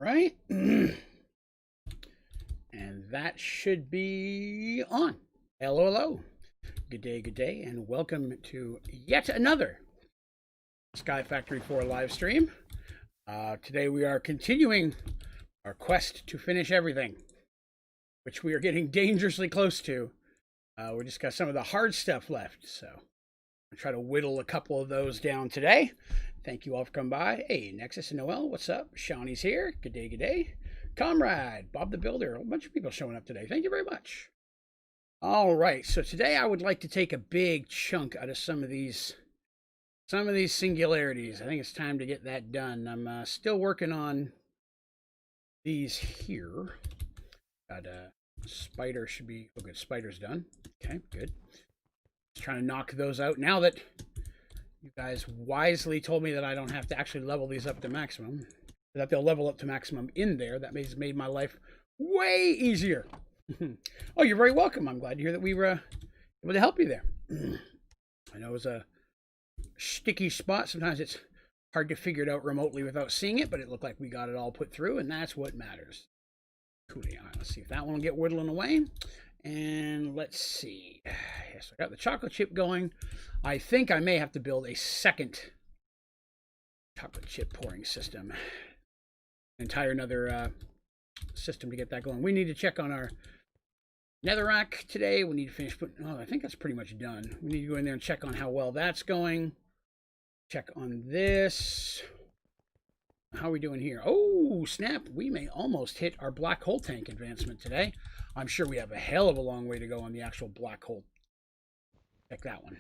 Right? And that should be on. Hello, hello. Good day, and welcome to yet another Sky Factory 4 live stream. Today we are continuing our quest to finish everything, which we are getting dangerously close to. We just got some of the hard stuff left, so I'll try to whittle a couple of those down today. Thank you all for coming by. Hey, Nexus and Noel, what's up? Shawnee's here. Good day, good day. Comrade, Bob the Builder, a bunch of people showing up today. Thank you very much. All right, so today I would like to take a big chunk out of some of these singularities. I think it's time to get that done. I'm still working on these here. Got a spider should be, oh good, spider's done. Okay, good. Just trying to knock those out now that you guys wisely told me that I don't have to actually level these up to maximum. That they'll level up to maximum in there. That has made my life way easier. Oh, you're very welcome. I'm glad to hear that we were able to help you there. I know it was a sticky spot. Sometimes it's hard to figure it out remotely without seeing it, but it looked like we got it all put through, and that's what matters. Cool. All right, let's see if that one will get whittling away. And let's see. Yes, I got the chocolate chip going. I think I may have to build a second chocolate chip pouring system. Entire another system to get that going. We need to check on our netherrack today. We need to finish putting, oh, I think that's pretty much done. We need to go in there and check on how well that's going. Check on this. How are we doing here? Oh, snap. We may almost hit our black hole tank advancement today. I'm sure we have a hell of a long way to go on the actual black hole. Check that one.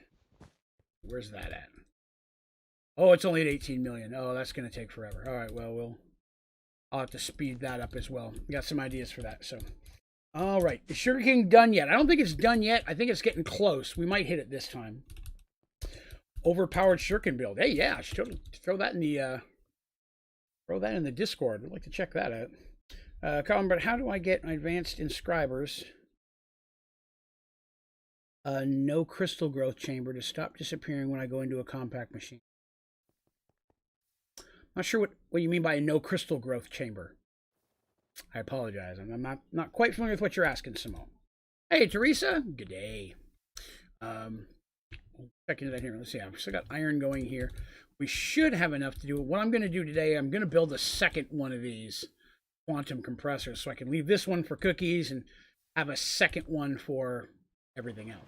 Where's that at? Oh, it's only at 18 million. Oh, that's going to take forever. All right, well, I'll have to speed that up as well. We got some ideas for that, so. All right, is Sugar King done yet? I don't think it's done yet. I think it's getting close. We might hit it this time. Overpowered shuriken build. Hey, yeah, I should totally throw that in the Discord. I'd like to check that out. Colin, but how do I get my advanced inscribers? No crystal growth chamber to stop disappearing when I go into a compact machine. Not sure what you mean by a no crystal growth chamber. I apologize. I'm not quite familiar with what you're asking, Simone. Hey, Teresa. Good day. Check into that here. Let's see. I've still got iron going here. We should have enough to do it. What I'm going to do today, I'm going to build a second one of these quantum compressors so I can leave this one for cookies and have a second one for everything else.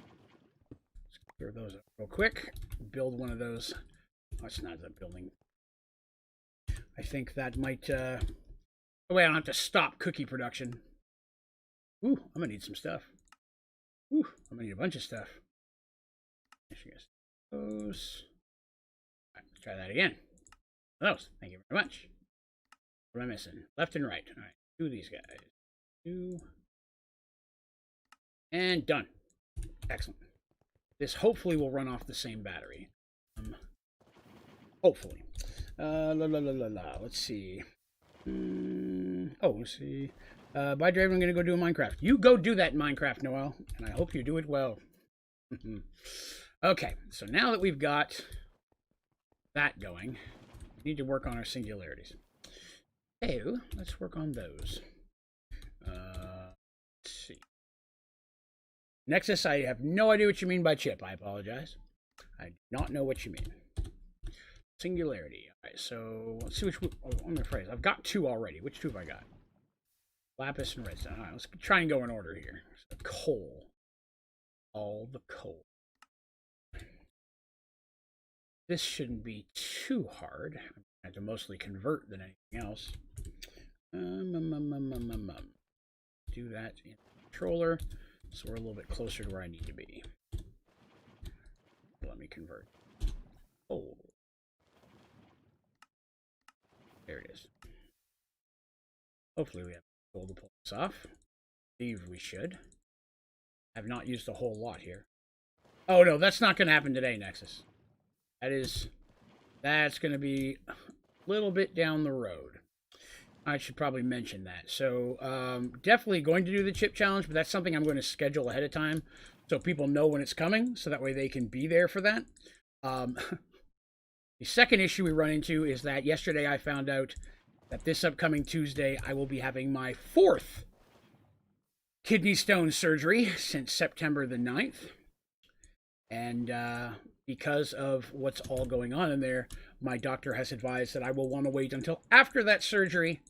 Let's clear those up real quick. Build one of those. Oh, it's not that building. I think that might, oh wait, I don't have to stop cookie production. Ooh, I'm going to need some stuff. Ooh, I'm going to need a bunch of stuff. Those. All right, let's try that again. Those. Thank you very much. What am I missing? Left and right. All right, do these guys. Two. And done. Excellent. This hopefully will run off the same battery. Hopefully. Let's see. Let's see. Bye, Draven. I'm going to go do a Minecraft. You go do that in Minecraft, Noel. And I hope you do it well. Okay, so now that we've got that going, we need to work on our singularities. So, let's work on those. Let's see. Nexus, I have no idea what you mean by chip. I apologize. I do not know what you mean. Singularity. All right, so let's see which on the phrase. I've got two already. Which two have I got? Lapis and redstone. All right, let's try and go in order here. So coal. All the coal. This shouldn't be too hard. I have to mostly convert than anything else. Do that in the controller, so we're a little bit closer to where I need to be. Let me convert. Oh, there it is. Hopefully we have gold to pull this off. I believe we should. I've not used a whole lot here. Oh no, that's not going to happen today, Nexus. That's going to be a little bit down the road. I should probably mention that. So definitely going to do the chip challenge, but that's something I'm going to schedule ahead of time so people know when it's coming, so that way they can be there for that. The second issue we run into is that yesterday I found out that this upcoming Tuesday I will be having my 4th kidney stone surgery since September the 9th. And because of what's all going on in there, my doctor has advised that I will want to wait until after that surgery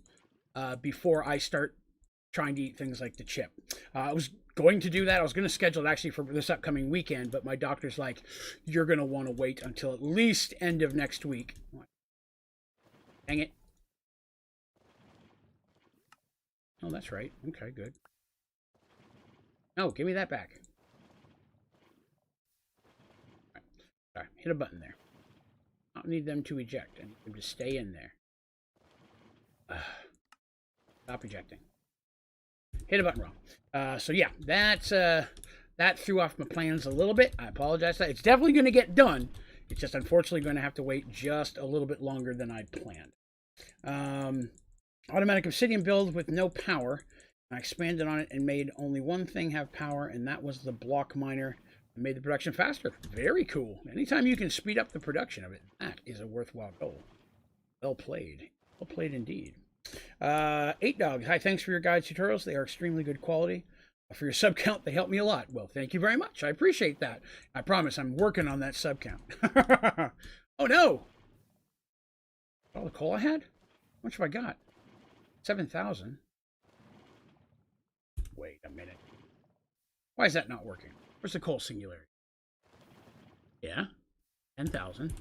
before I start trying to eat things like the chip. I was going to do that. I was going to schedule it actually for this upcoming weekend, but my doctor's like, you're going to want to wait until at least end of next week. Dang it. Oh, that's right. Okay, good. No, give me that back. Sorry, hit a button there. I don't need them to eject. I need them to stay in there. Stop ejecting. Hit a button wrong. So yeah, that threw off my plans a little bit. I apologize for that. It's definitely going to get done. It's just unfortunately going to have to wait just a little bit longer than I'd planned. Automatic obsidian build with no power. I expanded on it and made only one thing have power, and that was the block miner. I made the production faster. Very cool. Anytime you can speed up the production of it, that is a worthwhile goal. Well played. Well played indeed. 8 Dogs. Hi, thanks for your guide tutorials. They are extremely good quality. For your sub count, they help me a lot. Well, thank you very much. I appreciate that. I promise I'm working on that sub count. Oh, no. All the coal I had? How much have I got? 7,000. Wait a minute. Why is that not working? Where's the coal singularity? Yeah. 10,000.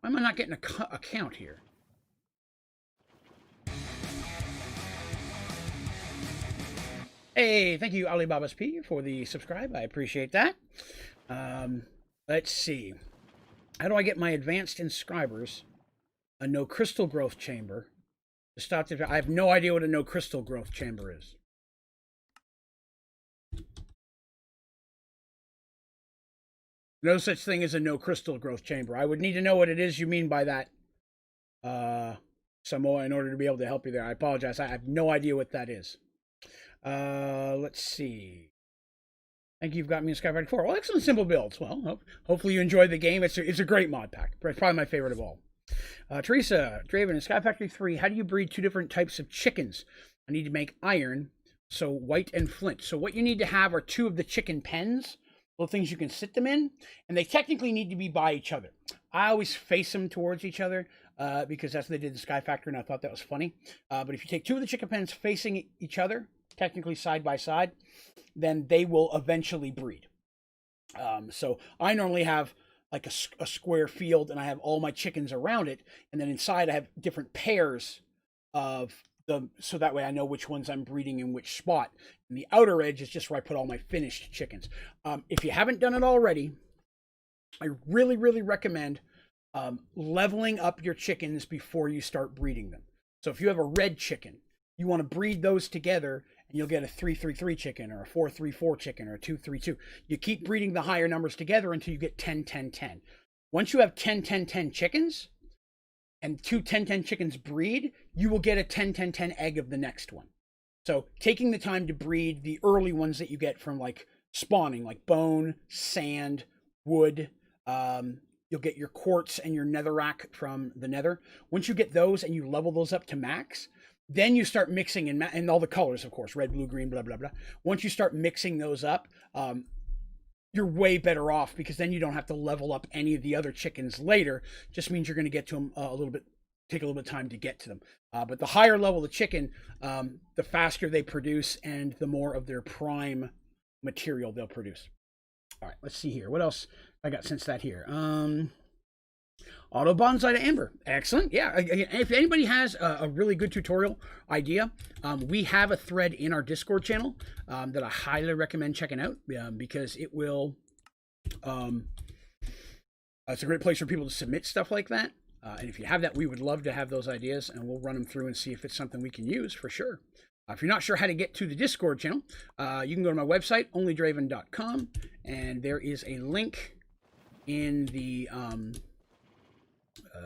Why am I not getting a count here? Hey, thank you, Alibaba's P, for the subscribe. I appreciate that. Let's see. How do I get my advanced inscribers a no crystal growth chamber to stop the... I have no idea what a no crystal growth chamber is. No such thing as a no crystal growth chamber. I would need to know what it is you mean by that, Samoa, in order to be able to help you there. I apologize. I have no idea what that is. Let's see. Thank you. You've got me in Skyfire 4. Well, excellent simple builds. Well, hopefully you enjoyed the game. It's a great mod pack. Probably my favorite of all. Teresa, Draven, in Sky Factory 3, how do you breed 2 different types of chickens? I need to make iron, so white and flint. So what you need to have are 2 of the chicken pens, little things you can sit them in, and they technically need to be by each other. I always face them towards each other because that's what they did in Sky Factory, and I thought that was funny. But if you take 2 of the chicken pens facing each other, technically side by side, then they will eventually breed. So I normally have like a square field, and I have all my chickens around it, and then inside I have different pairs of them, so that way I know which ones I'm breeding in which spot. And the outer edge is just where I put all my finished chickens. If you haven't done it already, I really, really recommend leveling up your chickens before you start breeding them. So if you have a red chicken, you want to breed those together, and you'll get a 3-3-3 chicken or a 4-3-4 chicken or a 2-3-2. You keep breeding the higher numbers together until you get 10-10-10. Once you have 10-10-10 chickens, and 2 10-10 chickens breed, you will get a 10-10-10 egg of the next one. So taking the time to breed the early ones that you get from like spawning, like bone, sand, wood, you'll get your quartz and your netherrack from the nether. Once you get those and you level those up to max, then you start mixing in all the colors, of course, red, blue, green, blah, blah, blah. Once you start mixing those up, you're way better off, because then you don't have to level up any of the other chickens later. Just means you're going to get to them take a little bit of time to get to them. But the higher level the chicken, the faster they produce and the more of their prime material they'll produce. All right, let's see here. What else I got since that here? Auto bonsai to amber. Excellent. Yeah, if anybody has a really good tutorial idea, we have a thread in our Discord channel that I highly recommend checking out, because it will, it's a great place for people to submit stuff like that. And if you have that, we would love to have those ideas, and we'll run them through and see if it's something we can use for sure. If you're not sure how to get to the Discord channel, you can go to my website, onlydraven.com, and there is a link in the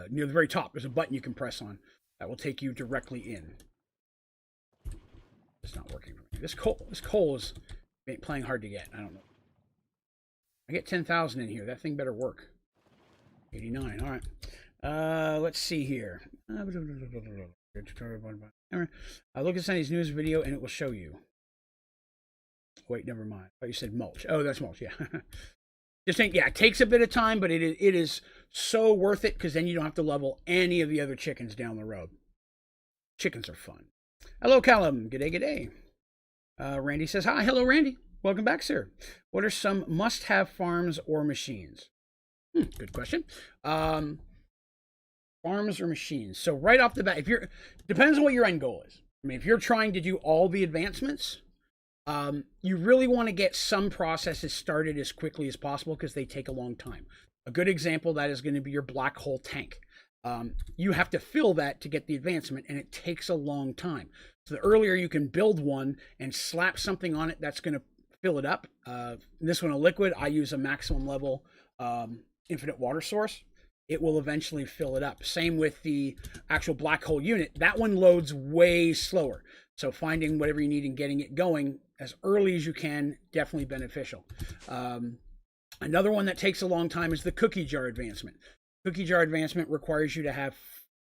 near the very top. There's a button you can press on that will take you directly in. It's not working for me. This coal is playing hard to get. I don't know. I get 10,000 in here. That thing better work. 89. All right. Let's see here. Look at Sunny's news video and it will show you. Wait, never mind. Oh, you said mulch. Oh, that's mulch. Yeah. Just think, yeah, it takes a bit of time, but it is so worth it because then you don't have to level any of the other chickens down the road. Chickens are fun. Hello, Callum. G'day, g'day. Randy says, hi. Hello, Randy. Welcome back, sir. What are some must-have farms or machines? Good question. Farms or machines. So right off the bat, depends on what your end goal is. I mean, if you're trying to do all the advancements, you really want to get some processes started as quickly as possible because they take a long time. A good example of that is going to be your black hole tank. You have to fill that to get the advancement, and it takes a long time. So the earlier you can build one and slap something on it, that's going to fill it up. This one, a liquid, I use a maximum level infinite water source. It will eventually fill it up. Same with the actual black hole unit. That one loads way slower. So finding whatever you need and getting it going as early as you can, definitely beneficial. Another one that takes a long time is the cookie jar advancement. Cookie jar advancement requires you to have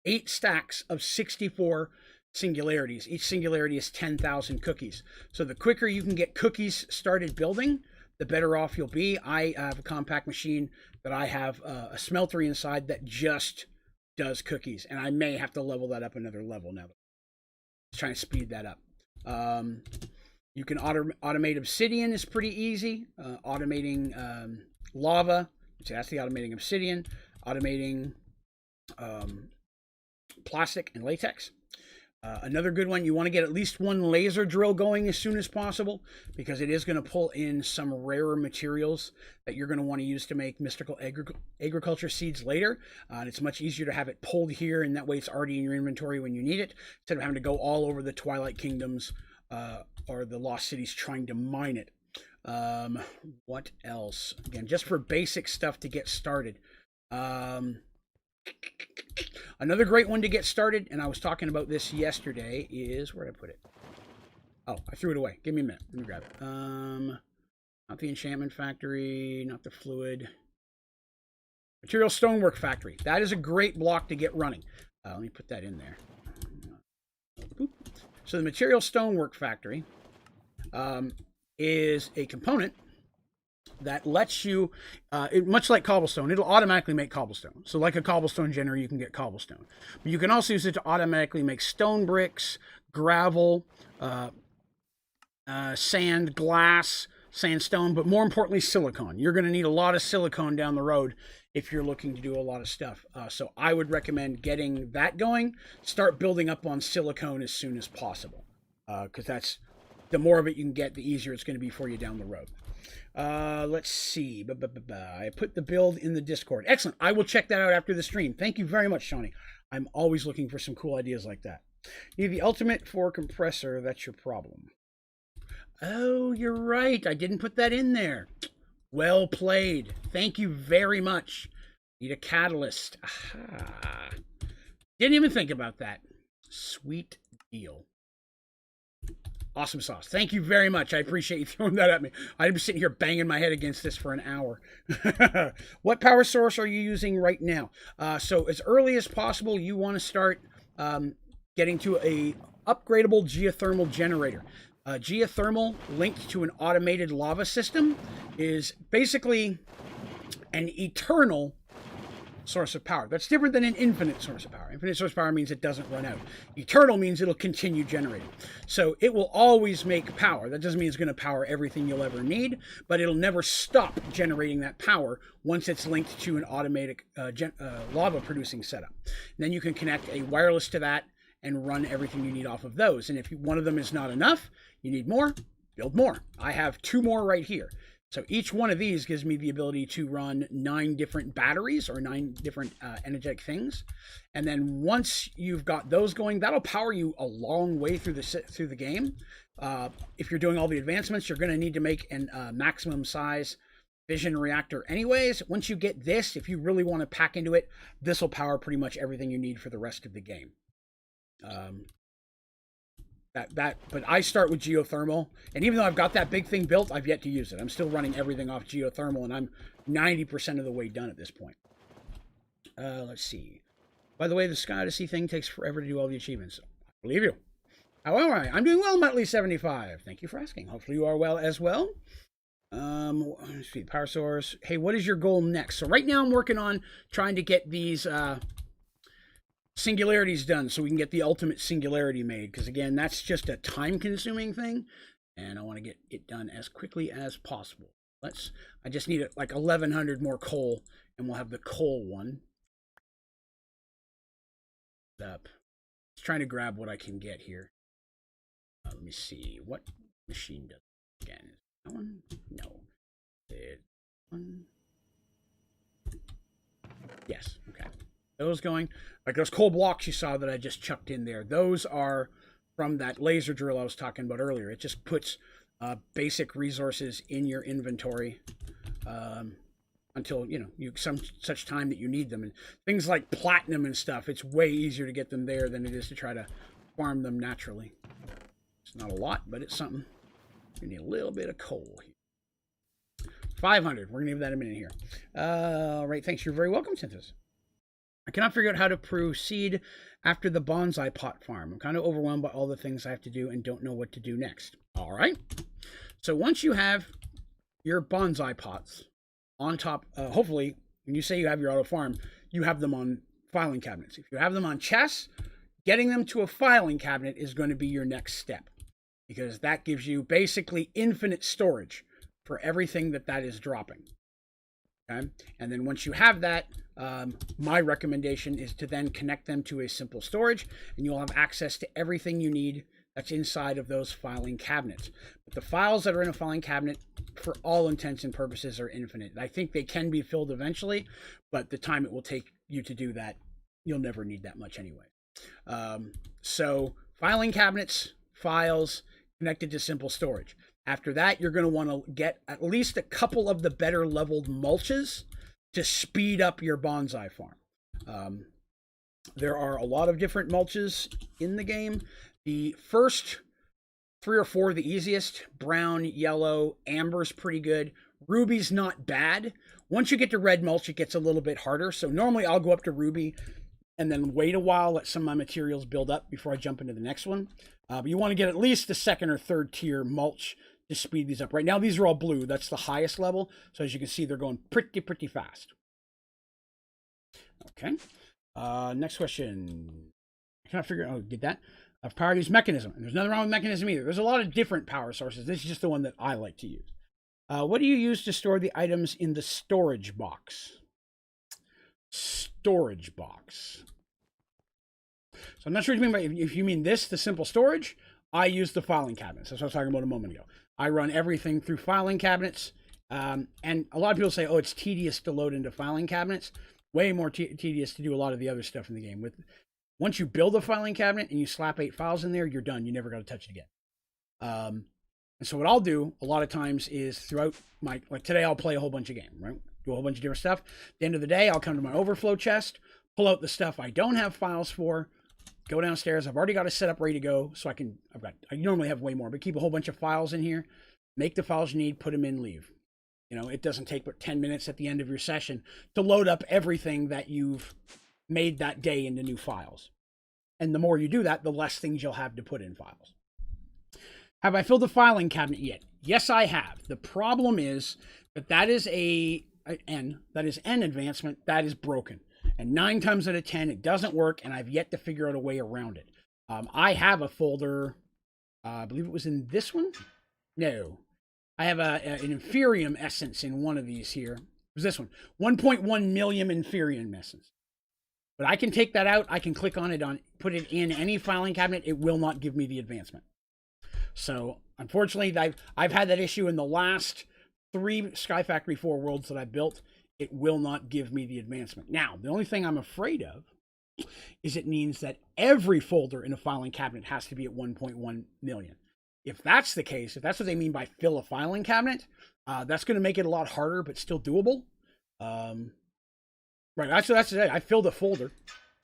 8 stacks of 64 singularities. Each singularity is 10,000 cookies. So the quicker you can get cookies started building, the better off you'll be. I have a compact machine that I have a smeltery inside that just does cookies, and I may have to level that up another level now. Just trying to speed that up. You can automate obsidian is pretty easy. Automating lava, so that's the automating obsidian. Automating plastic and latex. Another good one, you want to get at least one laser drill going as soon as possible because it is going to pull in some rarer materials that you're going to want to use to make mystical agriculture seeds later. And it's much easier to have it pulled here, and that way it's already in your inventory when you need it, instead of having to go all over the Twilight Kingdoms or the Lost Cities trying to mine it. What else? Again, just for basic stuff to get started. Another great one to get started, and I was talking about this yesterday, is, where did I put it? Oh, I threw it away. Give me a minute. Let me grab it. Not the enchantment factory, not the fluid. Material stonework factory. That is a great block to get running. Let me put that in there. Boop. So the material stonework factory is a component that lets you, much like cobblestone, it'll automatically make cobblestone. So like a cobblestone generator, you can get cobblestone. But you can also use it to automatically make stone bricks, gravel, sand, glass, sandstone, but more importantly, silicon. You're going to need a lot of silicon down the road if you're looking to do a lot of stuff. So I would recommend getting that going. Start building up on silicon as soon as possible, because that's, the more of it you can get, the easier it's going to be for you down the road. Let's see. I put the build in the Discord. Excellent. I will check that out after the stream. Thank you very much, Shawnee. I'm always looking for some cool ideas like that. You need the ultimate for compressor. That's your problem. Oh, you're right. I didn't put that in there. Well played. Thank you very much. Need a catalyst. Aha. Didn't even think about that. Sweet deal. Awesome sauce. Thank you very much. I appreciate you throwing that at me. I've been sitting here banging my head against this for an hour. What power source are you using right now? So as early as possible, you want to start getting to a upgradable geothermal generator. Geothermal linked to an automated lava system is basically an eternal source of power. That's different than an infinite source of power. Infinite source of power means it doesn't run out. Eternal means it'll continue generating. So it will always make power. That doesn't mean it's going to power everything you'll ever need, but it'll never stop generating that power once it's linked to an automatic lava producing setup. And then you can connect a wireless to that and run everything you need off of those. And if one of them is not enough, you need more, build more. I have 2 more right here. So each one of these gives me the ability to run 9 different batteries or 9 different energetic things. And then once you've got those going, that'll power you a long way through the game. If you're doing all the advancements, you're going to need to make a maximum size Fission Reactor anyways. Once you get this, if you really want to pack into it, this will power pretty much everything you need for the rest of the game. But I start with geothermal, and even though I've got that big thing built, I've yet to use it. I'm still running everything off geothermal, and I'm 90% of the way done at this point. Let's see. By the way, the Sky Odyssey thing takes forever to do all the achievements. I believe you. How am I? I'm doing well, Muttley75. Thank you for asking. Hopefully you are well as well. Let's see, power source. Hey, what is your goal next? So right now I'm working on trying to get these singularities done so we can get the ultimate singularity made. Because again, that's just a time-consuming thing, and I want to get it done as quickly as possible. I just need like 1,100 more coal, and we'll have the coal one. Up. Just trying to grab what I can get here. Let me see what machine does it again. Is that one? No. One. Yes. Okay. Those going like those coal blocks you saw that I just chucked in there. Those are from that laser drill I was talking about earlier. It just puts basic resources in your inventory until some such time that you need them. And things like platinum and stuff, it's way easier to get them there than it is to try to farm them naturally. It's not a lot, but it's something. You need a little bit of coal here. 500. We're gonna give that a minute here. All right, thanks. You're very welcome, Synthesis. I cannot figure out how to proceed after the bonsai pot farm. I'm kind of overwhelmed by all the things I have to do and don't know what to do next. All right. So once you have your bonsai pots on top, hopefully, when you say you have your auto farm, you have them on filing cabinets. If you have them on chests, getting them to a filing cabinet is going to be your next step, because that gives you basically infinite storage for everything that is dropping. Okay, and then once you have that, my recommendation is to then connect them to a simple storage, and you'll have access to everything you need that's inside of those filing cabinets. But the files that are in a filing cabinet, for all intents and purposes, are infinite. I think they can be filled eventually, but the time it will take you to do that, you'll never need that much anyway. So filing cabinets, files, connected to simple storage. After that, you're going to want to get at least a couple of the better leveled mulches to speed up your bonsai farm. There are a lot of different mulches in the game. The first 3 or 4 are the easiest. Brown, yellow, amber's pretty good. Ruby's not bad. Once you get to red mulch, it gets a little bit harder. So normally I'll go up to ruby and then wait a while, let some of my materials build up before I jump into the next one. But you want to get at least the 2nd or 3rd tier mulch to speed these up. Right now, these are all blue. That's the highest level. So as you can see, they're going pretty fast. Okay. Next question. I cannot figure out, oh, get that? I've powered use mechanism. And there's nothing wrong with mechanism either. There's a lot of different power sources. This is just the one that I like to use. What do you use to store the items in the storage box? Storage box. So I'm not sure what you mean by, if you mean this, the simple storage, I use the filing cabinets. That's what I was talking about a moment ago. I run everything through filing cabinets. And a lot of people say, oh, it's tedious to load into filing cabinets. Way more tedious to do a lot of the other stuff in the game. Once you build a filing cabinet and you slap 8 files in there, you're done. You never got to touch it again. And so what I'll do a lot of times is throughout like today, I'll play a whole bunch of games, right? Do a whole bunch of different stuff. At the end of the day, I'll come to my overflow chest, pull out the stuff I don't have files for, go downstairs. I've already got a setup ready to go. So I normally have way more, but keep a whole bunch of files in here, make the files you need, put them in, leave. It doesn't take but 10 minutes at the end of your session to load up everything that you've made that day into new files. And the more you do that, the less things you'll have to put in files. Have I filled the filing cabinet yet? Yes, I have. The problem is that is an advancement that is broken. And 9 times out of 10, it doesn't work, and I've yet to figure out a way around it. I have a folder, I believe it was in this one? No. I have an Inferium essence in one of these here. It was this one. 1.1 million Inferium essence. But I can take that out. I can click on it, put it in any filing cabinet. It will not give me the advancement. So, unfortunately, I've had that issue in the last 3 Sky Factory 4 worlds that I built. It will not give me the advancement. Now, the only thing I'm afraid of is it means that every folder in a filing cabinet has to be at 1.1 million. If that's the case, if that's what they mean by fill a filing cabinet, that's going to make it a lot harder, but still doable. Right, that's it. I filled a folder,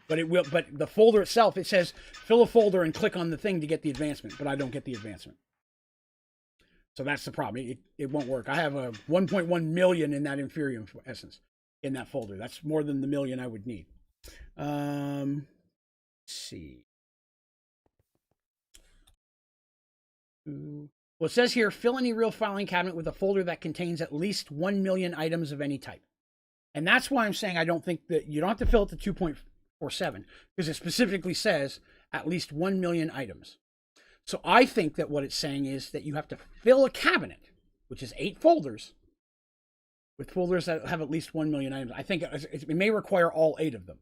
but the folder itself, it says fill a folder and click on the thing to get the advancement, but I don't get the advancement. So that's the problem. It won't work. I have a 1.1 million in that Inferium essence in that folder. That's more than the million I would need. Let's see. Well, it says here, fill any real filing cabinet with a folder that contains at least 1 million items of any type. And that's why I'm saying I don't think that you don't have to fill it to 2.47, because it specifically says at least 1 million items. So I think that what it's saying is that you have to fill a cabinet, which is 8 folders, with folders that have at least 1 million items. I think it may require all 8 of them.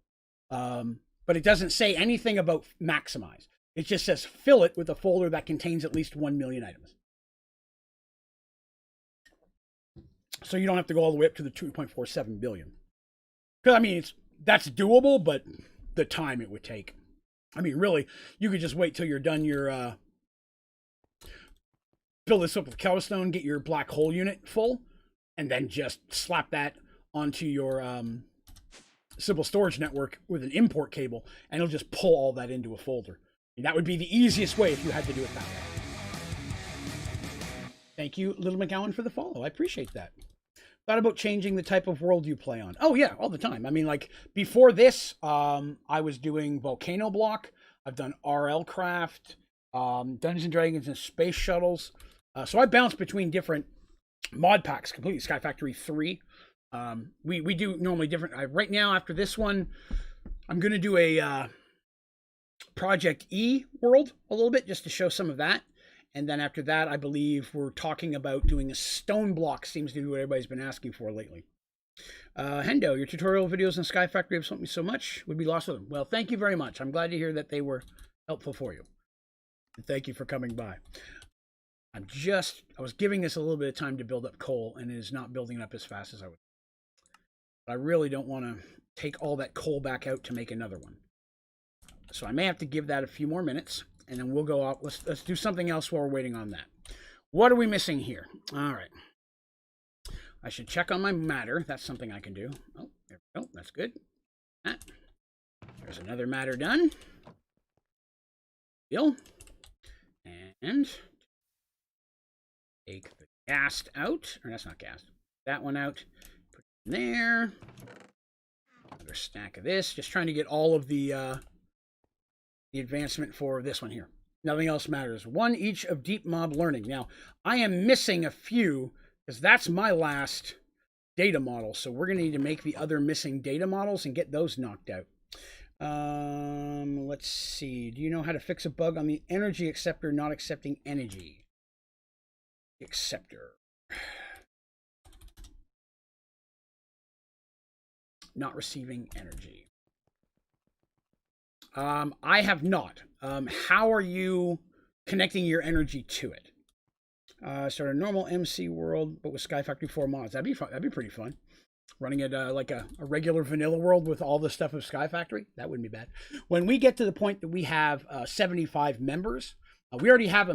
But it doesn't say anything about maximize. It just says fill it with a folder that contains at least 1 million items. So you don't have to go all the way up to the 2.47 billion. Because, I mean, that's doable, but the time it would take. I mean, really, you could just wait till you're done your... fill this up with Glowstone, get your black hole unit full, and then just slap that onto your simple storage network with an import cable, and it'll just pull all that into a folder. And that would be the easiest way if you had to do it that way. Thank you, Little McGowan, for the follow. I appreciate that. Thought about changing the type of world you play on. Oh, yeah, all the time. I mean, like, before this, I was doing Volcano Block. I've done RL Craft, Dungeons & Dragons, and Space Shuttles. So I bounce between different mod packs completely. Sky Factory 3. We do normally different. Right now, after this one, I'm going to do a Project E world a little bit, just to show some of that. And then after that, I believe we're talking about doing a stone block. Seems to be what everybody's been asking for lately. Hendo, your tutorial videos on Sky Factory have helped me so much. Would be lost with them. Well, thank you very much. I'm glad to hear that they were helpful for you. And thank you for coming by. I was giving this a little bit of time to build up coal, and it is not building up as fast as I would. But I really don't want to take all that coal back out to make another one. So I may have to give that a few more minutes, and then we'll go out. Let's do something else while we're waiting on that. What are we missing here? All right. I should check on my matter. That's something I can do. Oh, there we go. That's good. There's another matter done. Deal. And take the gas out. Or that's not gas. That one out. Put it in there. Another stack of this. Just trying to get all of the advancement for this one here. Nothing else matters. 1 each of Deep Mob Learning. Now, I am missing a few because that's my last data model. So we're going to need to make the other missing data models and get those knocked out. Let's see. Do you know how to fix a bug on the energy acceptor not accepting energy? Acceptor. Not receiving energy. I have not. How are you connecting your energy to it? Start a normal MC world, but with Sky Factory 4 mods. That'd be fun. That'd be pretty fun. Running it like a regular vanilla world with all the stuff of Sky Factory. That wouldn't be bad. When we get to the point that we have 75 members, we already have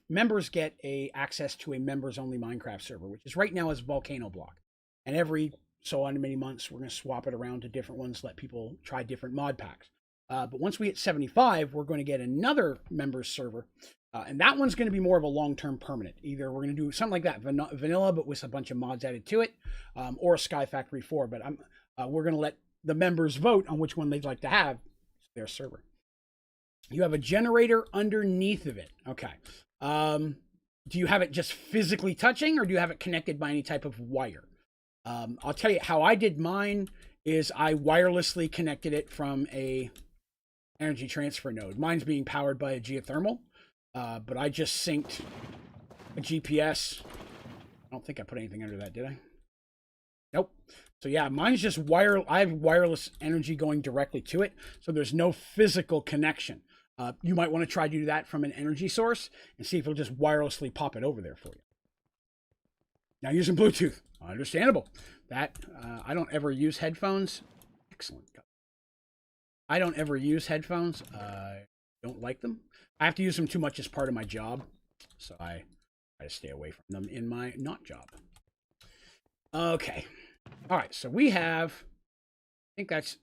members get access to a members-only Minecraft server, which is right now is Volcano Block. And every so on many months, we're going to swap it around to different ones, let people try different mod packs. But once we hit 75, we're going to get another members server. And that one's going to be more of a long-term permanent. Either we're going to do something like that, vanilla, but with a bunch of mods added to it, or a Sky Factory 4. But we're going to let the members vote on which one they'd like to have their server. You have a generator underneath of it. Okay. Do you have it just physically touching, or do you have it connected by any type of wire? I'll tell you how I did mine is I wirelessly connected it from a energy transfer node. Mine's being powered by a geothermal, but I just synced a GPS. I don't think I put anything under that, did I? Nope. So yeah, mine's just I have wireless energy going directly to it, so there's no physical connection. You might want to try to do that from an energy source and see if it'll just wirelessly pop it over there for you. Now using Bluetooth, understandable. That I don't ever use headphones. Excellent. I don't ever use headphones. I don't like them. I have to use them too much as part of my job, so I try to stay away from them in my not job. Okay. All right. So we have. I think that's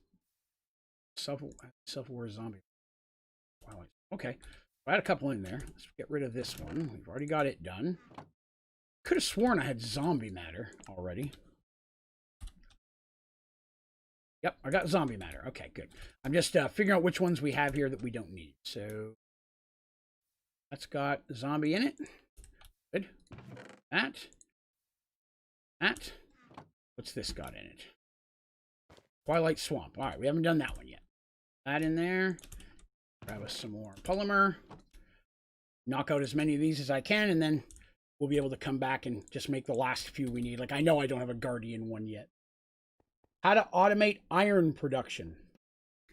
self-aware zombie. Twilight. Okay. I had a couple in there. Let's get rid of this one. We've already got it done. Could have sworn I had zombie matter already. Yep, I got zombie matter. Okay, good. I'm just figuring out which ones we have here that we don't need. So that's got zombie in it. Good. That. What's this got in it? Twilight Swamp. All right, we haven't done that one yet. That in there. Grab us some more polymer. Knock out as many of these as I can, and then we'll be able to come back and just make the last few we need. Like, I know I don't have a Guardian one yet. How to automate iron production.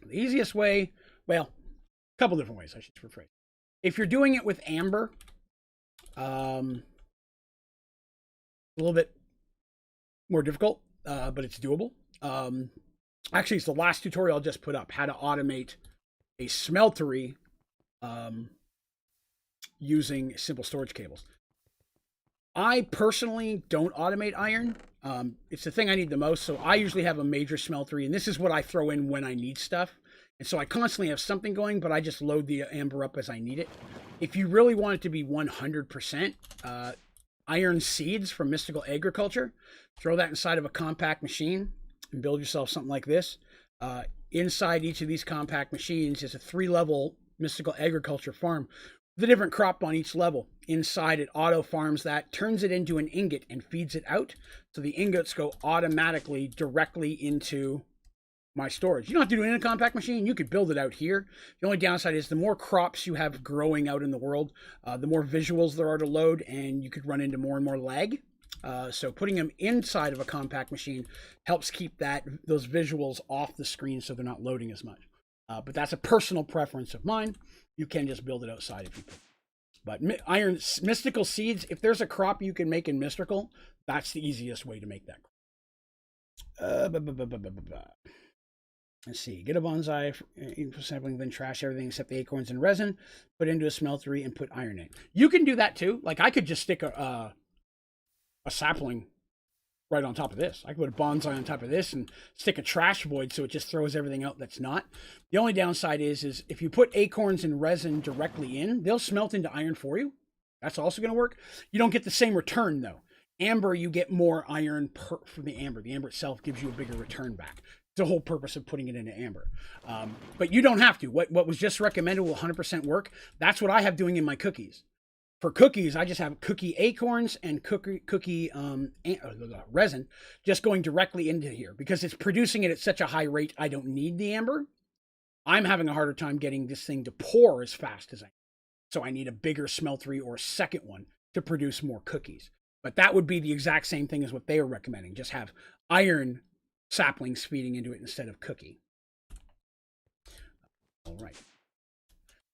The easiest way, well, a couple different ways, I should rephrase. If you're doing it with amber, a little bit more difficult, but it's doable. Actually, it's the last tutorial I just put up, how to automate a smeltery using simple storage cables. I personally don't automate iron. It's the thing I need the most, so I usually have a major smeltery, and this is what I throw in when I need stuff. And so I constantly have something going, but I just load the amber up as I need it. If you really want it to be 100%, iron seeds from Mystical Agriculture, throw that inside of a compact machine and build yourself something like this. Inside each of these compact machines is a 3-level Mystical Agriculture farm with a different crop on each level. Inside, it auto farms that, turns it into an ingot, and feeds it out. So the ingots go automatically directly into my storage. You don't have to do it in a compact machine. You could build it out here. The only downside is the more crops you have growing out in the world, the more visuals there are to load, and you could run into more and more lag. So putting them inside of a compact machine helps keep those visuals off the screen so they're not loading as much. But that's a personal preference of mine. You can just build it outside if you can. But iron mystical seeds, if there's a crop you can make in mystical, that's the easiest way to make that. Let's see. Get a bonsai for sampling, then trash everything except the acorns and resin. Put into a smeltery and put iron in. You can do that too. Like I could just stick a sapling right on top of this. I could put a bonsai on top of this and stick a trash void so it just throws everything out that's not. The only downside is if you put acorns and resin directly in, they'll smelt into iron for you. That's also going to work. You don't get the same return though. Amber, you get more iron from the amber. The amber itself gives you a bigger return back. It's the whole purpose of putting it into amber. But you don't have to. What was just recommended will 100% work. That's what I have doing in my cookies. For cookies, I just have cookie acorns and cookie resin just going directly into here because it's producing it at such a high rate. I don't need the amber. I'm having a harder time getting this thing to pour as fast as I need. So I need a bigger smeltery or a second one to produce more cookies. But that would be the exact same thing as what they were recommending. Just have iron saplings feeding into it instead of cookie. All right.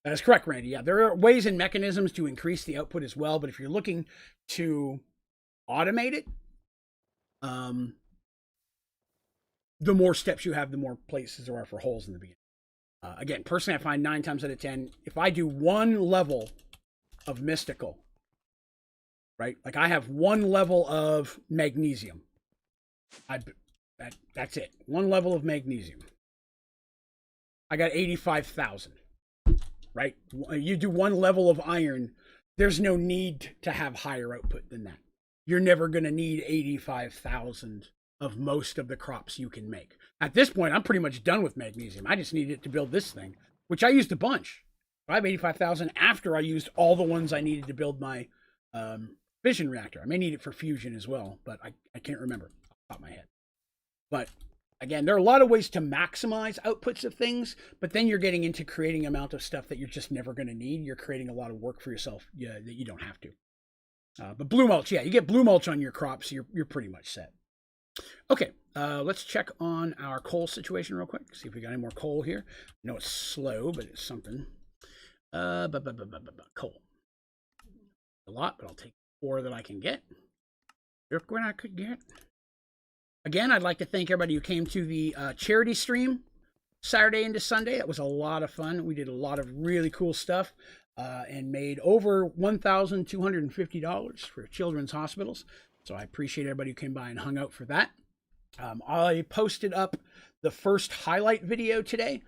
That is correct, Randy. Yeah, there are ways and mechanisms to increase the output as well, but if you're looking to automate it, the more steps you have, the more places there are for holes in the beginning. Again, personally, I find 9 times out of 10, if I do one level of mystical, right? Like I have one level of magnesium. That's it. One level of magnesium. I got 85,000. Right? You do one level of iron, there's no need to have higher output than that. You're never going to need 85,000 of most of the crops you can make. At this point, I'm pretty much done with magnesium. I just need it to build this thing, which I used a bunch. I have 85,000 after I used all the ones I needed to build my fission reactor. I may need it for fusion as well, but I can't remember off the top of my head. But again, there are a lot of ways to maximize outputs of things, but then you're getting into creating an amount of stuff that you're just never going to need. You're creating a lot of work for yourself that you don't have to. But blue mulch, yeah, you get blue mulch on your crops, you're pretty much set. Okay, let's check on our coal situation real quick. See if we got any more coal here. I know it's slow, but it's something. Coal. A lot, but I'll take 4 that I can get. Look what I could get. Again, I'd like to thank everybody who came to the charity stream Saturday into Sunday. It was a lot of fun. We did a lot of really cool stuff and made over $1,250 for children's hospitals. So I appreciate everybody who came by and hung out for that. I posted up the first highlight video today,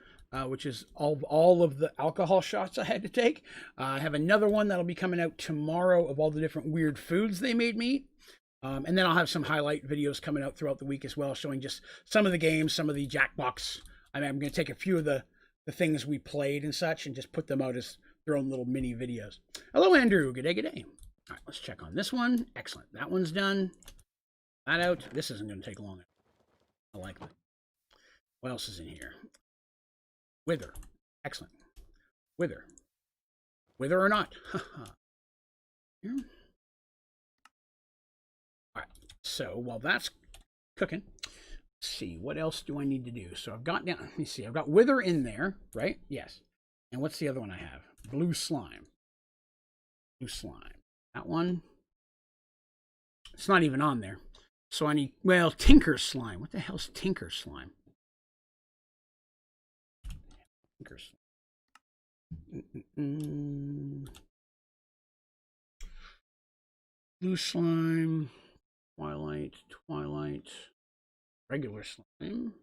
which is all of the alcohol shots I had to take. I have another one that'll be coming out tomorrow of all the different weird foods they made me eat. And then I'll have some highlight videos coming out throughout the week as well, showing just some of the games, some of the Jackbox. I mean, I'm going to take a few of the things we played and such and just put them out as their own little mini videos. Hello, Andrew. Good day, good day. All right, let's check on this one. Excellent. That one's done. That out. This isn't going to take long. I like that. What else is in here? Wither. Excellent. Wither. Wither or not. Here. All right. So while that's cooking, let's see, what else do I need to do? So I've got down, let me see, I've got Wither in there, right? Yes. And what's the other one I have? Blue Slime. Blue Slime. That one. It's not even on there. So I need, well, Tinker Slime. What the hell's Tinker Slime? Tinker Slime. Blue Slime. Twilight. Twilight. Regular Slime.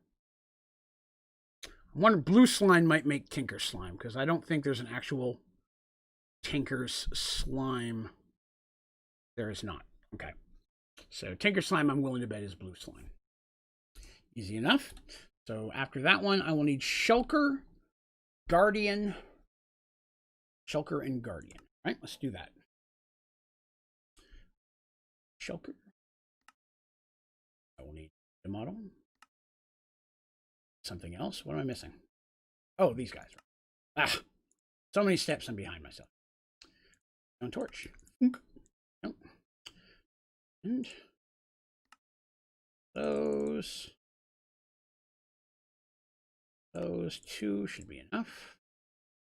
I wonder, Blue Slime might make Tinker Slime, because I don't think there's an actual Tinker's Slime. There is not. Okay. So Tinker Slime, I'm willing to bet, is Blue Slime. Easy enough. So after that one, I will need Shulker, Guardian. Shulker and Guardian. All right, let's do that. Shulker. I will need the model. Something else. What am I missing? Oh, these guys. Ah, so many steps. I'm behind myself. Stone torch. Nope. And those two should be enough.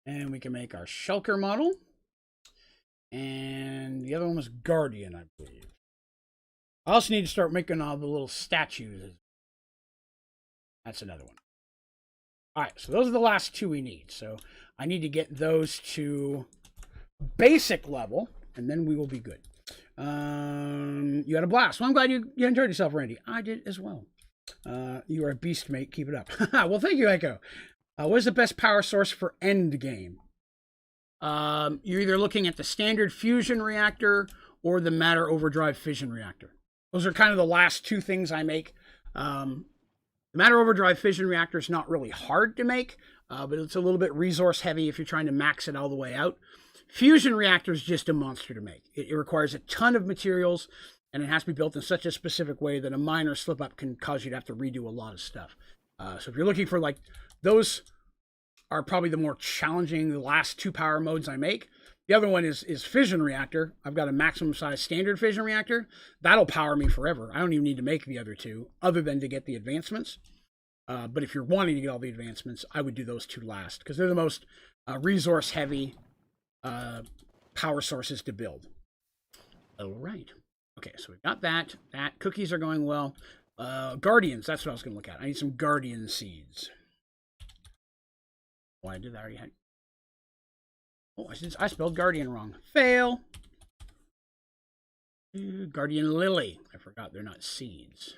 And we can make our Shulker model. And the other one was Guardian, I believe. I also need to start making all the little statues. That's another one. All right, so those are the last two we need. So I need to get those to basic level, and then we will be good. You had a blast. Well, I'm glad you enjoyed yourself, Randy. I did as well. You are a beast, mate. Keep it up. Well, thank you, Echo. What is the best power source for end game? You're either looking at the standard fusion reactor or the matter overdrive fission reactor. Those are kind of the last two things I make. The matter overdrive fission reactor is not really hard to make, but it's a little bit resource heavy if you're trying to max it all the way out. Fusion reactor is just a monster to make. It requires a ton of materials, and it has to be built in such a specific way that a minor slip up can cause you to have to redo a lot of stuff. So if you're looking for, like, those are probably the more challenging, the last two power modes I make. The other one is fission reactor. I've got a maximum size standard fission reactor. That'll power me forever. I don't even need to make the other two other than to get the advancements. But if you're wanting to get all the advancements, I would do those two last because they're the most resource heavy power sources to build. All right. Okay, so we've got that. Cookies are going well. Guardians, that's what I was going to look at. I need some Guardian seeds. Why did I already have? Oh, I spelled Guardian wrong. Fail. Guardian Lily. I forgot they're not seeds.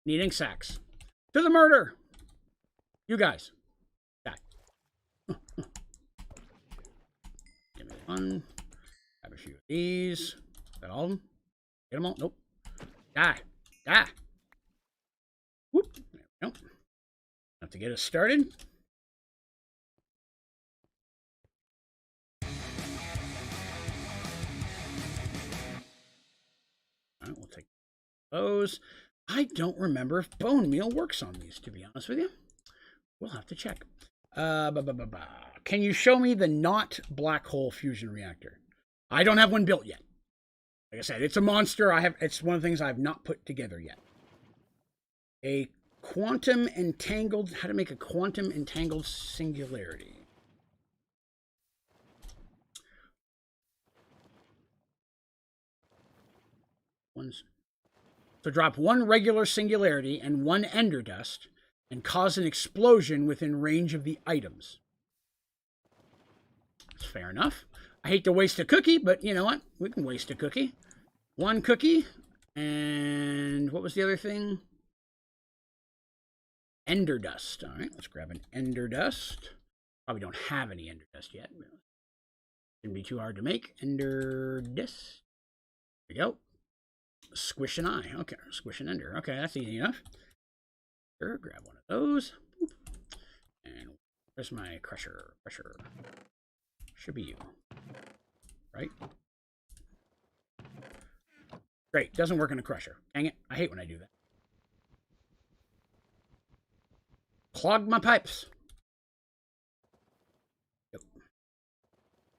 Need ink sacks. To the murder. You guys. Die. Give me one. Have a few of these. Is that all of them? Get them all? Nope. Die. Die. Whoop. There we go. Have to get us started. Alright, we'll take those. I don't remember if bone meal works on these, to be honest with you. We'll have to check. Can you show me the not black hole fusion reactor? I don't have one built yet. Like I said, it's a monster. It's one of the things I've not put together yet. A quantum entangled. How to make a quantum entangled singularity. So drop one regular singularity and one ender dust and cause an explosion within range of the items. That's fair enough. I hate to waste a cookie, but you know what? We can waste a cookie. One cookie. And what was the other thing? Ender dust. All right, let's grab an ender dust. Probably don't have any ender dust yet. Shouldn't be too hard to make. Ender dust. There we go. Squish an eye. Okay, squish an ender. Okay, that's easy enough. Sure, grab one of those. And where's my crusher? Crusher. Should be you. Right? Great. Doesn't work in a crusher. Dang it. I hate when I do that. Clog my pipes. Yep.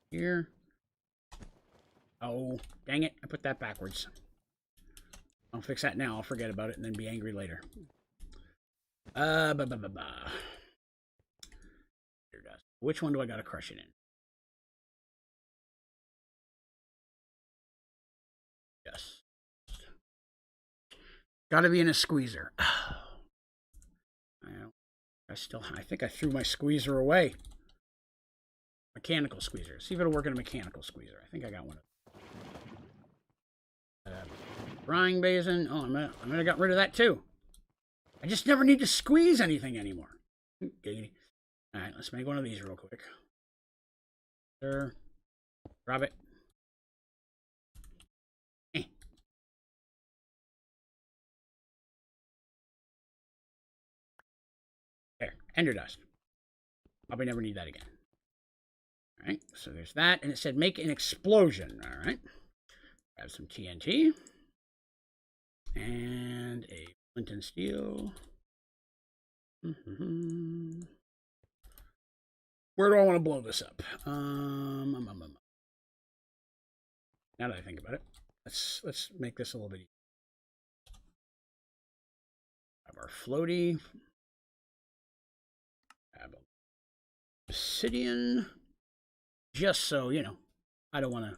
Here. Oh, dang it. I put that backwards. I'll fix that now. I'll forget about it and then be angry later. Which one do I got to crush it in? Yes. Got to be in a squeezer. I think I threw my squeezer away. Mechanical squeezer. See if it'll work in a mechanical squeezer. I think I got one of them. Drying basin. Oh, I might have got rid of that too. I just never need to squeeze anything anymore. Giggity. All right, let's make one of these real quick. There. Grab it. There. Ender dust. Probably never need that again. All right, so there's that. And it said make an explosion. All right. Grab some TNT. And a flint and steel. Where do I want to blow this up? Now that I think about it, let's make this a little bit easier. Have our floaty. Have obsidian. Just so, you know, I don't want to.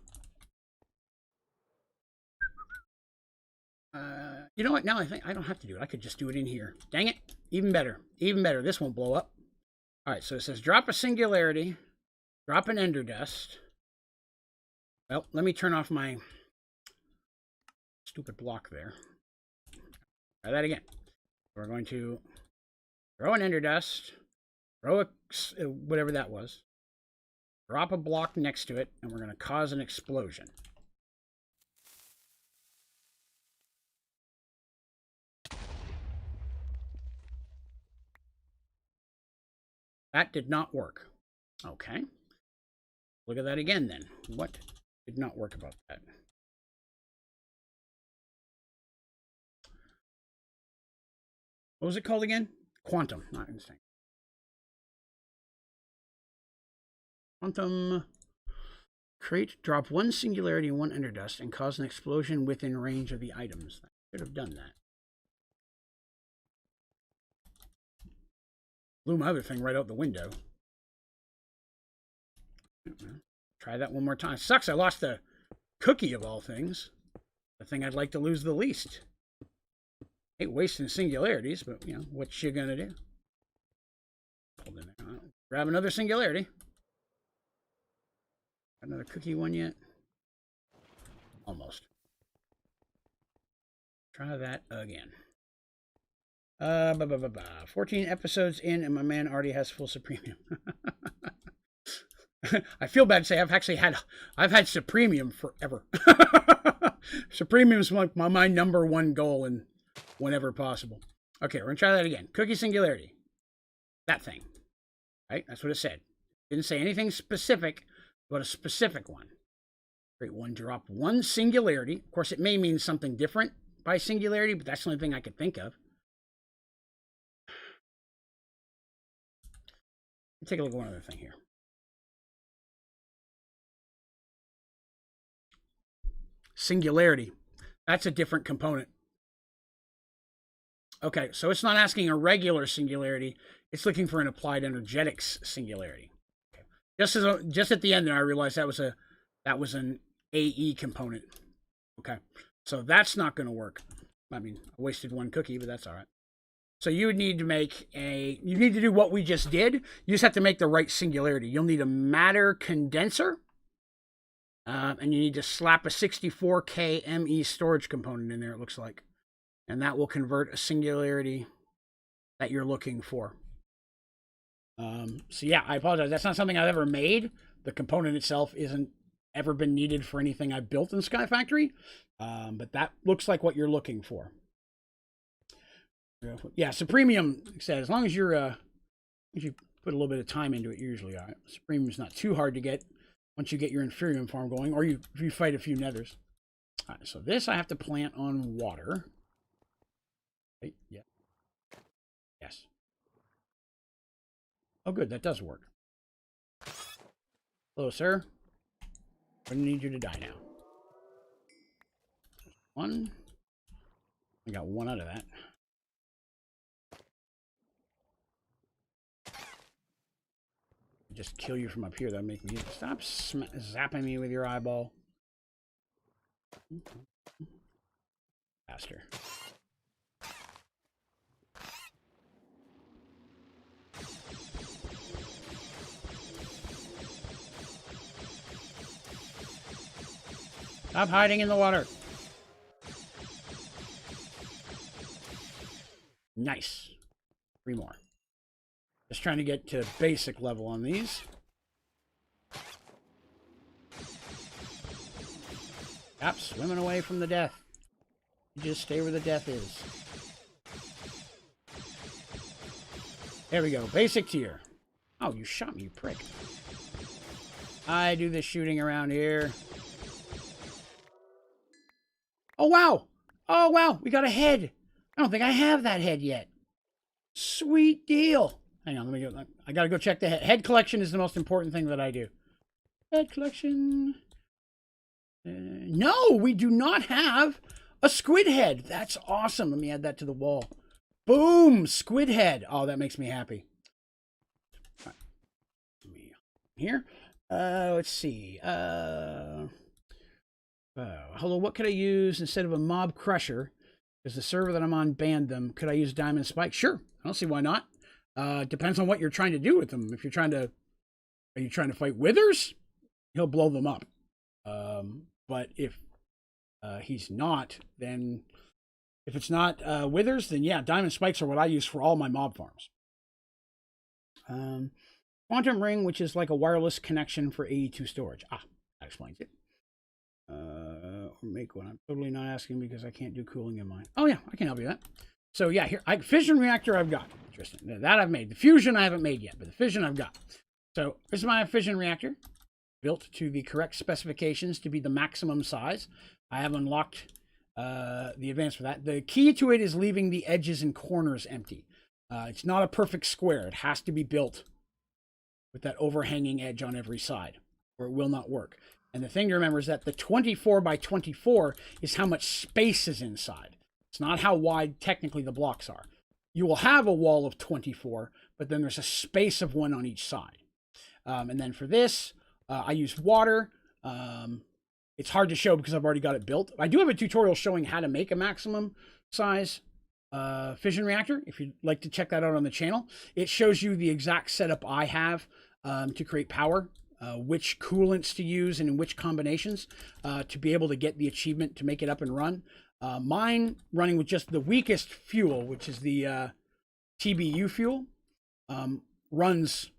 You know what? Now I think I don't have to do it. I could just do it in here. Dang it. Even better. Even better. This won't blow up. All right, so it says drop a singularity, drop an ender dust. Well, let me turn off my stupid block there. Try that again. We're going to throw an ender dust, throw a, whatever that was, drop a block next to it, and we're going to cause an explosion. That did not work. Okay. Look at that again then. What did not work about that? What was it called again? Quantum, not instinct. Quantum. Create, drop one singularity and one ender dust and cause an explosion within range of the items. I should have done that. Blew my other thing right out the window. Try that one more time. Sucks, I lost the cookie of all things. The thing I'd like to lose the least. Ain't wasting singularities, but, you know, what you gonna do? Hold in there. Grab another singularity. Got another cookie one yet? Almost. Try that again. 14 episodes in, and my man already has full Supremium. I feel bad to say I've had Supremium forever. Supremium is like my number one goal in whenever possible. Okay, we're gonna try that again. Cookie singularity. That thing. Right? That's what it said. Didn't say anything specific, but a specific one. Create one, drop one singularity. Of course, it may mean something different by singularity, but that's the only thing I could think of. Take a look at one other thing here. Singularity. That's a different component. Okay, so it's not asking a regular singularity. It's looking for an applied energetics singularity. Okay. Just at the end there, I realized that was an AE component. Okay, so that's not going to work. I mean, I wasted one cookie, but that's all right. So you would need to you need to do what we just did. You just have to make the right singularity. You'll need a matter condenser. And you need to slap a 64K ME storage component in there, it looks like. And that will convert a singularity that you're looking for. So yeah, I apologize. That's not something I've ever made. The component itself isn't ever been needed for anything I've built in Sky Factory. But that looks like what you're looking for. Yeah, Supremium said, as long as you're if you put a little bit of time into it, you're usually all right. Supremium's not too hard to get once you get your Inferium farm going, or if you fight a few nethers. All right, so this I have to plant on water. Right, yeah. Yes. Oh, good, that does work. Hello, sir. I need you to die now. One. I got one out of that. Just kill you from up here. That'll make me stop zapping me with your eyeball. Faster. Stop hiding in the water. Nice. 3 more. Just trying to get to basic level on these. Stop swimming away from the death. You just stay where the death is. There we go. Basic tier. Oh, you shot me, you prick. I do this shooting around here. Oh, wow. Oh, wow. We got a head. I don't think I have that head yet. Sweet deal. Hang on, let me go. I gotta go check the head. Head collection is the most important thing that I do. Head collection. No, we do not have a squid head. That's awesome. Let me add that to the wall. Boom, squid head. Oh, that makes me happy. All right. Let me here. Let's see. Hello, what could I use instead of a mob crusher? Because the server that I'm on banned them. Could I use diamond spike? Sure. I don't see why not. Depends on what you're trying to do with them. If you're trying to, are you trying to fight withers? He'll blow them up. But if he's not, then if it's not withers, then yeah, diamond spikes are what I use for all my mob farms. Quantum ring, which is like a wireless connection for 82 storage. Ah, that explains it. Or make one. I'm totally not asking because I can't do cooling in mine. Oh yeah, I can help you with that. So yeah, here, fission reactor I've got. Interesting. That I've made. The fusion I haven't made yet, but the fission I've got. So this is my fission reactor, built to the correct specifications to be the maximum size. I have unlocked the advance for that. The key to it is leaving the edges and corners empty. It's not a perfect square. It has to be built with that overhanging edge on every side, or it will not work. And the thing to remember is that the 24 by 24 is how much space is inside. It's not how wide technically the blocks are. You will have a wall of 24, but then there's a space of 1 on each side. And then for this, I use water. It's hard to show because I've already got it built. I do have a tutorial showing how to make a maximum size fission reactor. If you'd like to check that out on the channel, it shows you the exact setup I have to create power, which coolants to use and in which combinations to be able to get the achievement to make it up and run. Mine running with just the weakest fuel, which is the TBU fuel, runs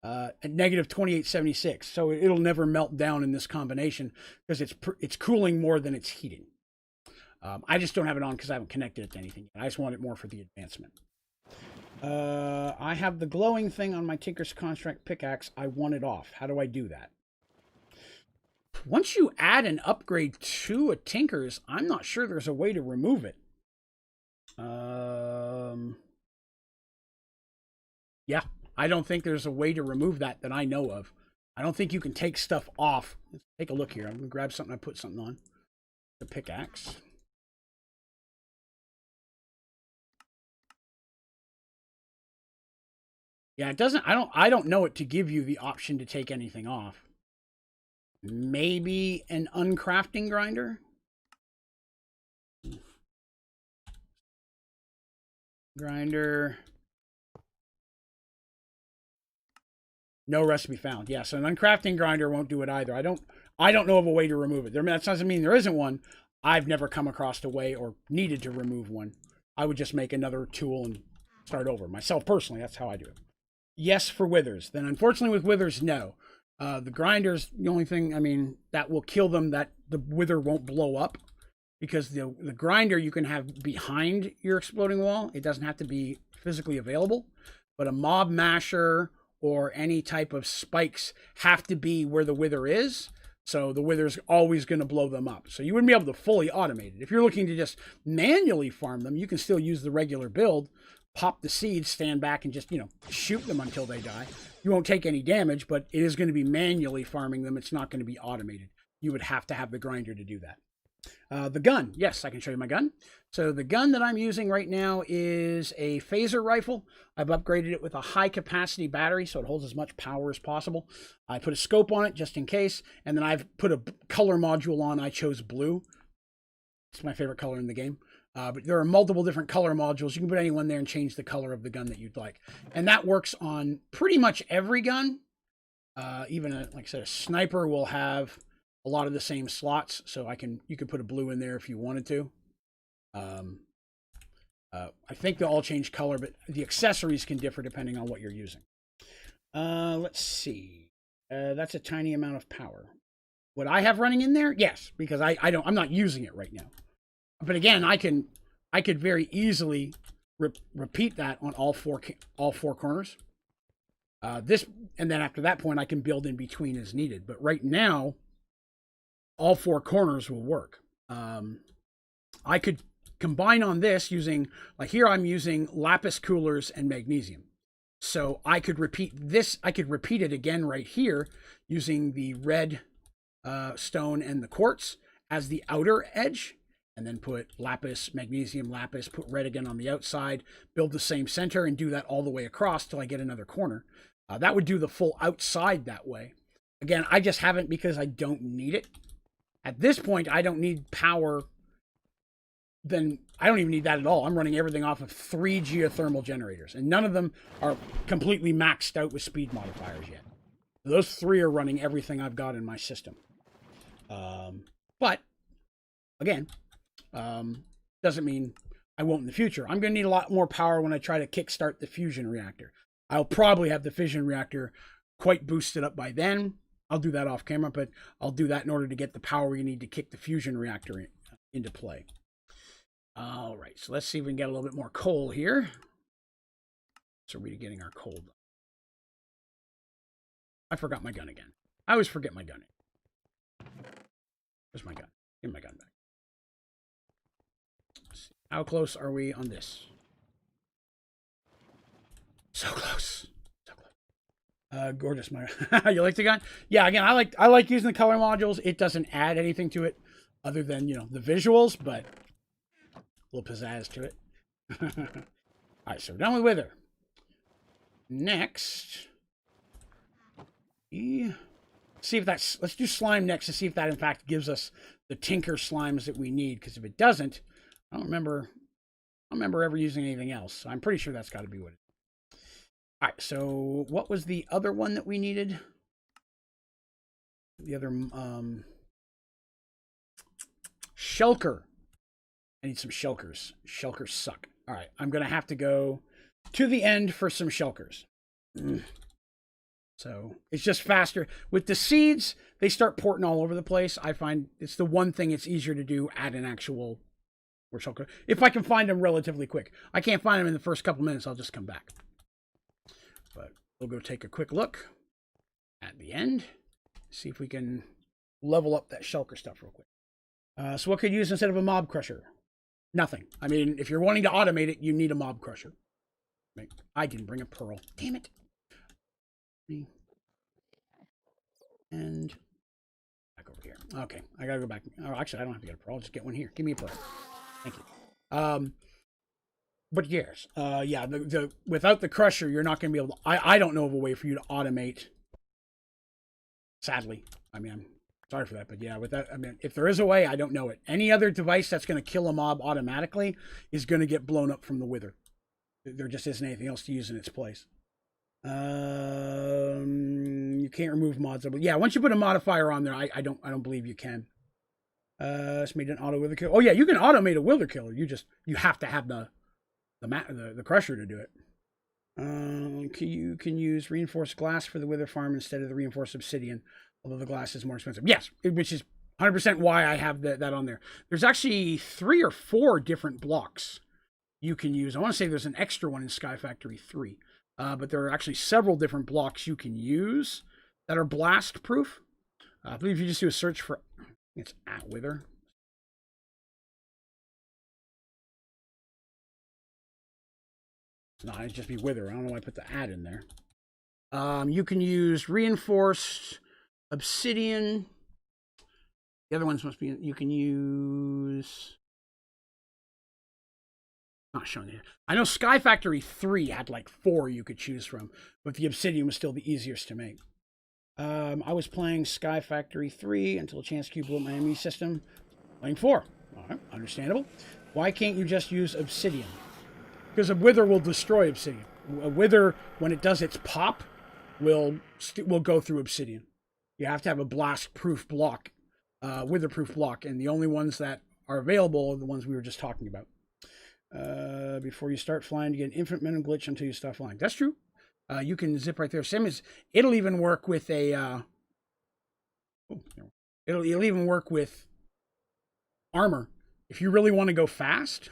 at negative 2876. So it'll never melt down in this combination because it's cooling more than it's heating. I just don't have it on because I haven't connected it to anything yet. I just want it more for the advancement. I have the glowing thing on my Tinker's Construct pickaxe. I want it off. How do I do that? Once you add an upgrade to a Tinker's, I'm not sure there's a way to remove it. Yeah, I don't think there's a way to remove that I know of. I don't think you can take stuff off. Let's take a look here. I'm going to grab something. I put something on. The pickaxe. Yeah, it doesn't. I don't know it to give you the option to take anything off. Maybe an uncrafting grinder. Grinder. No recipe found. Yeah, so an uncrafting grinder won't do it either. I don't know of a way to remove it. That doesn't mean there isn't one. I've never come across a way or needed to remove one. I would just make another tool and start over. Myself personally, that's how I do it. Yes for withers. Then unfortunately with withers, no. The grinders, the only thing, I mean, that will kill them, that the wither won't blow up, because the grinder you can have behind your exploding wall. It doesn't have to be physically available, but a mob masher or any type of spikes have to be where the wither is. So the wither's always going to blow them up. So you wouldn't be able to fully automate it. If you're looking to just manually farm them, you can still use the regular build, pop the seeds, stand back, and just, shoot them until they die. You won't take any damage, but it is going to be manually farming them. It's not going to be automated. You would have to have the grinder to do that. The gun. Yes, I can show you my gun. So the gun that I'm using right now is a phaser rifle. I've upgraded it with a high capacity battery, so it holds as much power as possible. I put a scope on it just in case, and then I've put a color module on. I chose blue. It's my favorite color in the game. But there are multiple different color modules. You can put any one there and change the color of the gun that you'd like. And that works on pretty much every gun. Even, like I said, a sniper will have a lot of the same slots, so you could put a blue in there if you wanted to. I think they'll all change color, but the accessories can differ depending on what you're using. Let's see. That's a tiny amount of power. Would I have running in there? Yes, because I'm not using it right now. But again, I could very easily repeat that on all four corners. And then after that point, I can build in between as needed. But right now, all four corners will work. I could combine on this using, like here I'm using lapis coolers and magnesium. So I could repeat this. I could repeat it again right here using the red stone and the quartz as the outer edge, and then put lapis, magnesium, lapis, put red again on the outside, build the same center, and do that all the way across till I get another corner. That would do the full outside that way. Again, I just haven't because I don't need it. At this point, I don't need power. Then I don't even need that at all. I'm running everything off of 3 geothermal generators, and none of them are completely maxed out with speed modifiers yet. Those 3 are running everything I've got in my system. But again, doesn't mean I won't in the future. I'm going to need a lot more power when I try to kickstart the Fission Reactor. I'll probably have the Fission Reactor quite boosted up by then. I'll do that off camera, but I'll do that in order to get the power you need to kick the Fission Reactor into play. All right, so let's see if we can get a little bit more coal here. So we're getting our coal done. I forgot my gun again. I always forget my gun. Where's my gun? Give me my gun back. Let's see. How close are we on this? So close. So close. Gorgeous. You like the gun? Yeah, again, I like using the color modules. It doesn't add anything to it other than, the visuals, but a little pizzazz to it. All right, so we're done with Wither. Next, see if that's, let's do slime next to see if that in fact gives us the tinker slimes that we need, because if it doesn't, I don't remember ever using anything else. So I'm pretty sure that's got to be what it is. All right, so what was the other one that we needed? The other shulker. I need some shulkers. Shulkers suck. All right, I'm gonna have to go to the end for some shulkers. So it's just faster. With the seeds, they start porting all over the place. I find it's the one thing it's easier to do at an actual shulker. If I can find them relatively quick. I can't find them in the first couple minutes, I'll just come back. But we'll go take a quick look at the end. See if we can level up that shulker stuff real quick. So what could you use instead of a mob crusher? Nothing. I mean, if you're wanting to automate it, you need a mob crusher. I didn't bring a pearl. Damn it. And back over here. Okay, I gotta go back. Oh, actually, I don't have to get a pearl. I'll just get one here. Give me a pearl. Thank you. But yes, yeah, without the crusher, you're not going to be able to, I don't know of a way for you to automate. Sadly. I mean, I'm sorry for that, but yeah, without, I mean, if there is a way, I don't know it. Any other device that's going to kill a mob automatically is going to get blown up from the wither. There just isn't anything else to use in its place. You can't remove mods. But yeah, once you put a modifier on there, I don't believe you can. It's made an auto wither kill. Oh yeah, you can automate a wither killer. You have to have the crusher to do it. You can use reinforced glass for the wither farm instead of the reinforced obsidian, although the glass is more expensive. Yes, which is 100% why I have that on there. There's actually 3 or 4 different blocks you can use. I want to say there's an extra one in Sky Factory 3, but there are actually several different blocks you can use that are blast proof. I believe if you just do a search for, it's at wither. No, it'd just be wither. I don't know why I put the add in there. You can use reinforced obsidian. The other ones must be, you can use, not showing here. I know Sky Factory 3 had like 4 you could choose from, but the obsidian was still the easiest to make. I was playing Sky Factory 3 until a chance cube blew up my enemy system. Playing 4. All right, understandable. Why can't you just use obsidian? Because a wither will destroy obsidian. A wither, when it does its pop, will go through obsidian. You have to have a blast-proof block, wither-proof block, and the only ones that are available are the ones we were just talking about. Before you start flying, you get an infinite minimum glitch until you stop flying. That's true. You can zip right there. Same as, it'll even work with a, it'll even work with armor. If you really want to go fast,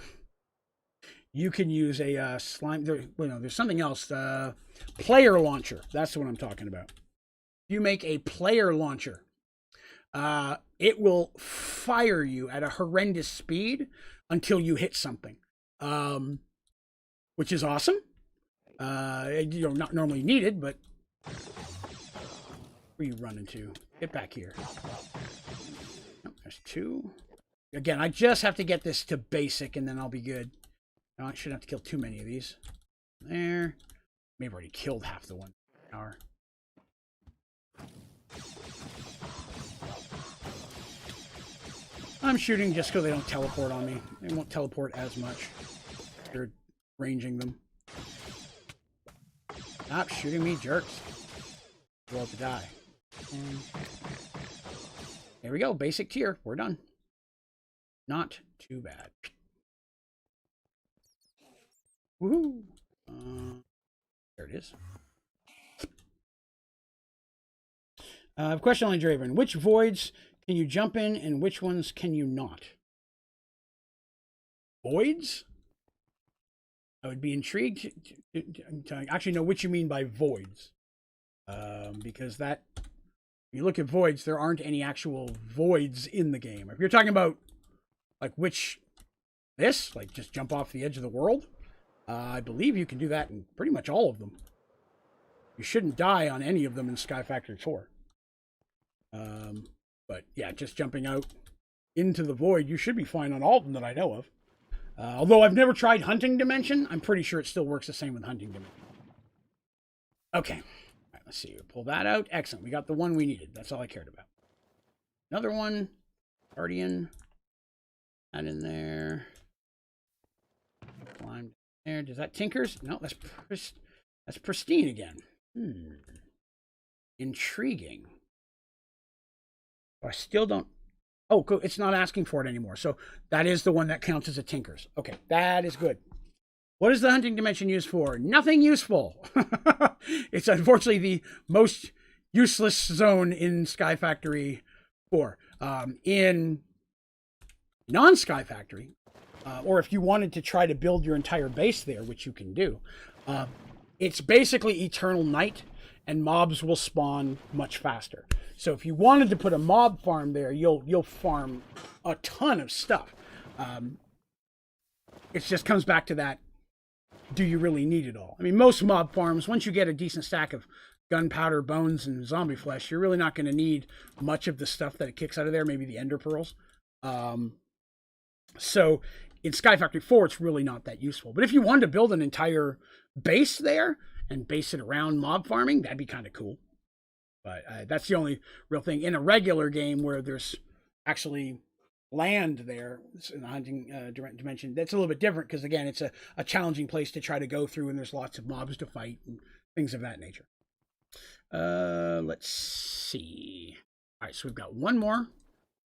you can use a slime. There's something else. Player launcher. That's what I'm talking about. You make a player launcher. It will fire you at a horrendous speed until you hit something, which is awesome. Not normally needed, but where are you running to? Get back here. Oh, there's 2. Again, I just have to get this to basic, and then I'll be good. I shouldn't have to kill too many of these. There. Maybe I've already killed half the one hour. I'm shooting just so they don't teleport on me. They won't teleport as much. They're ranging them. Stop shooting me, jerks. You'll have to die. And there we go. Basic tier. We're done. Not too bad. Woohoo! There it is. I have a question on Draven. Which voids can you jump in and which ones can you not? Voids? I would be intrigued to actually know what you mean by voids. Because that, if you look at voids, there aren't any actual voids in the game. If you're talking about, like, like just jump off the edge of the world, I believe you can do that in pretty much all of them. You shouldn't die on any of them in Sky Factory 4. But yeah, just jumping out into the void, you should be fine on all of them that I know of. Although I've never tried Hunting Dimension, I'm pretty sure it still works the same with Hunting Dimension. Okay, all right, let's see. We'll pull that out. Excellent. We got the one we needed. That's all I cared about. Another one. Guardian. That in there. Climb there. Does that tinkers? No, that's pristine again. Intriguing. I still don't. Oh, cool. It's not asking for it anymore. So that is the one that counts as a tinkers. Okay, that is good. What is the Hunting Dimension used for? Nothing useful. It's unfortunately the most useless zone in Sky Factory 4. In non-Sky Factory, or if you wanted to try to build your entire base there, which you can do, it's basically eternal night, and mobs will spawn much faster. So if you wanted to put a mob farm there, you'll farm a ton of stuff. It just comes back to that, do you really need it all? I mean, most mob farms, once you get a decent stack of gunpowder, bones, and zombie flesh, you're really not going to need much of the stuff that it kicks out of there, maybe the ender pearls. So in Sky Factory 4, it's really not that useful. But if you wanted to build an entire base there and base it around mob farming, that'd be kind of cool. But that's the only real thing. In a regular game where there's actually land there in the Hunting Dimension, that's a little bit different because, again, it's a challenging place to try to go through and there's lots of mobs to fight and things of that nature. Let's see. All right, so we've got one more.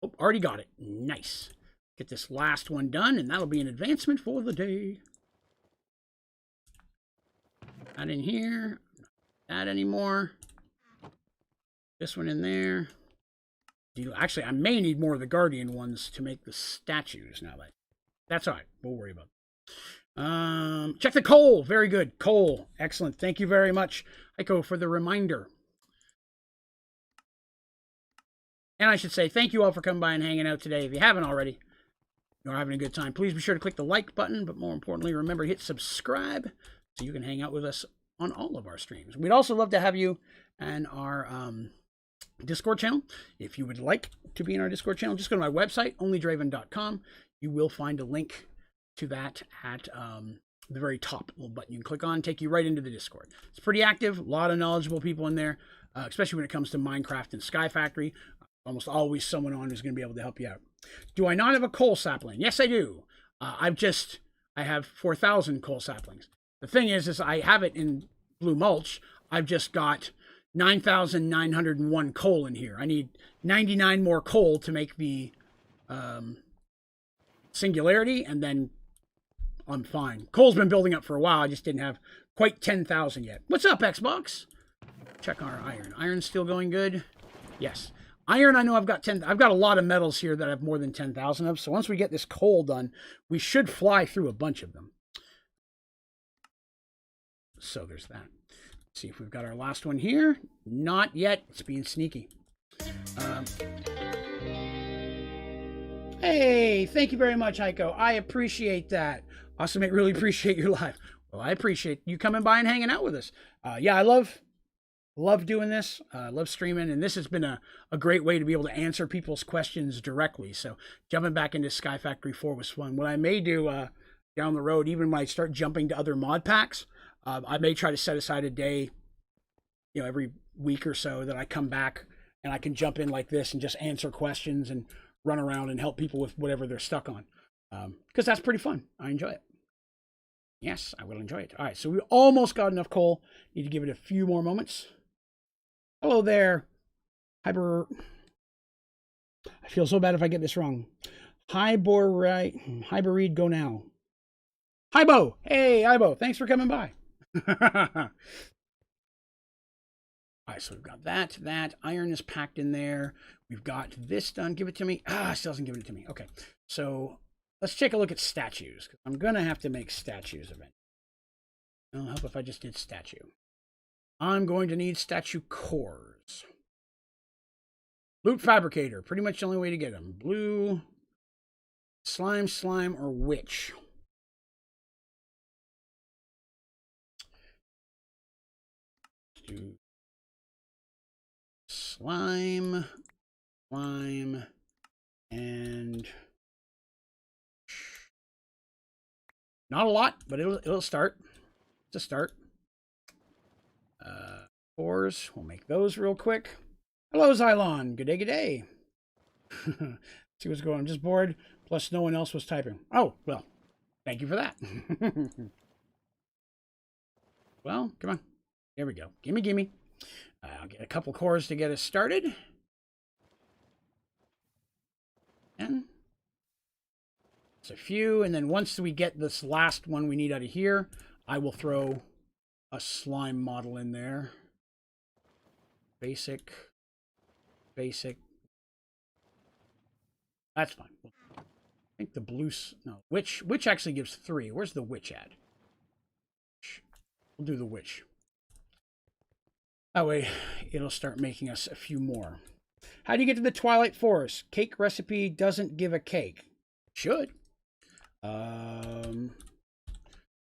Oh, already got it. Nice. Get this last one done, and that'll be an advancement for the day. Not in here. Not that anymore. This one in there. Actually, I may need more of the Guardian ones to make the statues now. That's all right. We'll worry about it. Check the coal. Very good. Coal. Excellent. Thank you very much, Heiko, for the reminder. And I should say thank you all for coming by and hanging out today. If you haven't already, you're having a good time. Please be sure to click the like button, but more importantly, remember to hit subscribe so you can hang out with us on all of our streams. We'd also love to have you and our Discord channel. If you would like to be in our Discord channel, just go to my website, onlydraven.com. You will find a link to that at the very top little button you can click on, take you right into the Discord. It's pretty active, a lot of knowledgeable people in there, especially when it comes to Minecraft and Sky Factory. Almost always someone on who's going to be able to help you out. Do I not have a coal sapling? Yes, I do. I have 4,000 coal saplings. The thing is I have it in blue mulch. I've just got 9,901 coal in here. I need 99 more coal to make the singularity, and then I'm fine. Coal's been building up for a while. I just didn't have quite 10,000 yet. What's up, Xbox? Check our iron. Iron's still going good? Yes. Iron, I know I've got a lot of metals here that I have more than 10,000 of. So once we get this coal done, we should fly through a bunch of them. So there's that. Let's see if we've got our last one here. Not yet. It's being sneaky. Hey, thank you very much, Heiko. I appreciate that. Also, mate, really appreciate your live. Well, I appreciate you coming by and hanging out with us. Yeah, I love doing this. Love streaming, and this has been a great way to be able to answer people's questions directly. So jumping back into Sky Factory 4 was fun. What I may do down the road, even when I start jumping to other mod packs, I may try to set aside a day, every week or so that I come back and I can jump in like this and just answer questions and run around and help people with whatever they're stuck on. Because that's pretty fun. I enjoy it. Yes, I will enjoy it. All right, so we almost got enough coal. Need to give it a few more moments. Hello there, I feel so bad if I get this wrong. Hyboride, go now. Hybo! Hey, Hybo, thanks for coming by. All right, so we've got that. Iron is packed in there. We've got this done. Give it to me. It still hasn't given it to me. Okay, so let's take a look at statues. I'm going to have to make statues eventually. It'll help if I just did statue. I'm going to need statue cores. Loot fabricator. Pretty much the only way to get them. Blue, slime, or witch. Let's do slime, and not a lot, but it'll start. It's a start. Cores, we'll make those real quick. Hello, Xylon. Good day. See what's going on. I'm just bored. Plus, no one else was typing. Oh, well, thank you for that. Well, come on. There we go. Gimme. I'll get a couple cores to get us started. And it's a few. And then once we get this last one we need out of here, I will throw a slime model in there. Basic. That's fine. I think the blue... No, witch actually gives 3. Where's the witch at? We'll do the witch. That way, it'll start making us a few more. How do you get to the Twilight Forest? Cake recipe doesn't give a cake. Should.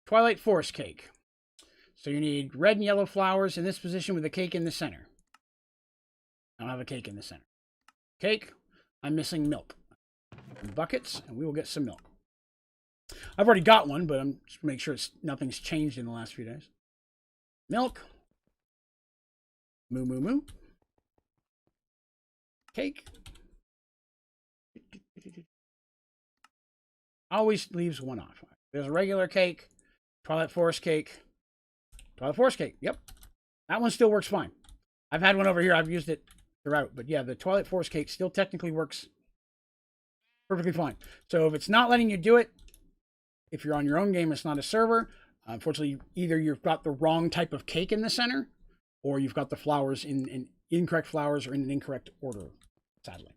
Twilight Forest cake. So you need red and yellow flowers in this position with a cake in the center. I don't have a cake in the center. Cake. I'm missing milk. And buckets, and we will get some milk. I've already got one, but I'm just make sure nothing's changed in the last few days. Milk. Moo. Cake. Always leaves one off. There's a regular cake. Twilight Forest cake. Twilight Forest cake. Yep. That one still works fine. I've had one over here. I've used it throughout. But yeah, the Twilight Forest cake still technically works perfectly fine. So if it's not letting you do it, if you're on your own game, it's not a server, Unfortunately, either you've got the wrong type of cake in the center, or you've got the flowers in incorrect flowers or in an incorrect order, sadly.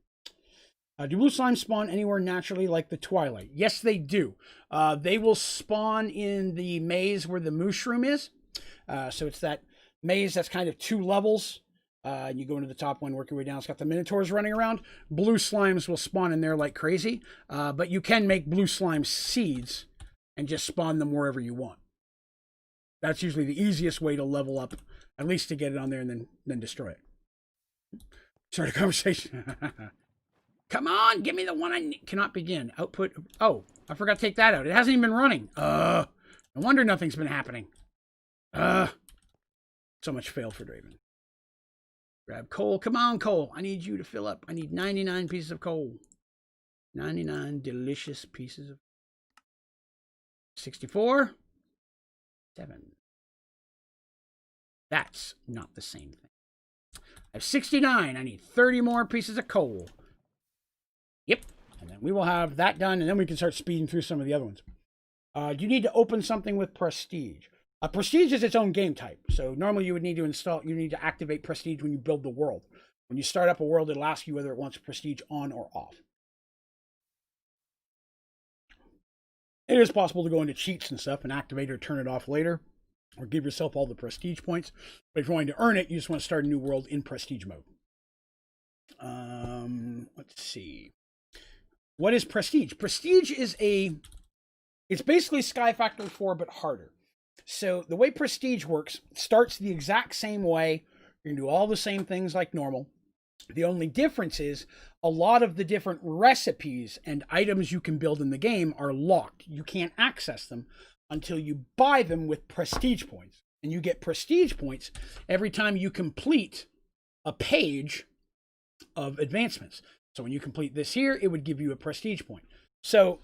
Do blue slimes spawn anywhere naturally like the Twilight? Yes, they do. They will spawn in the maze where the mushroom is. So it's that maze that's kind of 2 levels. You go into the top one, work your way down. It's got the minotaurs running around. Blue slimes will spawn in there like crazy. But you can make blue slime seeds and just spawn them wherever you want. That's usually the easiest way to level up, at least to get it on there and then destroy it. Start a conversation. Come on, give me the one I cannot begin. Output. Oh, I forgot to take that out. It hasn't even been running. No wonder nothing's been happening. So much fail for Draven. Grab coal. Come on, coal. I need you to fill up. I need 99 pieces of coal. 99 delicious pieces of 64. 7. That's not the same thing. I have 69. I need 30 more pieces of coal. Yep. And then we will have that done, and then we can start speeding through some of the other ones. You need to open something with Prestige. Prestige is its own game type. So normally you would need to activate Prestige when you build the world. When you start up a world, it'll ask you whether it wants Prestige on or off. It is possible to go into cheats and stuff and activate or turn it off later, or give yourself all the Prestige points. But if you're wanting to earn it, you just want to start a new world in Prestige mode. Let's see. What is Prestige? Prestige is it's basically Sky Factory 4, but harder. So the way Prestige works starts the exact same way. You can do all the same things like normal. The only difference is a lot of the different recipes and items you can build in the game are locked. You can't access them until you buy them with Prestige points. And you get Prestige points every time you complete a page of advancements. So when you complete this here, it would give you a Prestige point. So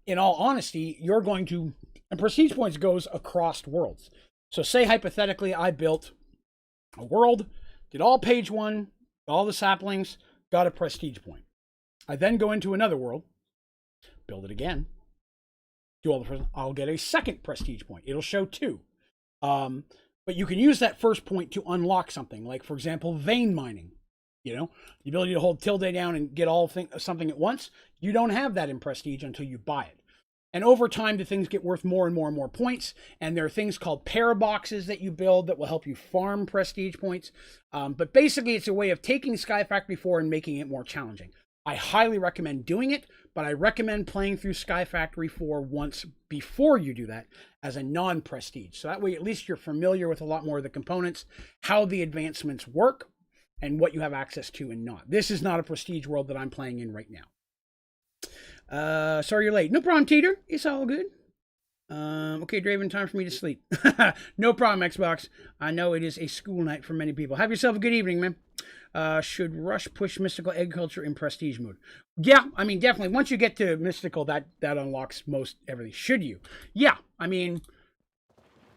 in all honesty, you're going to, and Prestige points goes across worlds. So say hypothetically, I built a world, did all page 1, all the saplings, got a Prestige point. I then go into another world, build it again, do all the, I'll get a second Prestige point. It'll show 2. But you can use that first point to unlock something, like for example, vein mining. You know, the ability to hold tilde down and get something at once. You don't have that in Prestige until you buy it. And over time, the things get worth more and more and more points. And there are things called paraboxes that you build that will help you farm Prestige points. But basically, it's a way of taking Sky Factory 4 and making it more challenging. I highly recommend doing it, but I recommend playing through Sky Factory 4 once before you do that as a non-Prestige. So that way, at least you're familiar with a lot more of the components, how the advancements work, and what you have access to and not. This is not a Prestige world that I'm playing in right now. Sorry you're late. No problem, Teeter. It's all good. Okay, Draven, time for me to sleep. No problem, Xbox. I know it is a school night for many people. Have yourself a good evening, man. Should Rush push Mystical Agriculture in Prestige mode? Yeah, I mean, definitely. Once you get to Mystical, that unlocks most everything. Should you? Yeah, I mean,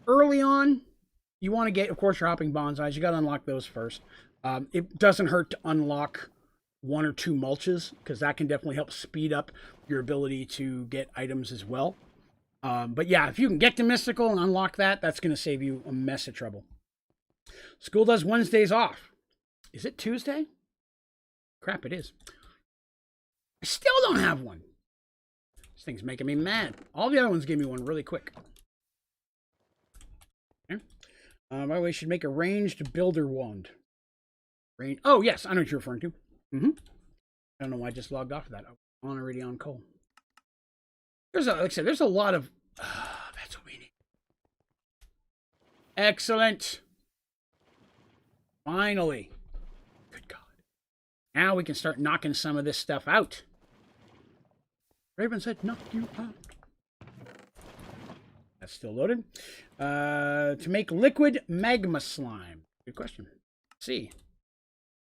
early on, you want to get, of course, your hopping bonsais. You got to unlock those first. It doesn't hurt to unlock 1 or 2 mulches, because that can definitely help speed up your ability to get items as well. But yeah, if you can get to Mystical and unlock that, that's going to save you a mess of trouble. School does Wednesdays off. Is it Tuesday? Crap, it is. I still don't have one. This thing's making me mad. All the other ones gave me one really quick. Okay. By the way, you should make a ranged builder wand. Oh, yes, I know what you're referring to. I don't know why I just logged off of that. I'm already on coal. Like I said, there's a lot of... that's what we need. Excellent. Finally. Good God. Now we can start knocking some of this stuff out. Raven said, knock you out. That's still loaded. To make liquid magma slime. Good question. Let's see.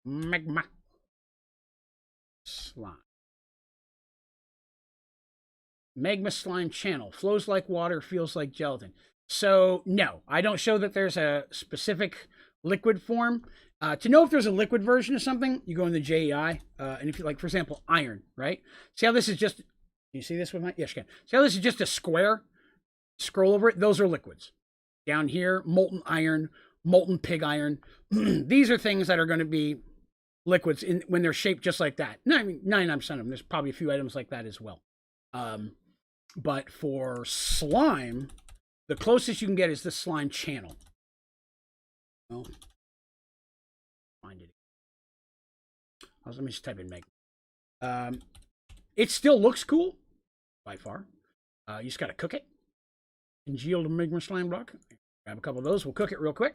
Magma slime. Magma slime channel. Flows like water, feels like gelatin. So, no, I don't show that there's a specific liquid form. To know if there's a liquid version of something, you go in the JEI. And if you, like, for example, iron, right? See how this is just... Can you see this with my... Yes, you can. See how this is just a square? scroll over it, those are liquids. Down here, molten iron, molten pig iron. These are things that are going to be liquids when they're shaped just like that. 99% of them. There's probably a few items like that as well. But for slime, the closest you can get is the slime channel. Well, find it. Let me just type in Magma. It still looks cool, by far. You just got to cook it. Congealed Magma slime block. Grab a couple of those. We'll cook it real quick.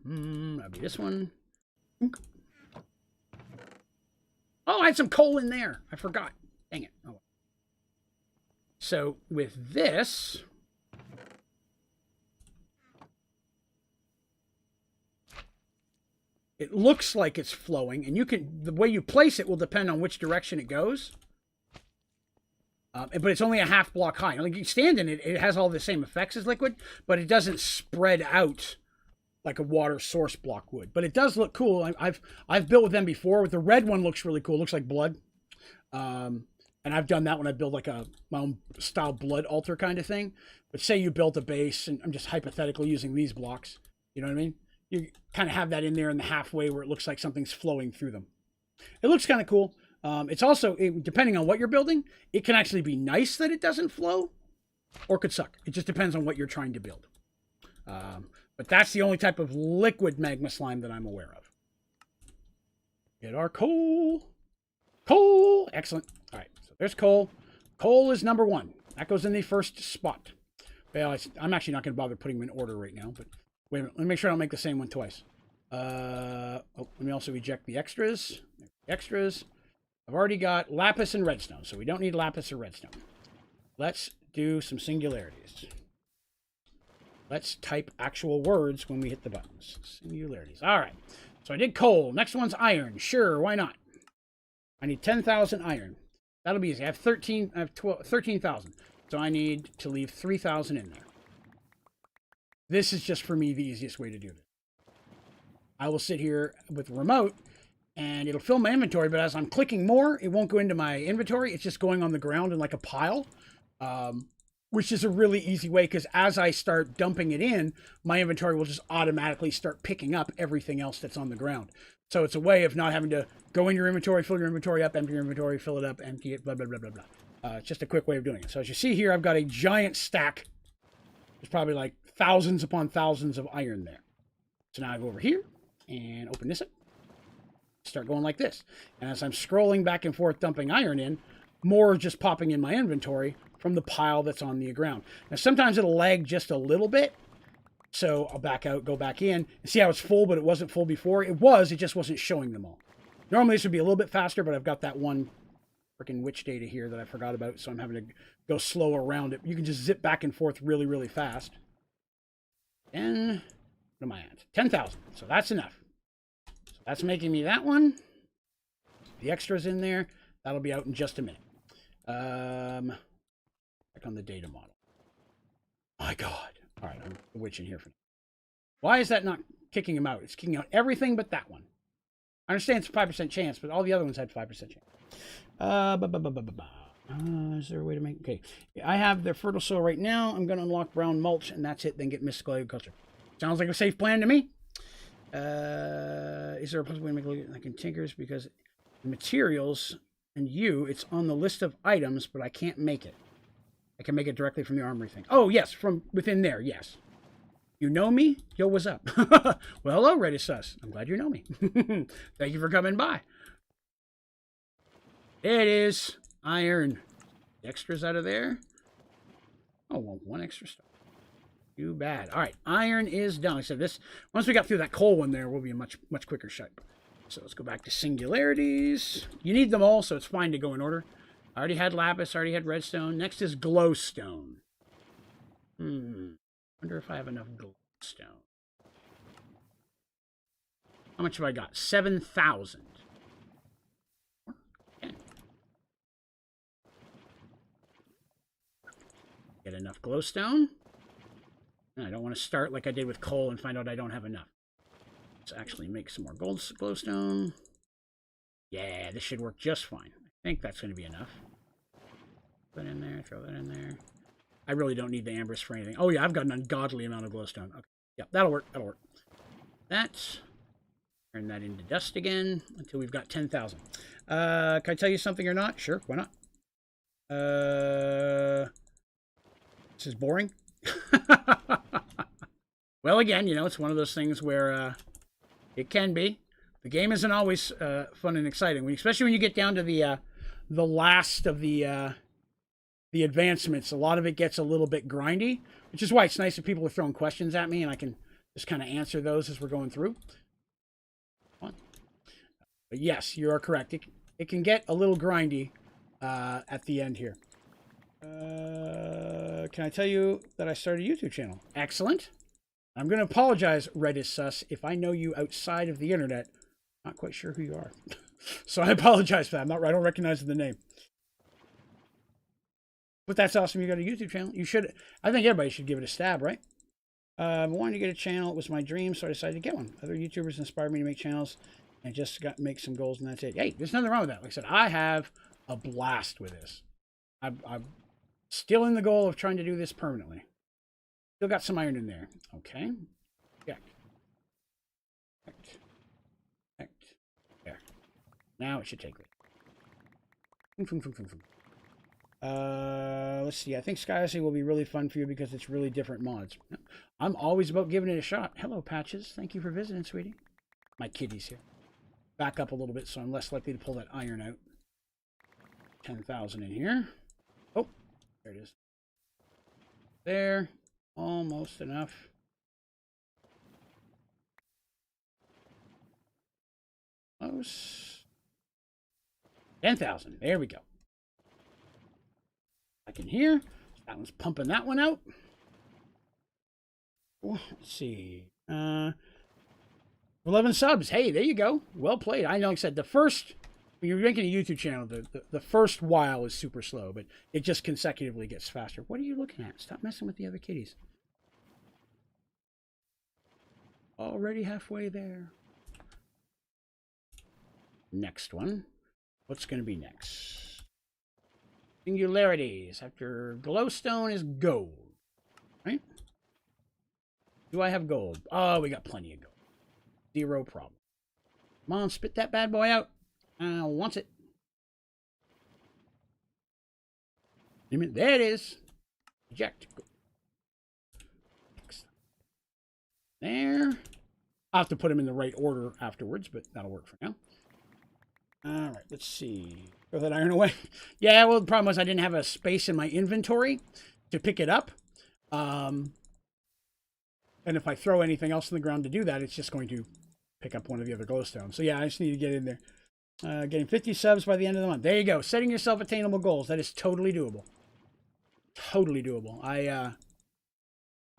That'll be this one. Oh, I had some coal in there. I forgot. Dang it. Oh. So with this, it looks like it's flowing, and the way you place it will depend on which direction it goes. But it's only a half block high. Like you stand in it, it has all the same effects as liquid, but it doesn't spread out like a water source block would. But it does look cool. I've built with them before. The red one looks really cool. It looks like blood. And I've done that when I build like my own style blood altar kind of thing. But say you built a base, and I'm just hypothetically using these blocks. You know what I mean? You kind of have that in there in the halfway where it looks like something's flowing through them. It looks kind of cool. It's also, depending on what you're building, it can actually be nice that it doesn't flow, or could suck. It just depends on what you're trying to build. But that's the only type of liquid magma slime that I'm aware of. Get our coal. Coal! Excellent. All right, so there's coal. Coal is number 1. That goes in the first spot. Well, I'm actually not going to bother putting them in order right now, but wait a minute. Let me make sure I don't make the same one twice. Let me also eject the extras. Extras. I've already got lapis and redstone, so we don't need lapis or redstone. Let's do some singularities. Let's type actual words when we hit the buttons. Singularities. All right. So I did coal. Next one's iron. Sure, why not? I need 10,000 iron. That'll be easy. I have 13,000. So I need to leave 3,000 in there. This is just for me the easiest way to do this. I will sit here with the remote and it'll fill my inventory, but as I'm clicking more, it won't go into my inventory. It's just going on the ground in like a pile, which is a really easy way because as I start dumping it in, my inventory will just automatically start picking up everything else that's on the ground. So it's a way of not having to go in your inventory, fill your inventory up, empty your inventory, fill it up, empty it, blah, blah, blah, blah, blah. It's just a quick way of doing it. So as you see here, I've got a giant stack. There's probably like thousands upon thousands of iron there. So now I go over here and open this up. Start going like this. And as I'm scrolling back and forth dumping iron in, more just popping in my inventory from the pile that's on the ground. Now sometimes it'll lag just a little bit. So I'll back out, go back in, and see how it's full, but it wasn't full before. It just wasn't showing them all. Normally this would be a little bit faster, but I've got that one freaking witch data here that I forgot about, so I'm having to go slow around it. You can just zip back and forth really, really fast. And what am I at? 10,000. So that's enough. So that's making me that one. The extras in there. That'll be out in just a minute. Back on the data model. My God. All right, I'm witching here for now. Why is that not kicking him out? It's kicking out everything but that one. I understand it's a 5% chance, but all the other ones had 5% chance. Is there a way to make... Okay, I have their fertile soil right now. I'm going to unlock brown mulch, and that's it. Then get mystical agriculture. Sounds like a safe plan to me. Is there a possible way to make it like in Tinkers? Because the materials and it's on the list of items, but I can't make it. I can make it directly from the armory thing. Oh, yes, from within there, yes. You know me? Yo, what's up? Well, hello, Redis Sus. I'm glad you know me. Thank you for coming by. It is iron. Extras out of there. Oh, well, one extra stuff. Too bad. All right, iron is done. Like I said, this, once we got through that coal one there, we'll be a much quicker shot. So let's go back to singularities. You need them all, so it's fine to go in order. I already had lapis, already had redstone. Next is glowstone. Wonder if I have enough glowstone. How much have I got? 7,000. Okay. Get enough glowstone. I don't want to start like I did with coal and find out I don't have enough. Let's actually make some more glowstone. Yeah, this should work just fine. I think that's going to be enough. Put that in there, throw that in there. I really don't need the amberst for anything. Oh yeah, I've got an ungodly amount of glowstone. Okay. Yeah, that'll work. That'll work. That's turn that into dust again until we've got 10,000. Can I tell you something or not? Sure, why not? This is boring. Well, again, you know, it's one of those things where it can be. The game isn't always fun and exciting, especially when you get down to the last of the advancements. A lot of it gets a little bit grindy, which is why it's nice if people are throwing questions at me and I can just kind of answer those as we're going through. But yes, you are correct. It can get a little grindy at the end here. Can I tell you that I started a YouTube channel? Excellent. I'm going to apologize, Redis Sus, if I know you outside of the internet. Not quite sure who you are. So I apologize for that. I don't recognize the name. But that's awesome. You got a YouTube channel. You should. I think everybody should give it a stab, right? I wanted to get a channel. It was my dream, so I decided to get one. Other YouTubers inspired me to make channels and just make some goals, and that's it. Hey, there's nothing wrong with that. Like I said, I have a blast with this. I'm still in the goal of trying to do this permanently. Still got some iron in there. Okay. Check. Check. There. Now it should take it. Let's see. I think Sky Odyssey will be really fun for you because it's really different mods. I'm always about giving it a shot. Hello, Patches. Thank you for visiting, sweetie. My kitty's here. Back up a little bit so I'm less likely to pull that iron out. 10,000 in here. Oh, there it is. There. Almost enough. Close. 10,000. There we go. Back in here. That one's pumping that one out. Let's see. 11 subs. Hey, there you go. Well played. I know, like I said, the first, when you're making a YouTube channel, the first while is super slow, but it just consecutively gets faster. What are you looking at? Stop messing with the other kitties. Already halfway there. Next one. What's going to be next? Singularities. After glowstone is gold. Right? Do I have gold? Oh, we got plenty of gold. Zero problem. Come on, spit that bad boy out. I want it. There it is. Eject. There. I'll have to put them in the right order afterwards, but that'll work for now. All right, let's see. Throw that iron away. Yeah, well, the problem was I didn't have a space in my inventory to pick it up. And if I throw anything else in the ground to do that, it's just going to pick up one of the other glowstones. So yeah, I just need to get in there. Getting 50 subs by the end of the month. There you go. Setting yourself attainable goals. That is totally doable. Totally doable. I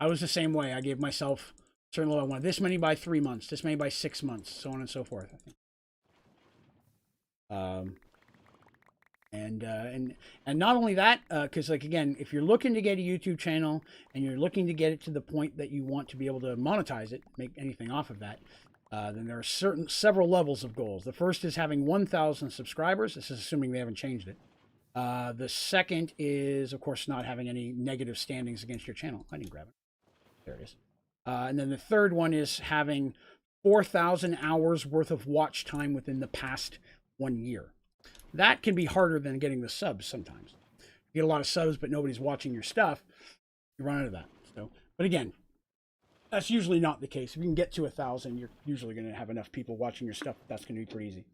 was the same way. I gave myself a certain level. I wanted this many by 3 months, this many by 6 months, so on and so forth. I think. And not only that, because like again, if you're looking to get a YouTube channel and you're looking to get it to the point that you want to be able to monetize it, make anything off of that, then there are several levels of goals. The first is having 1,000 subscribers. This is assuming they haven't changed it. The second is, of course, not having any negative standings against your channel. I didn't grab it. There it is. And then the third one is having 4,000 hours worth of watch time within the past 1 year. That can be harder than getting the subs sometimes. You get a lot of subs, but nobody's watching your stuff. You run out of that. So, but again, that's usually not the case. If you can get to 1,000, you're usually going to have enough people watching your stuff. That's going to be pretty easy.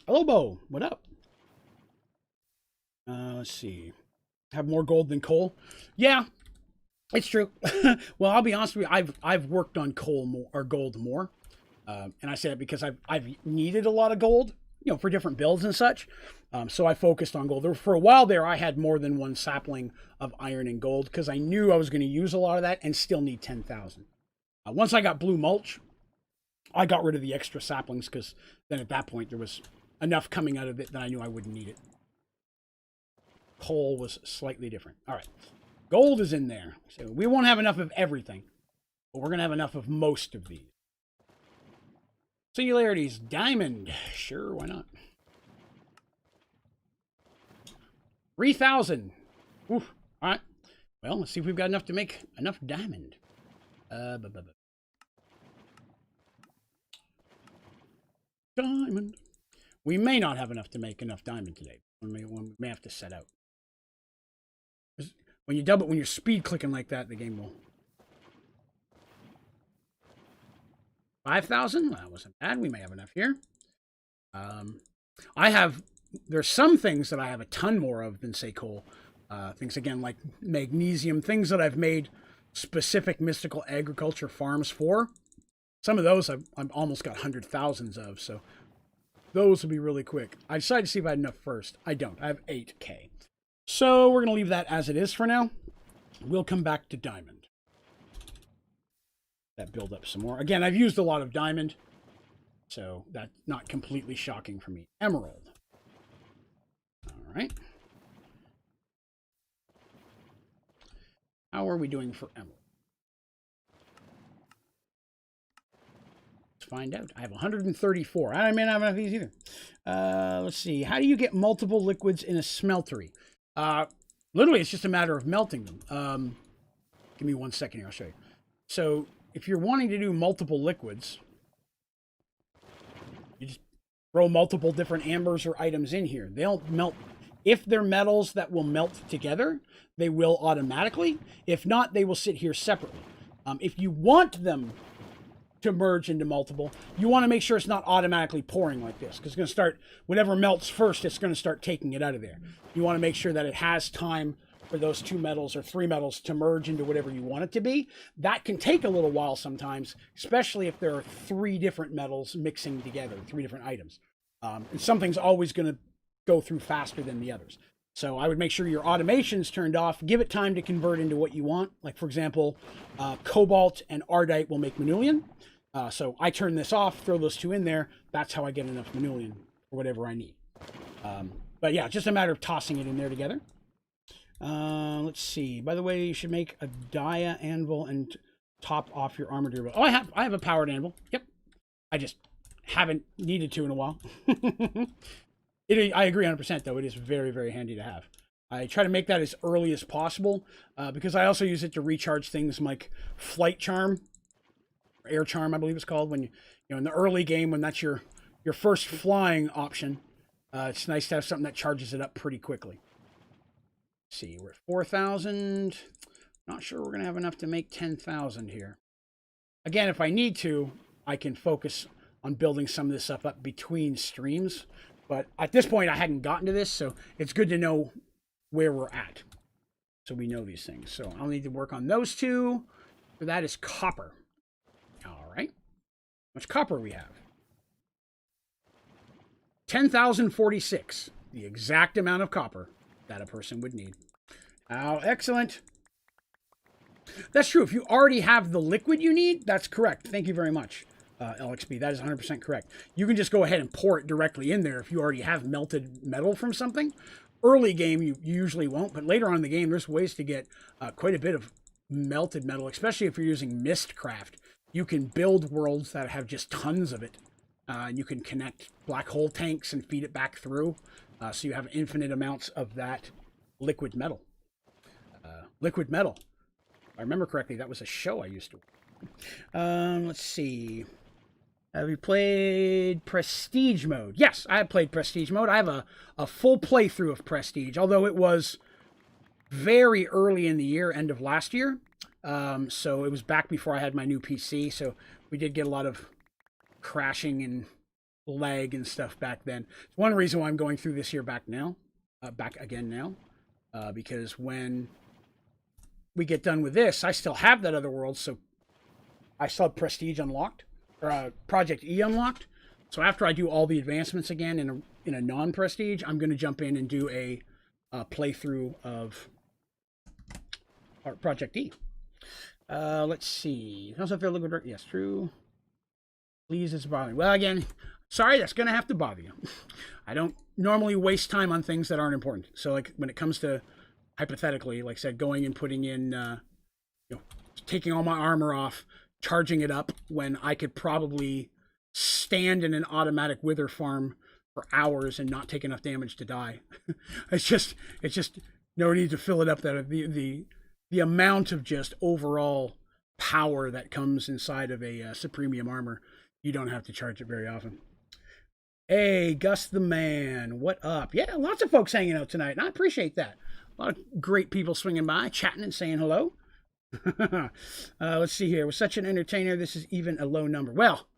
Hello, Bo. What up? Let's see. Have more gold than coal? Yeah, it's true. Well, I'll be honest with you. I've worked on coal more or gold more. And I say that because I've needed a lot of gold, you know, for different builds and such. So I focused on gold. For a while there, I had more than one sapling of iron and gold because I knew I was going to use a lot of that and still need 10,000. Once I got blue mulch, I got rid of the extra saplings because then at that point there was enough coming out of it that I knew I wouldn't need it. Coal was slightly different. All right. Gold is in there. So we won't have enough of everything, but we're going to have enough of most of these. Singularities, diamond. Sure, why not? 3,000. Oof. All right. Well, let's see if we've got enough to make enough diamond. Diamond. We may not have enough to make enough diamond today. We may have to set out. When you're speed clicking like that, the game will. 5,000? Well, that wasn't bad. We may have enough here. There's some things that I have a ton more of than, say, coal. Things, again, like magnesium, things that I've made specific mystical agriculture farms for. Some of those I've almost got 100,000s of, so those will be really quick. I decided to see if I had enough first. I don't. I have 8K. So we're going to leave that as it is for now. We'll come back to diamond. That build up some more. Again, I've used a lot of diamond, so that's not completely shocking for me. Emerald. All right. How are we doing for emerald? Let's find out. I have 134. I may not have enough of these either. Let's see. How do you get multiple liquids in a smeltery? Literally, it's just a matter of melting them. Give me 1 second here. I'll show you. So if you're wanting to do multiple liquids, you just throw multiple different ambers or items in here. They'll melt. If they're metals that will melt together, they will automatically. If not, they will sit here separately. If you want them to merge into multiple, you want to make sure it's not automatically pouring like this, because it's going to start, whatever melts first, it's going to start taking it out of there. You want to make sure that it has time for those 2 metals or 3 metals to merge into whatever you want it to be. That can take a little while sometimes, especially if there are 3 different metals mixing together, 3 different items. And something's always going to go through faster than the others. So I would make sure your automation's turned off, give it time to convert into what you want. Like, for example, cobalt and ardite will make manulian. So I turn this off, throw those 2 in there. That's how I get enough manulian for whatever I need. But yeah, just a matter of tossing it in there together. Let's see. By the way, you should make a dia anvil and top off your armor durable. Oh, I have a powered anvil. Yep. I just haven't needed to in a while. I agree 100%, though. It is very, very handy to have. I try to make that as early as possible because I also use it to recharge things like flight charm, or air charm, I believe it's called. When you know, in the early game, when that's your first flying option, it's nice to have something that charges it up pretty quickly. Let's see, we're at 4,000. Not sure we're gonna have enough to make 10,000 here. Again, if I need to, I can focus on building some of this stuff up between streams. But at this point, I hadn't gotten to this, so it's good to know where we're at, so we know these things. So I'll need to work on those 2. For that is copper. All right. How much copper we have? 10,046. The exact amount of copper that a person would need. Oh, excellent. That's true. If you already have the liquid you need, that's correct. Thank you very much. LXB, that is 100% correct. You can just go ahead and pour it directly in there if you already have melted metal from something. Early game, you usually won't, but later on in the game, there's ways to get quite a bit of melted metal, especially if you're using Mistcraft. You can build worlds that have just tons of it. You can connect black hole tanks and feed it back through, so you have infinite amounts of that liquid metal. Liquid metal. If I remember correctly, that was a show I used to. Let's see. Have you played Prestige mode? Yes, I have played Prestige mode. I have a full playthrough of Prestige, although it was very early in the year, end of last year. So it was back before I had my new PC, so we did get a lot of crashing and lag and stuff back then. It's one reason why I'm going through this year back again now, because when we get done with this, I still have that other world, so I still have Prestige unlocked. Project E unlocked. So after I do all the advancements again in a non-prestige, I'm going to jump in and do a playthrough of Project E. Let's see. How's that feel? Liquid? Yes, true. Please, it's bothering. Well, again, sorry, that's going to have to bother you. I don't normally waste time on things that aren't important. So, like when it comes to hypothetically, like I said, going and putting in, taking all my armor off, charging it up when I could probably stand in an automatic wither farm for hours and not take enough damage to die. it's just no need to fill it up. That the amount of just overall power that comes inside of a Supremium armor, you don't have to charge it very often. Hey, Gus the Man, what up? Yeah, lots of folks hanging out tonight, and I appreciate that. A lot of great people swinging by, chatting and saying hello. Let's see here. With such an entertainer, this is even a low number. Well,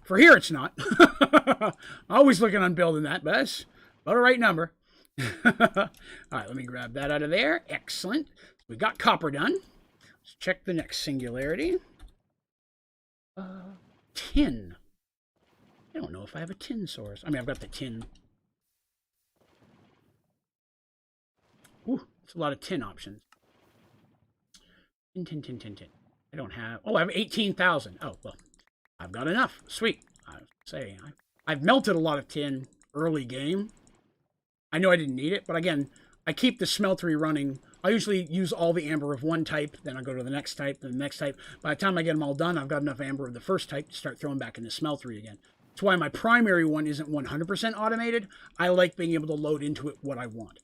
for here, it's not. Always looking on building that, but that's about a right number. All right, let me grab that out of there. Excellent. We got copper done. Let's check the next singularity. Tin. I don't know if I have a tin source. I mean, I've got the tin. Ooh, it's a lot of tin options. Tin. I don't have... Oh, I have 18,000. Oh, well, I've got enough. Sweet. I was saying, I've melted a lot of tin early game. I know I didn't need it, but again, I keep the smeltery running. I usually use all the amber of one type, then I go to the next type, then the next type. By the time I get them all done, I've got enough amber of the first type to start throwing back in the smeltery again. That's why my primary one isn't 100% automated. I like being able to load into it what I want.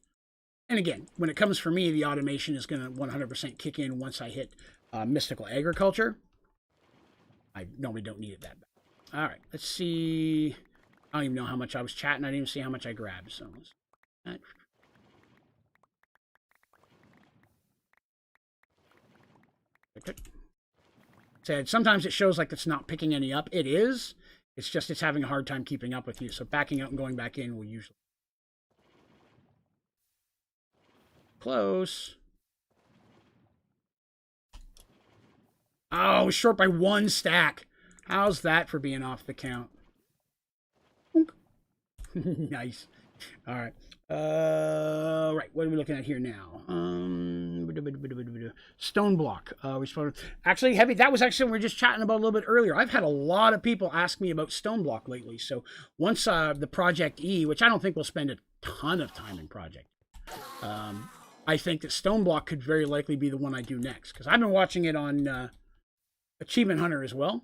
And again, when it comes for me, the automation is going to 100% kick in once I hit Mystical Agriculture. I normally don't need it that bad. All right, let's see. I don't even know how much I was chatting. I didn't even see how much I grabbed. So let's... Said sometimes it shows like it's not picking any up. It is. It's just it's having a hard time keeping up with you. So backing out and going back in will usually... Close. Oh, short by 1 stack. How's that for being off the count? Nice. All right. Right. What are we looking at here now? Stone block. Actually, Heavy, that was actually what we were just chatting about a little bit earlier. I've had a lot of people ask me about stone block lately. So once the Project E, which I don't think we'll spend a ton of time in Project, I think that stone block could very likely be the one I do next, because I've been watching it on Achievement Hunter as well.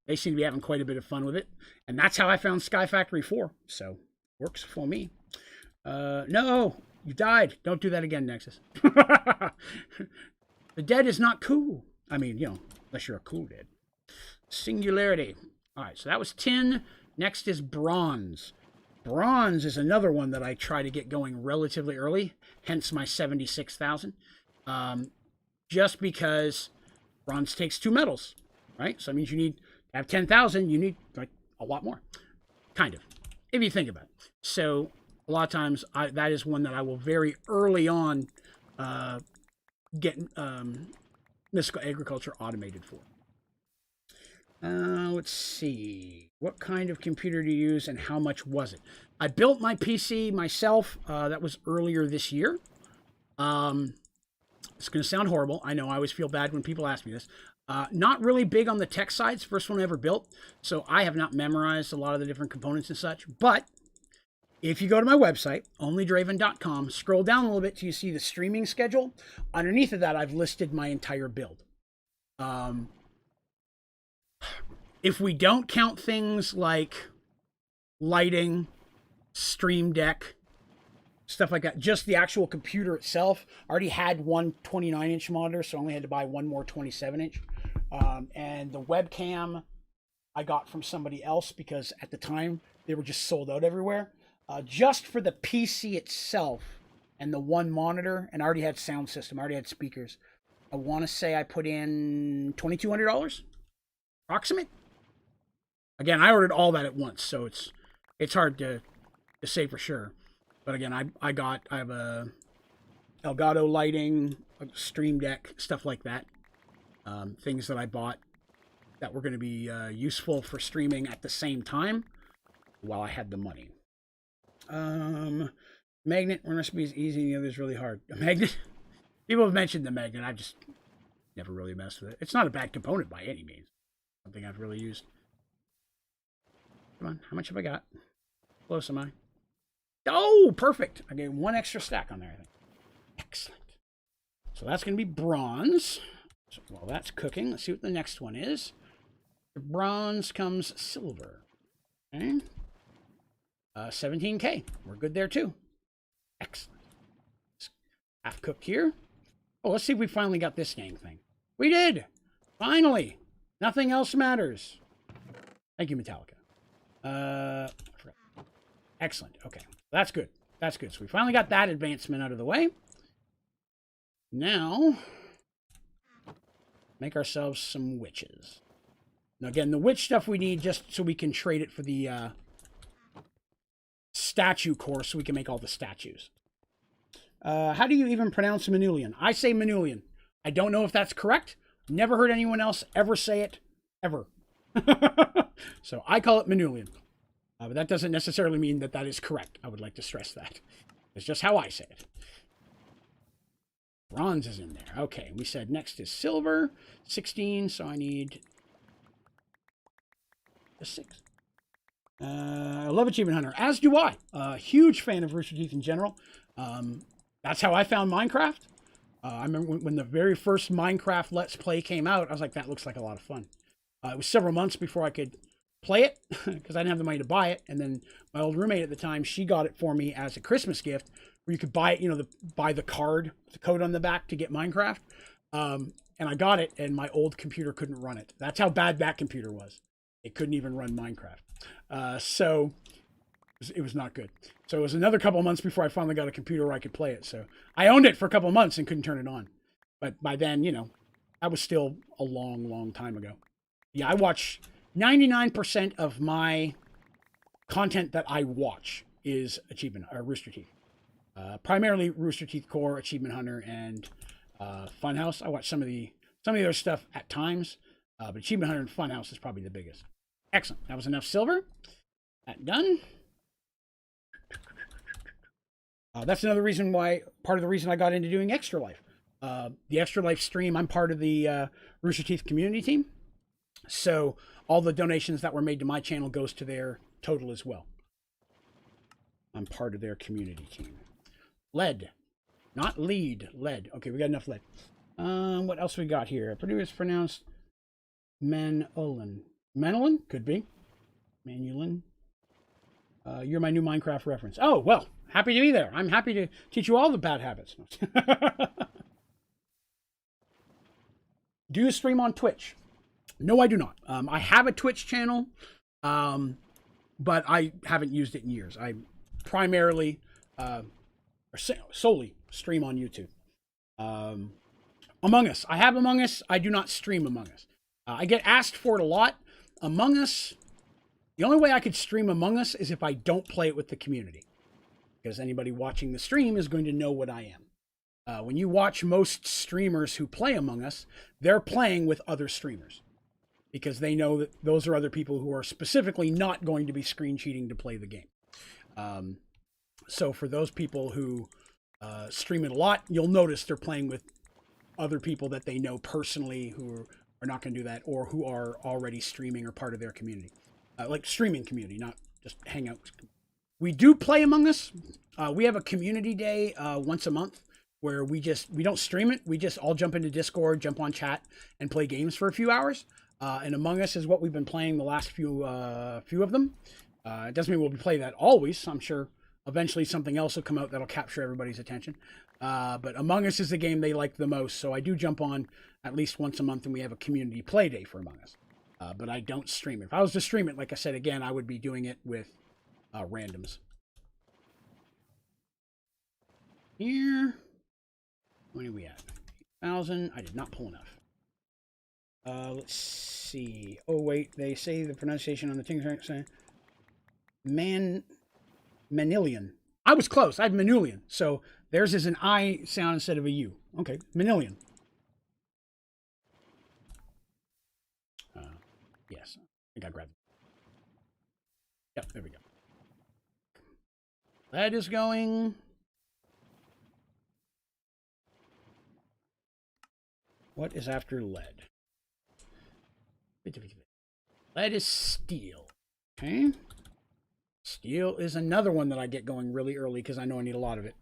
They seem to be having quite a bit of fun with it, and that's how I found Sky Factory 4. So works for me. No, you died. Don't do that again, Nexus. The dead is not cool. I mean, you know, unless you're a cool dead. Singularity. All right, so that was tin. Next is bronze. Bronze is another one that I try to get going relatively early, hence my 76,000. Just because bronze takes 2 metals, right? So that means you need to have 10,000, you need like a lot more, kind of, if you think about it. So a lot of times that is one that I will very early on get Mystical Agriculture automated for. Let's see. What kind of computer do you use and how much was it? I built my PC myself. That was earlier this year. It's going to sound horrible. I know I always feel bad when people ask me this. Not really big on the tech side. It's the first one I ever built. So I have not memorized a lot of the different components and such. But if you go to my website, onlydraven.com, scroll down a little bit till you see the streaming schedule. Underneath of that, I've listed my entire build. If we don't count things like lighting, Stream Deck, stuff like that, just the actual computer itself, I already had one 29-inch monitor, so I only had to buy one more 27-inch. And the webcam I got from somebody else because at the time they were just sold out everywhere. Just for the PC itself and the one monitor, and I already had sound system, I already had speakers. I want to say I put in $2,200, approximate. Again, I ordered all that at once, so it's hard to say for sure. But again, I have a Elgato lighting, a Stream Deck, stuff like that. Things that I bought that were going to be useful for streaming at the same time while I had the money. Magnet, one recipe is easy and the other is really hard. A magnet? People have mentioned the magnet. I've just never really messed with it. It's not a bad component by any means. Something I've really used. Come on, how much have I got? Close am I? Oh, perfect. I gave 1 extra stack on there, I think. Excellent. So that's going to be bronze. So while that's cooking, let's see what the next one is. The bronze comes silver. Okay. 17K. We're good there too. Excellent. Half cooked here. Oh, let's see if we finally got this dang thing. We did! Finally! Nothing else matters. Thank you, Metallica. Excellent. Okay. That's good. That's good. So we finally got that advancement out of the way. Now, make ourselves some witches. Now, again, the witch stuff we need just so we can trade it for the statue core so we can make all the statues. How do you even pronounce Manulian? I say Manulian. I don't know if that's correct. Never heard anyone else ever say it, ever. So I call it Manulian. But that doesn't necessarily mean that that is correct. I would like to stress that. It's just how I say it. Bronze is in there. Okay, we said next is silver. 16, so I need a 6. I love Achievement Hunter, as do I. Huge fan of Rooster Teeth in general. That's how I found Minecraft. I remember when the very first Minecraft Let's Play came out, I was like, that looks like a lot of fun. It was several months before I could play it because I didn't have the money to buy it. And then my old roommate at the time, she got it for me as a Christmas gift where you could buy it, you know, buy the card, the code on the back to get Minecraft. And I got it and my old computer couldn't run it. That's how bad that computer was. It couldn't even run Minecraft. So it was not good. So it was another couple of months before I finally got a computer where I could play it. So I owned it for a couple of months and couldn't turn it on. But by then, you know, that was still a long, long time ago. Yeah, I watch 99% of my content that I watch is Rooster Teeth. Primarily Rooster Teeth Core, Achievement Hunter, and Funhouse. I watch some of the other stuff at times, but Achievement Hunter and Funhouse is probably the biggest. Excellent. That was enough silver. That done. That's another reason why, part of the reason I got into doing Extra Life. The Extra Life stream, I'm part of the Rooster Teeth community team. So all the donations that were made to my channel goes to their total as well. I'm part of their community team. Lead. Not lead. Lead. Okay, we got enough lead. What else we got here? Purdue is pronounced Manolin. Manolin? Could be. Manulin. You're my new Minecraft reference. Oh, well, happy to be there. I'm happy to teach you all the bad habits. Do you stream on Twitch? No, I do not. I have a Twitch channel, but I haven't used it in years. I primarily, or solely stream on YouTube. Among Us. I have Among Us. I do not stream Among Us. I get asked for it a lot. Among Us, the only way I could stream Among Us is if I don't play it with the community. Because anybody watching the stream is going to know what I am. When you watch most streamers who play Among Us, they're playing with other streamers. Because they know that those are other people who are specifically not going to be screen cheating to play the game. So for those people who stream it a lot, you'll notice they're playing with other people that they know personally who are not going to do that, or who are already streaming or part of their community. Like streaming community, not just hangouts. We do play Among Us. We have a community day once a month where we don't stream it. We just all jump into Discord, jump on chat, and play games for a few hours. And Among Us is what we've been playing the last few of them. It doesn't mean we'll play that always. I'm sure eventually something else will come out that'll capture everybody's attention. But Among Us is the game they like the most, so I do jump on at least once a month, and we have a community play day for Among Us. But I don't stream it. If I was to stream it, like I said, again, I would be doing it with randoms. Here, what are we at? 1,000. I did not pull enough. Let's see. Oh, wait. They say the pronunciation on the thing right. Saying Manilian. I was close. I had Manulian. So theirs is an I sound instead of a U. Okay. Manilian. Yes. I think I grabbed it. Yep. There we go. That is going. What is after lead? Lead is steel. Okay. Steel is another one that I get going really early because I know I need a lot of it.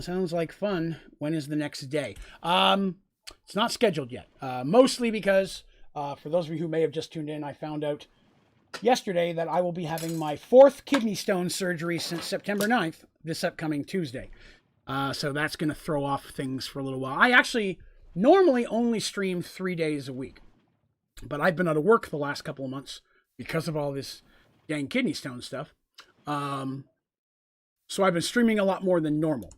Sounds like fun. When is the next day? It's not scheduled yet. Mostly because, for those of you who may have just tuned in, I found out yesterday that I will be having my 4th kidney stone surgery since September 9th, this upcoming Tuesday. So that's going to throw off things for a little while. I actually normally only stream 3 days a week, but I've been out of work the last couple of months because of all this dang kidney stone stuff. So I've been streaming a lot more than normal.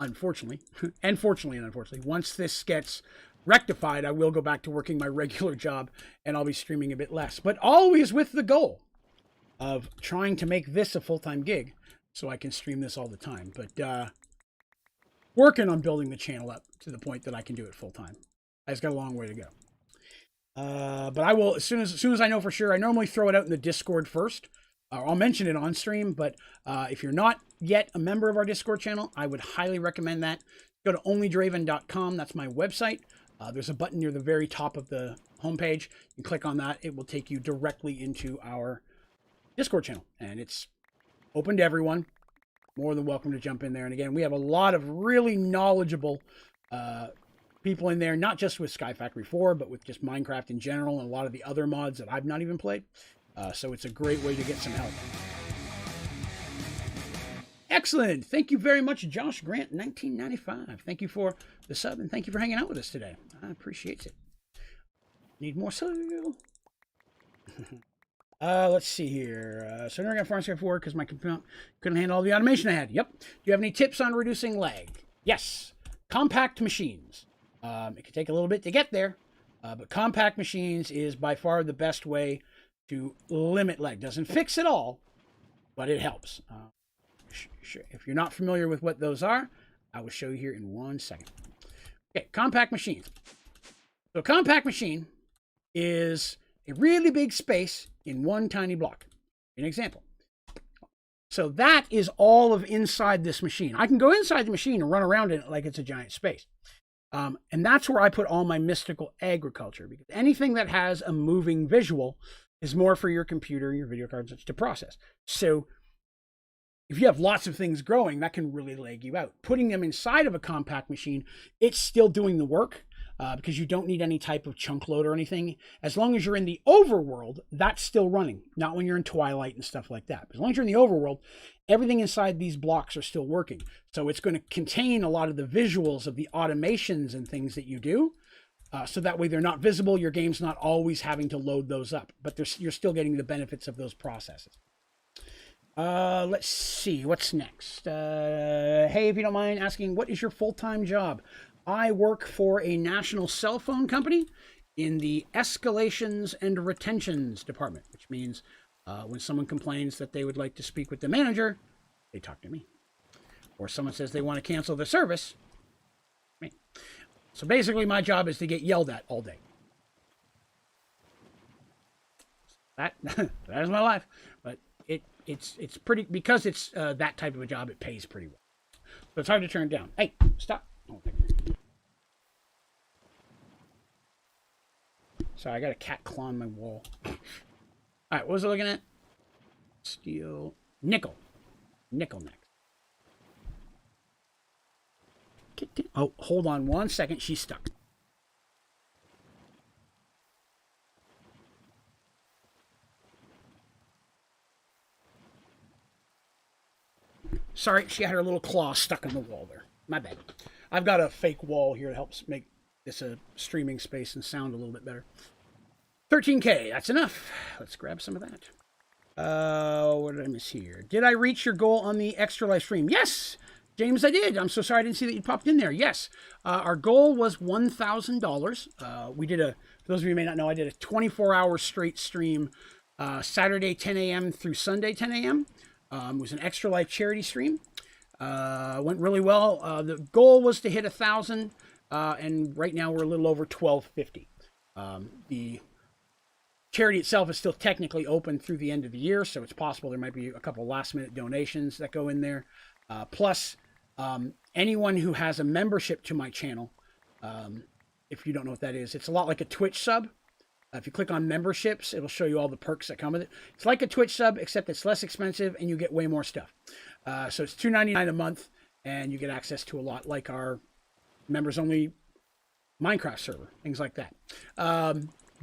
Unfortunately, and fortunately and unfortunately, once this gets rectified, I will go back to working my regular job and I'll be streaming a bit less, but always with the goal of trying to make this a full-time gig so I can stream this all the time. But working on building the channel up to the point that I can do it full-time. I've got a long way to go. But I will, as soon as I know for sure. I normally throw it out in the Discord first. I'll mention it on stream, but if you're not yet a member of our Discord channel, I would highly recommend that. Go to onlydraven.com. That's my website. There's a button near the very top of the homepage. You click on that. It will take you directly into our Discord channel, and it's open to everyone. More than welcome to jump in there. And again, we have a lot of really knowledgeable people in there, not just with Sky Factory 4, but with just Minecraft in general and a lot of the other mods that I've not even played. So it's a great way to get some help. Excellent. Thank you very much, Josh Grant, 1995. Thank you for the sub, and thank you for hanging out with us today. I appreciate it. Need more sub. Let's see here. So I got Farm Sky 4 because my computer couldn't handle all the automation I had. Yep. Do you have any tips on reducing lag? Yes. Compact machines. It can take a little bit to get there, but compact machines is by far the best way to limit lag. Doesn't fix it all, but it helps. If you're not familiar with what those are, I will show you here in 1 second. Okay, compact machines. So a compact machine is a really big space in one tiny block. An example. So that is all of inside this machine. I can go inside the machine and run around in it like it's a giant space. And that's where I put all my mystical agriculture, because anything that has a moving visual is more for your computer and your video cards to process. So if you have lots of things growing, that can really lag you out. Putting them inside of a compact machine, it's still doing the work because you don't need any type of chunk load or anything. As long as you're in the overworld, that's still running. Not when you're in Twilight and stuff like that. As long as you're in the overworld, everything inside these blocks are still working. So it's going to contain a lot of the visuals of the automations and things that you do. So that way they're not visible. Your game's not always having to load those up, but you're still getting the benefits of those processes. Let's see, what's next? Hey, if you don't mind asking, what is your full-time job? I work for a national cell phone company in the escalations and retentions department, which means when someone complains that they would like to speak with the manager, they talk to me. Or someone says they want to cancel the service, me. So basically my job is to get yelled at all day. That is my life. But it's pretty, because it's that type of a job, it pays pretty well. So it's hard to turn down. Hey, stop. Oh, sorry, I got a cat clawing my wall. All right, what was I looking at? Steel. Nickel. Nickel next. Oh, hold on 1 second. She's stuck. Sorry, she had her little claw stuck in the wall there. My bad. I've got a fake wall here that helps make this a streaming space and sound a little bit better. 13K, that's enough. Let's grab some of that. What did I miss here? Did I reach your goal on the extra live stream? Yes, James, I did. I'm so sorry I didn't see that you popped in there. Yes, our goal was $1,000. We did for those of you who may not know, I did a 24-hour straight stream, Saturday 10 a.m. through Sunday 10 a.m. It was an extra life charity stream. Went really well. The goal was to hit 1,000, and right now we're a little over 1,250. The charity itself is still technically open through the end of the year, so it's possible there might be a couple last-minute donations that go in there. Plus, anyone who has a membership to my channel, if you don't know what that is, it's a lot like a Twitch sub. If you click on memberships, it'll show you all the perks that come with it. It's like a Twitch sub, except it's less expensive and you get way more stuff. So it's $2.99 a month, and you get access to a lot, like our members-only Minecraft server, things like that.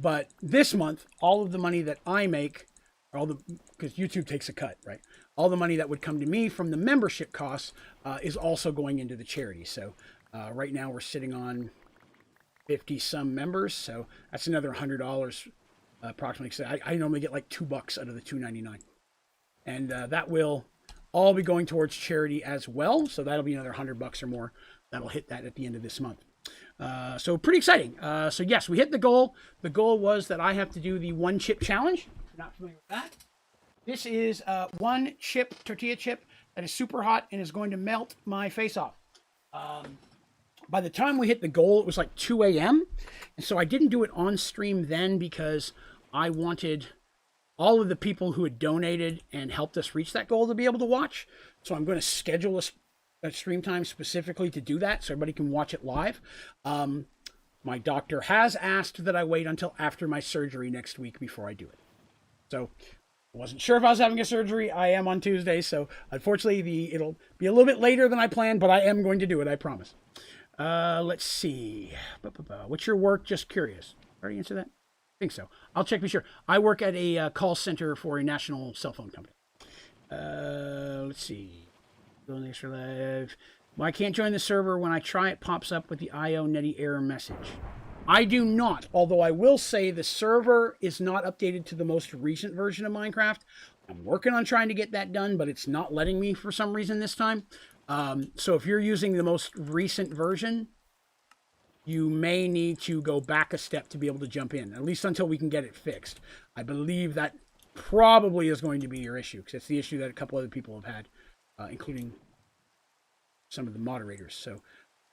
But this month, all of the money that I make, because YouTube takes a cut, right? All the money that would come to me from the membership costs is also going into the charity. So right now we're sitting on 50 some members, so that's another $100 approximately. So I normally get like $2 out of the $2.99, and that will all be going towards charity as well. So that'll be another $100 or more. That'll hit that at the end of this month. So pretty exciting. So yes, we hit the goal. The goal was that I have to do the 1 chip challenge. If you're not familiar with that, this is 1 chip tortilla chip that is super hot and is going to melt my face off. By the time we hit the goal, it was like 2 a.m. And so I didn't do it on stream then because I wanted all of the people who had donated and helped us reach that goal to be able to watch. So I'm going to schedule a stream time specifically to do that so everybody can watch it live. My doctor has asked that I wait until after my surgery next week before I do it. So I wasn't sure if I was having a surgery. I am on Tuesday, so unfortunately it'll be a little bit later than I planned, but I am going to do it, I promise. Let's see. What's your work? Just curious. Already answered that? I think so. I'll check to be sure. I work at a call center for a national cell phone company. Let's see. Going extra live. Well, I can't join the server. When I try, it pops up with the IO Netty error message. I do not, although I will say the server is not updated to the most recent version of Minecraft. I'm working on trying to get that done, but it's not letting me for some reason this time. So if you're using the most recent version, you may need to go back a step to be able to jump in, at least until we can get it fixed. I believe that probably is going to be your issue, because it's the issue that a couple other people have had, including some of the moderators. So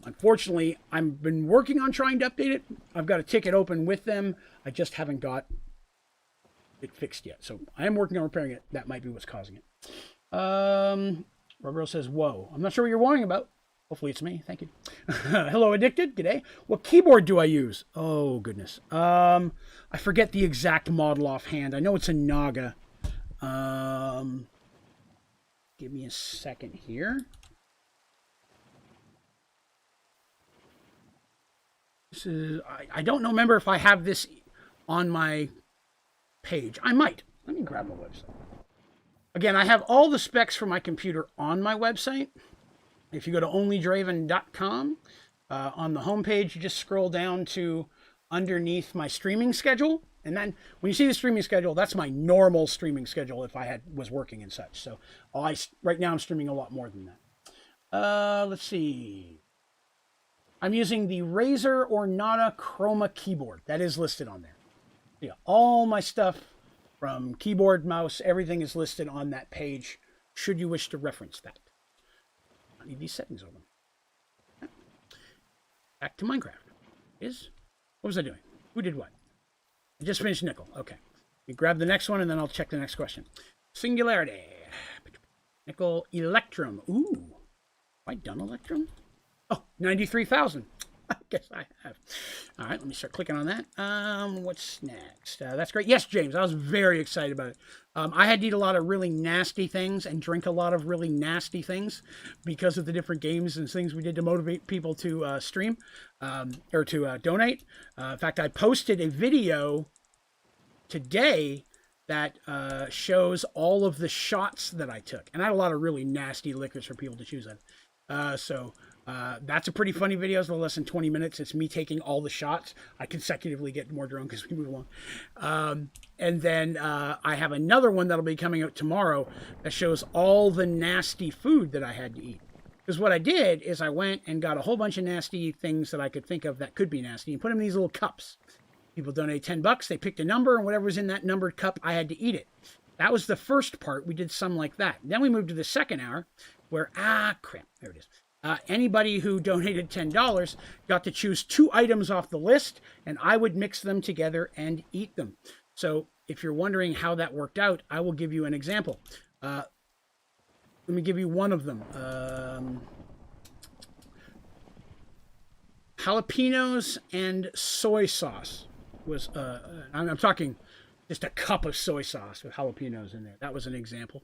unfortunately, I've been working on trying to update it. I've got a ticket open with them. I just haven't got it fixed yet. So I am working on repairing it. That might be what's causing it. Rubber says, whoa. I'm not sure what you're worrying about. Hopefully it's me. Thank you. Hello, Addicted. G'day. What keyboard do I use? Oh, goodness. I forget the exact model offhand. I know it's a Naga. Give me a second here. This is, I don't remember if I have this on my page. I might. Let me grab my website. Again, I have all the specs for my computer on my website. If you go to onlydraven.com, on the homepage, you just scroll down to underneath my streaming schedule. And then when you see the streaming schedule, that's my normal streaming schedule if I was working and such. So right now I'm streaming a lot more than that. Let's see. I'm using the Razer Ornata Chroma keyboard. That is listed on there. Yeah, all my stuff from keyboard, mouse, everything is listed on that page, should you wish to reference that. I need these settings open. Back to Minecraft. What was I doing? Who did what? I just finished nickel. Okay. You grab the next one, and then I'll check the next question. Singularity. Nickel Electrum. Ooh. Have I done Electrum? Oh, 93,000. I guess I have. All right, let me start clicking on that. What's next? That's great. Yes, James, I was very excited about it. I had to eat a lot of really nasty things and drink a lot of really nasty things because of the different games and things we did to motivate people to stream or to donate. In fact, I posted a video today that shows all of the shots that I took. And I had a lot of really nasty liquors for people to choose on. So that's a pretty funny video. It's a little less than 20 minutes. It's me taking all the shots. I consecutively get more drunk as we move along. And then I have another one that'll be coming out tomorrow that shows all the nasty food that I had to eat. Because what I did is I went and got a whole bunch of nasty things that I could think of that could be nasty and put them in these little cups. People donate $10. They picked a number, and whatever was in that numbered cup, I had to eat it. That was the first part. We did some like that. Then we moved to the second hour where, crap, there it is. Anybody who donated $10 got to choose 2 items off the list, and I would mix them together and eat them. So if you're wondering how that worked out, I will give you an example. Let me give you one of them. Jalapenos and soy sauce was, I'm talking just a cup of soy sauce with jalapenos in there. That was an example.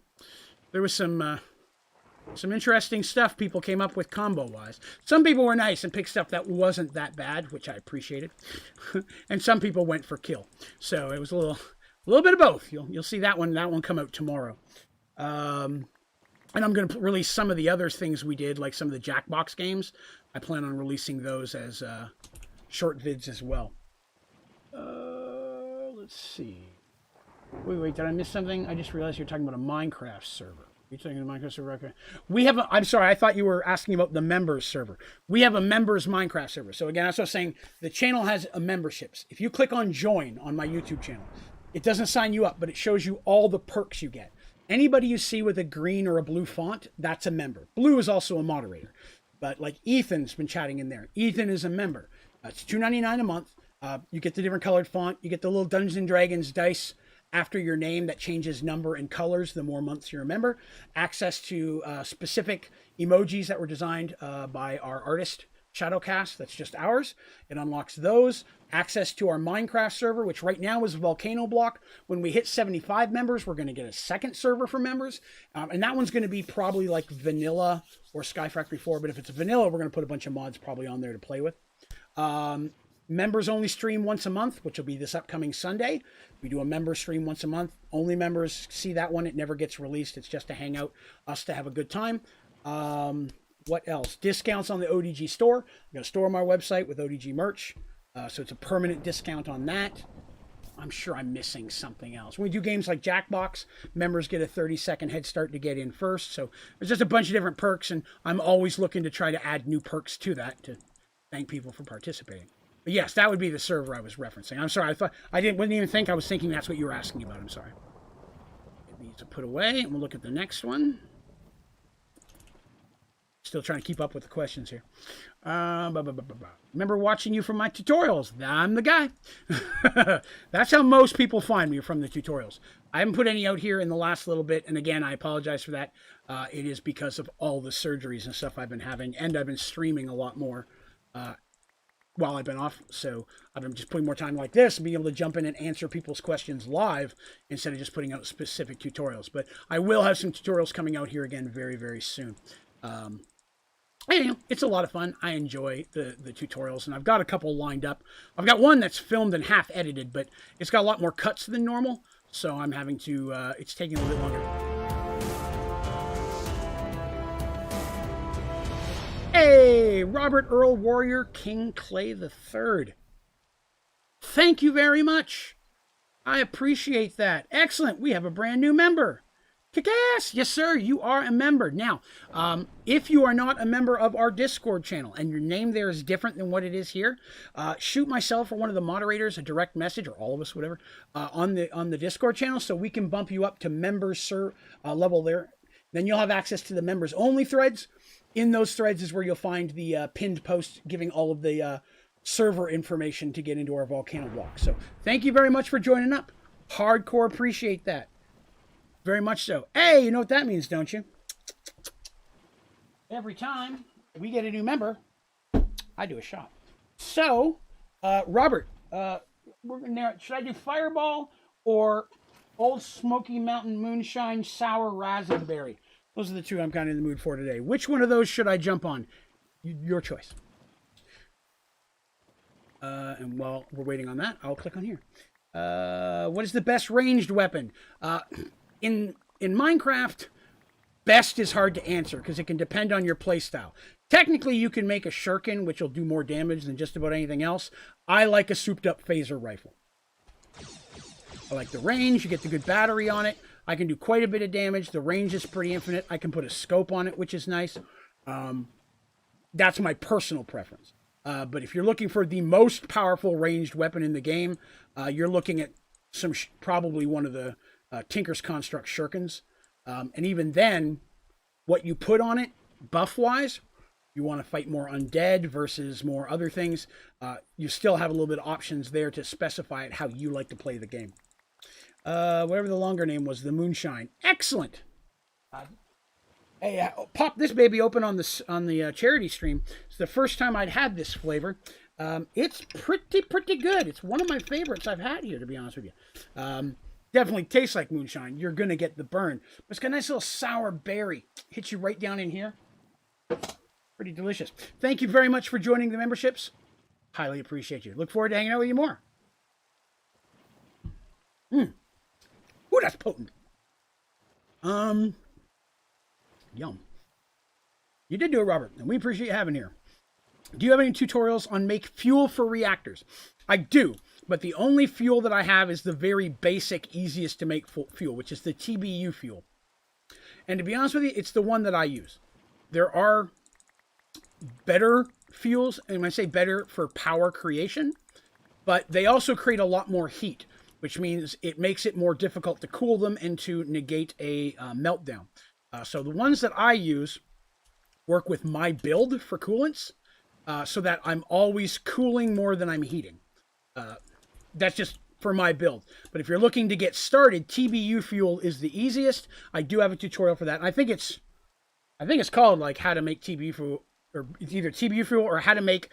There was some Some interesting stuff people came up with combo-wise. Some people were nice and picked stuff that wasn't that bad, which I appreciated. And some people went for kill. So it was a little bit of both. You'll see that one come out tomorrow. And I'm going to release some of the other things we did, like some of the Jackbox games. I plan on releasing those as short vids as well. Let's see. Wait, did I miss something? I just realized you're talking about a Minecraft server. You're talking about a Minecraft server? We have I'm sorry, I thought you were asking about the members server. We have a members Minecraft server. So again, that's what I was saying. The channel has a memberships. If you click on join on my YouTube channel, it doesn't sign you up, but it shows you all the perks you get. Anybody you see with a green or a blue font, that's a member. Blue is also a moderator. But like Ethan's been chatting in there. Ethan is a member. It's $2.99 a month. You get the different colored font. You get the little Dungeons and Dragons dice after your name that changes number and colors the more months you're a member. Access to specific emojis that were designed by our artist, Shadowcast. That's just ours. It unlocks those. Access to our Minecraft server, which right now is a volcano block. When we hit 75 members, we're going to get a second server for members. And that one's going to be probably like vanilla or Sky Factory 4. But if it's vanilla, we're going to put a bunch of mods probably on there to play with. Members only stream once a month, which will be this upcoming Sunday. We do a member stream once a month. Only members see that one. It never gets released. It's just to hang out, us to have a good time. What else? Discounts on the ODG store. I'm going to store on my website with ODG merch. So it's a permanent discount on that. I'm sure I'm missing something else. When we do games like Jackbox, members get a 30-second head start to get in first. So there's just a bunch of different perks, and I'm always looking to try to add new perks to that to thank people for participating. But yes, that would be the server I was referencing. I'm sorry, wouldn't even think. I was thinking that's what you were asking about. I'm sorry. Get these to put away, and we'll look at the next one. Still trying to keep up with the questions here. Remember watching you from my tutorials? I'm the guy. That's how most people find me, from the tutorials. I haven't put any out here in the last little bit, and again, I apologize for that. It is because of all the surgeries and stuff I've been having, and I've been streaming a lot more while I've been off. So I've been just putting more time like this and being able to jump in and answer people's questions live instead of just putting out specific tutorials. But I will have some tutorials coming out here again very, very soon. Anyway, it's a lot of fun. I enjoy the tutorials, and I've got a couple lined up. I've got one that's filmed and half edited, but it's got a lot more cuts than normal, so I'm having to, it's taking a little bit longer. Hey, Robert Earl Warrior King Clay III. Thank you very much. I appreciate that. Excellent. We have a brand new member. Kick-ass! Yes, sir, you are a member. Now, if you are not a member of our Discord channel and your name there is different than what it is here, shoot myself or one of the moderators a direct message, or all of us, whatever, on the Discord channel, so we can bump you up to members level there. Then you'll have access to the members only threads. In those threads is where you'll find the pinned post giving all of the server information to get into our volcano block. So thank you very much for joining up. Hardcore appreciate that. Very much so. Hey, you know what that means, don't you? Every time we get a new member, I do a shot. So, Robert, we're gonna, should I do Fireball or Old Smoky Mountain Moonshine Sour Raspberry? Those are the two I'm kind of in the mood for today. Which one of those should I jump on? Your choice. And while we're waiting on that, I'll click on here. What is the best ranged weapon? In Minecraft, best is hard to answer because it can depend on your playstyle. Technically, you can make a shuriken, which will do more damage than just about anything else. I like a souped-up phaser rifle. I like the range. You get the good battery on it. I can do quite a bit of damage. The range is pretty infinite. I can put a scope on it, which is nice. That's my personal preference. But if you're looking for the most powerful ranged weapon in the game, you're looking at probably one of the Tinker's Construct shurikens. And even then, what you put on it, buff-wise, you want to fight more undead versus more other things, you still have a little bit of options there to specify it how you like to play the game. Whatever the longer name was, the Moonshine. Excellent! Hey, pop this baby open on the charity stream. It's the first time I'd had this flavor. It's pretty good. It's one of my favorites I've had here, to be honest with you. definitely tastes like moonshine, you're going to get the burn. But it's got a nice little sour berry. Hits you right down in here. Pretty delicious. Thank you very much for joining the memberships. Highly appreciate you. Look forward to hanging out with you more. Ooh, that's potent. Yum. You did do it, Robert, and we appreciate you having here. Do you have any tutorials on make fuel for reactors? I do, but the only fuel that I have is the very basic, easiest to make fuel, which is the TBU fuel. And to be honest with you, it's the one that I use. There are better fuels, and when I say better, for power creation, but they also create a lot more heat, which means it makes it more difficult to cool them and to negate a meltdown. So the ones that I use work with my build for coolants, so that I'm always cooling more than I'm heating. That's just for my build. But if you're looking to get started, TBU fuel is the easiest. I do have a tutorial for that. And I think it's called like how to make TBU fuel, or it's either TBU fuel or how to make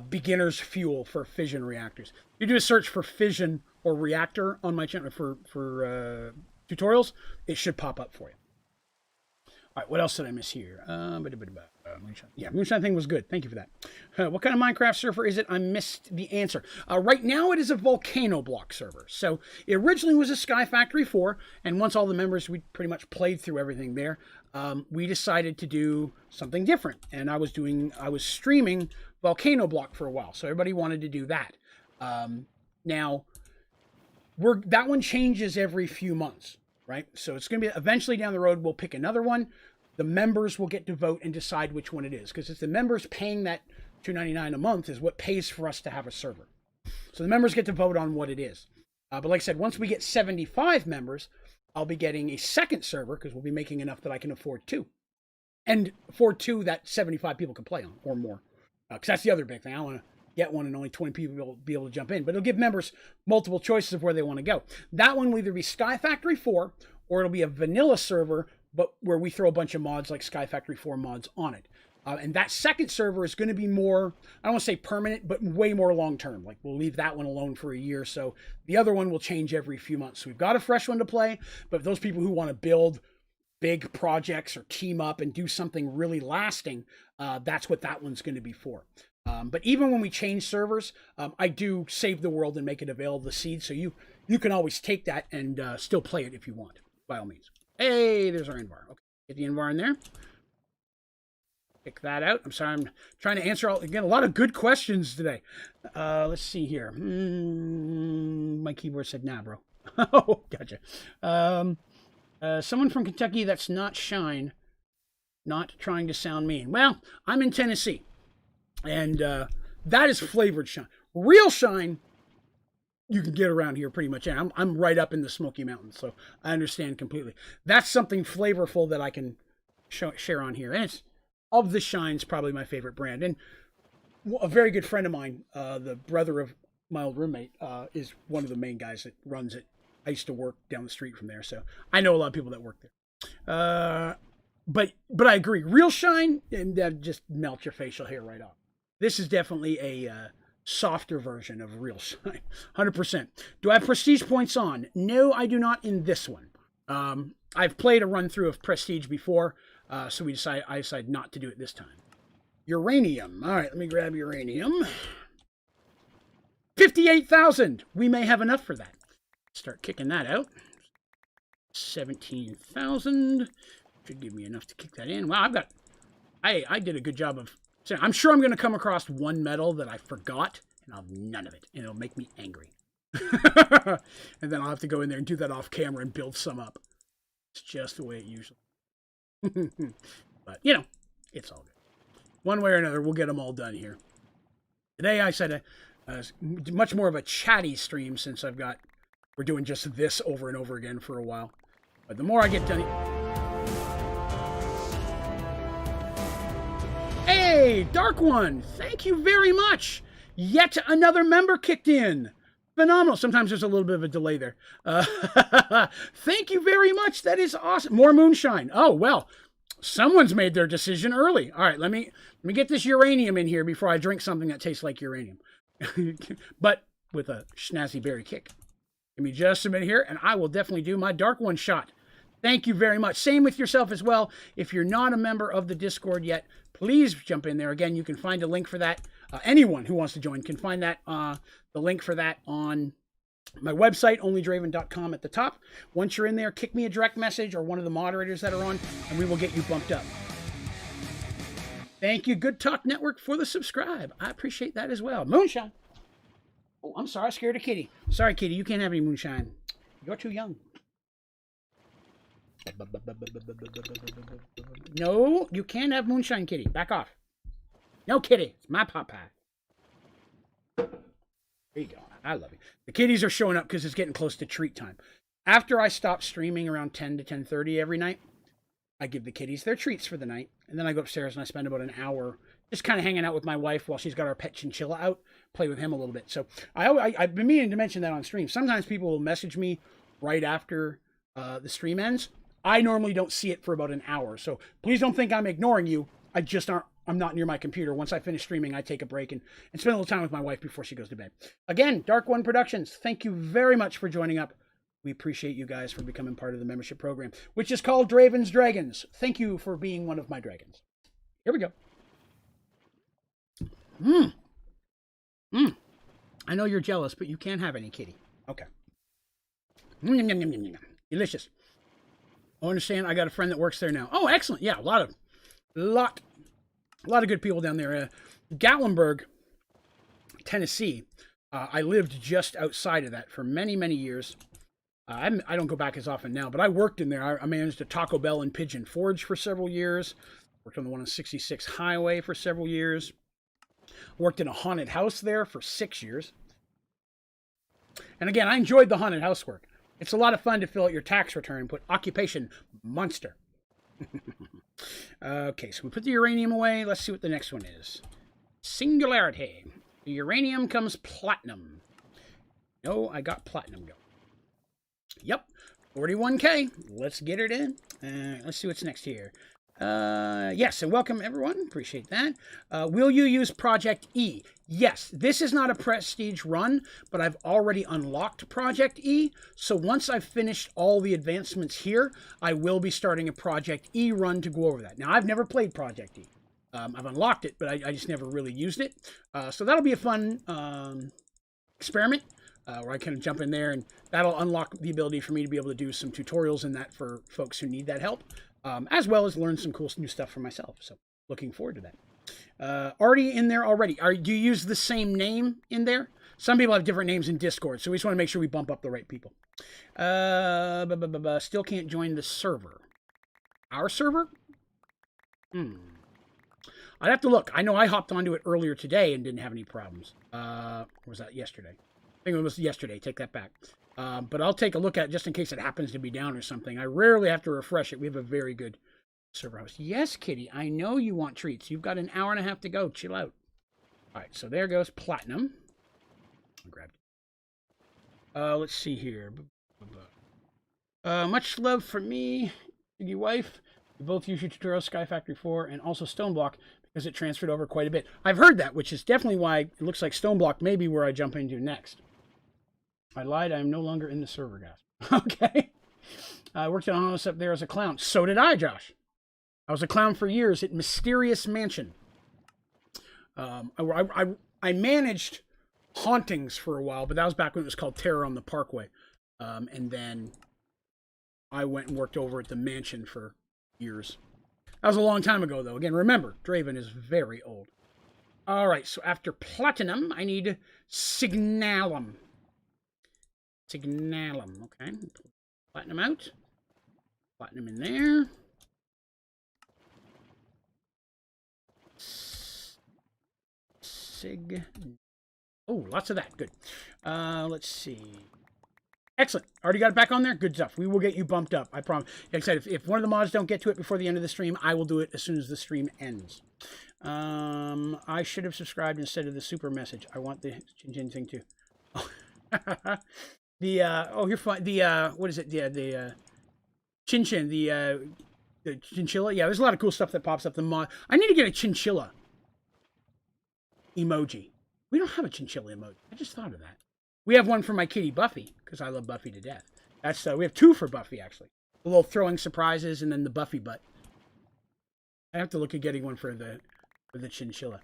beginner's fuel for fission reactors. You do a search for fission or reactor on my channel for tutorials, it should pop up for you. All right, what else did I miss here? Moonshine. Yeah, Moonshine thing was good. Thank you for that. What kind of Minecraft server is it? I missed the answer. Right now it is a volcano block server. So it originally was a Sky Factory 4, and once all the members, we pretty much played through everything there, we decided to do something different. And I was streaming volcano block for a while, so everybody wanted to do that. Now, that one changes every few months. Right? So it's going to be eventually down the road, we'll pick another one. The members will get to vote and decide which one it is. Because it's the members paying that $2.99 a month is what pays for us to have a server. So the members get to vote on what it is. But like I said, once we get 75 members, I'll be getting a second server because we'll be making enough that I can afford two. And afford two that 75 people can play on or more. Because that's the other big thing. I don't want to get one and only 20 people will be able to jump in, but it'll give members multiple choices of where they want to go. That one will either be Sky Factory 4 or it'll be a vanilla server, but where we throw a bunch of mods like Sky Factory 4 mods on it. And that second server is going to be more, I don't want to say permanent, but way more long-term. Like we'll leave that one alone for a year. So the other one will change every few months. So we've got a fresh one to play, but those people who want to build big projects or team up and do something really lasting, that's what that one's going to be for. But even when we change servers, I do save the world and make it available to seed. So you can always take that and still play it if you want, by all means. Hey, there's our Invar. Okay, get the Invar in there. Pick that out. I'm sorry, I'm trying to answer again, a lot of good questions today. Let's see here. My keyboard said, nah, bro. Oh, gotcha. Someone from Kentucky that's not Shine, not trying to sound mean. Well, I'm in Tennessee. And that is flavored shine. Real shine, you can get around here pretty much. I'm right up in the Smoky Mountains, so I understand completely. That's something flavorful that I can share on here. And it's, of the shines, probably my favorite brand. And a very good friend of mine, the brother of my old roommate, is one of the main guys that runs it. I used to work down the street from there, so I know a lot of people that work there. But I agree. Real shine, and that just melt your facial hair right off. This is definitely a softer version of real shine. 100%. Do I have prestige points on? No, I do not in this one. I've played a run through of prestige before, so I decided not to do it this time. Uranium. All right, let me grab uranium. 58,000. We may have enough for that. Start kicking that out. 17,000. Should give me enough to kick that in. Wow, I did a good job of... I'm sure I'm going to come across one metal that I forgot, and I'll have none of it, and it'll make me angry. And then I'll have to go in there and do that off camera and build some up. It's just the way it usually. But, you know, it's all good. One way or another, we'll get them all done here. Today I said much more of a chatty stream since we're doing just this over and over again for a while. But the more I get done... Hey, Dark One, thank you very much. Yet another member kicked in. Phenomenal. Sometimes there's a little bit of a delay there. Thank you very much. That is awesome. More moonshine. Oh, well, someone's made their decision early. All right, let me get this uranium in here before I drink something that tastes like uranium. But with a snazzy berry kick. Give me just a minute here, and I will definitely do my Dark One shot. Thank you very much. Same with yourself as well. If you're not a member of the Discord yet, please jump in there. Again, you can find a link for that. Anyone who wants to join can find that the link for that on my website, onlydraven.com at the top. Once you're in there, kick me a direct message or one of the moderators that are on, and we will get you bumped up. Thank you, Good Talk Network, for the subscribe. I appreciate that as well. Moonshine. Oh, I'm sorry. I scared a kitty. Sorry, kitty. You can't have any moonshine. You're too young. No, you can't have moonshine, kitty. Back off. No, kitty. It's my pop pie. There you go. I love you. The kitties are showing up because it's getting close to treat time. After I stop streaming around 10 to 10:30 every night, I give the kitties their treats for the night. And then I go upstairs and I spend about an hour just kind of hanging out with my wife while she's got our pet chinchilla out, play with him a little bit. So I've been meaning to mention that on stream. Sometimes people will message me right after the stream ends. I normally don't see it for about an hour. So please don't think I'm ignoring you. I'm not near my computer. Once I finish streaming, I take a break and spend a little time with my wife before she goes to bed. Again, Dark One Productions, thank you very much for joining up. We appreciate you guys for becoming part of the membership program, which is called Draven's Dragons. Thank you for being one of my dragons. Here we go. I know you're jealous, but you can't have any, kitty. Okay. Delicious. I understand. I got a friend that works there now. Oh, excellent. Yeah, a lot of good people down there. Gatlinburg, Tennessee. I lived just outside of that for many, many years. I don't go back as often now, but I worked in there. I managed a Taco Bell in Pigeon Forge for several years. Worked on the one on 66 Highway for several years. Worked in a haunted house there for 6 years. And again, I enjoyed the haunted house work. It's a lot of fun to fill out your tax return and put occupation monster. Okay, so we put the uranium away. Let's see what the next one is. Singularity. The uranium comes platinum. No, I got platinum going. Yep, 41K. Let's get it in. Let's see what's next here. Yes, and welcome everyone. Appreciate that. Will you use Project E? Yes, this is not a prestige run, but I've already unlocked Project E. So once I've finished all the advancements here, I will be starting a Project E run to go over that. Now, I've never played Project E. I've unlocked it, but I just never really used it. So that'll be a fun experiment where I kind of jump in there, and that'll unlock the ability for me to be able to do some tutorials in that for folks who need that help. As well as learn some cool new stuff for myself. So looking forward to that. Already in there already. Do you use the same name in there? Some people have different names in Discord, so we just want to make sure we bump up the right people. Still can't join the server. Our server? I'd have to look. I know I hopped onto it earlier today and didn't have any problems. Or was that yesterday? I think it was yesterday. Take that back. But I'll take a look at it just in case it happens to be down or something. I rarely have to refresh it. We have a very good server host. Yes, kitty, I know you want treats. You've got an hour and a half to go. Chill out. All right, so there goes platinum. I'll grab it. Let's see here. Much love for me, your wife. We both use your tutorial Sky Factory 4 and also Stoneblock because it transferred over quite a bit. I've heard that, which is definitely why it looks like Stoneblock may be where I jump into next. I lied. I am no longer in the server, guys. Okay. I worked in a house up there as a clown. So did I, Josh. I was a clown for years at Mysterious Mansion. I managed hauntings for a while, but that was back when it was called Terror on the Parkway. And then I went and worked over at the mansion for years. That was a long time ago, though. Again, remember, Draven is very old. All right, so after platinum, I need signalum. Signalum, okay. Platinum out. Platinum in there. Oh, lots of that. Good. Let's see. Excellent. Already got it back on there? Good stuff. We will get you bumped up. I promise. Like I said, if one of the mods don't get to it before the end of the stream, I will do it as soon as the stream ends. I should have subscribed instead of the super message. I want the Chin thing too. Oh, you're fine. What is it? The Chin, the chinchilla. Yeah, there's a lot of cool stuff that pops up. The mod. I need to get a chinchilla emoji. We don't have a chinchilla emoji. I just thought of that. We have one for my kitty Buffy, because I love Buffy to death. That's we have 2 for Buffy, actually. A little throwing surprises and then the Buffy butt. I have to look at getting one for the chinchilla.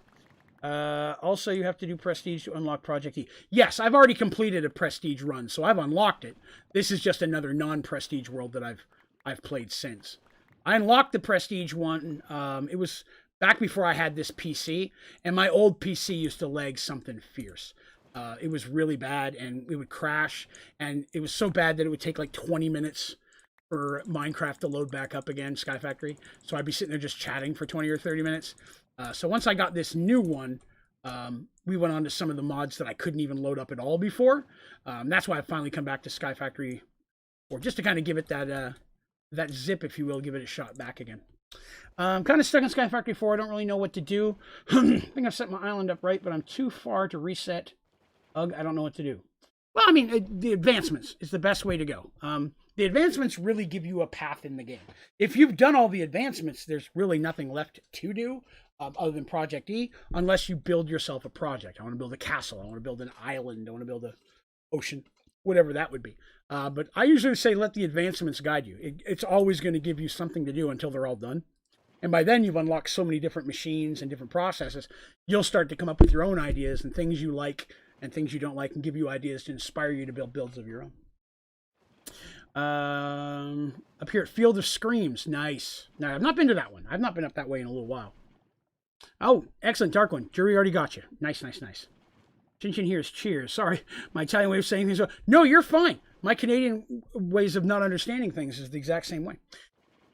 Also, you have to do Prestige to unlock Project E. Yes, I've already completed a Prestige run, so I've unlocked it. This is just another non-Prestige world that I've played since. I unlocked the Prestige one. It was back before I had this PC, and my old PC used to lag something fierce. It was really bad, and it would crash, and it was so bad that it would take like 20 minutes for Minecraft to load back up again, Sky Factory. So I'd be sitting there just chatting for 20 or 30 minutes. So once I got this new one, we went on to some of the mods that I couldn't even load up at all before. That's why I finally come back to Sky Factory, or just to kind of give it that zip, if you will, give it a shot back again. I'm kind of stuck in Sky Factory 4. I don't really know what to do. I think I've set my island up right, but I'm too far to reset. Ugh, I don't know what to do. Well, I mean, the advancements is the best way to go. The advancements really give you a path in the game. If you've done all the advancements, there's really nothing left to do other than Project E, unless you build yourself a project. I want to build a castle. I want to build an island. I want to build an ocean, whatever that would be. But I usually say let the advancements guide you. It's always going to give you something to do until they're all done. And by then you've unlocked so many different machines and different processes, you'll start to come up with your own ideas and things you like and things you don't like, and give you ideas to inspire you to build builds of your own. Up here at Field of Screams. Nice. Now, I've not been to that one. I've not been up that way in a little while. Oh, excellent. Dark one. Jury already got you. Nice, nice, nice. Chin Chin here's cheers. Sorry, my Italian way of saying things. No, you're fine. My Canadian ways of not understanding things is the exact same way.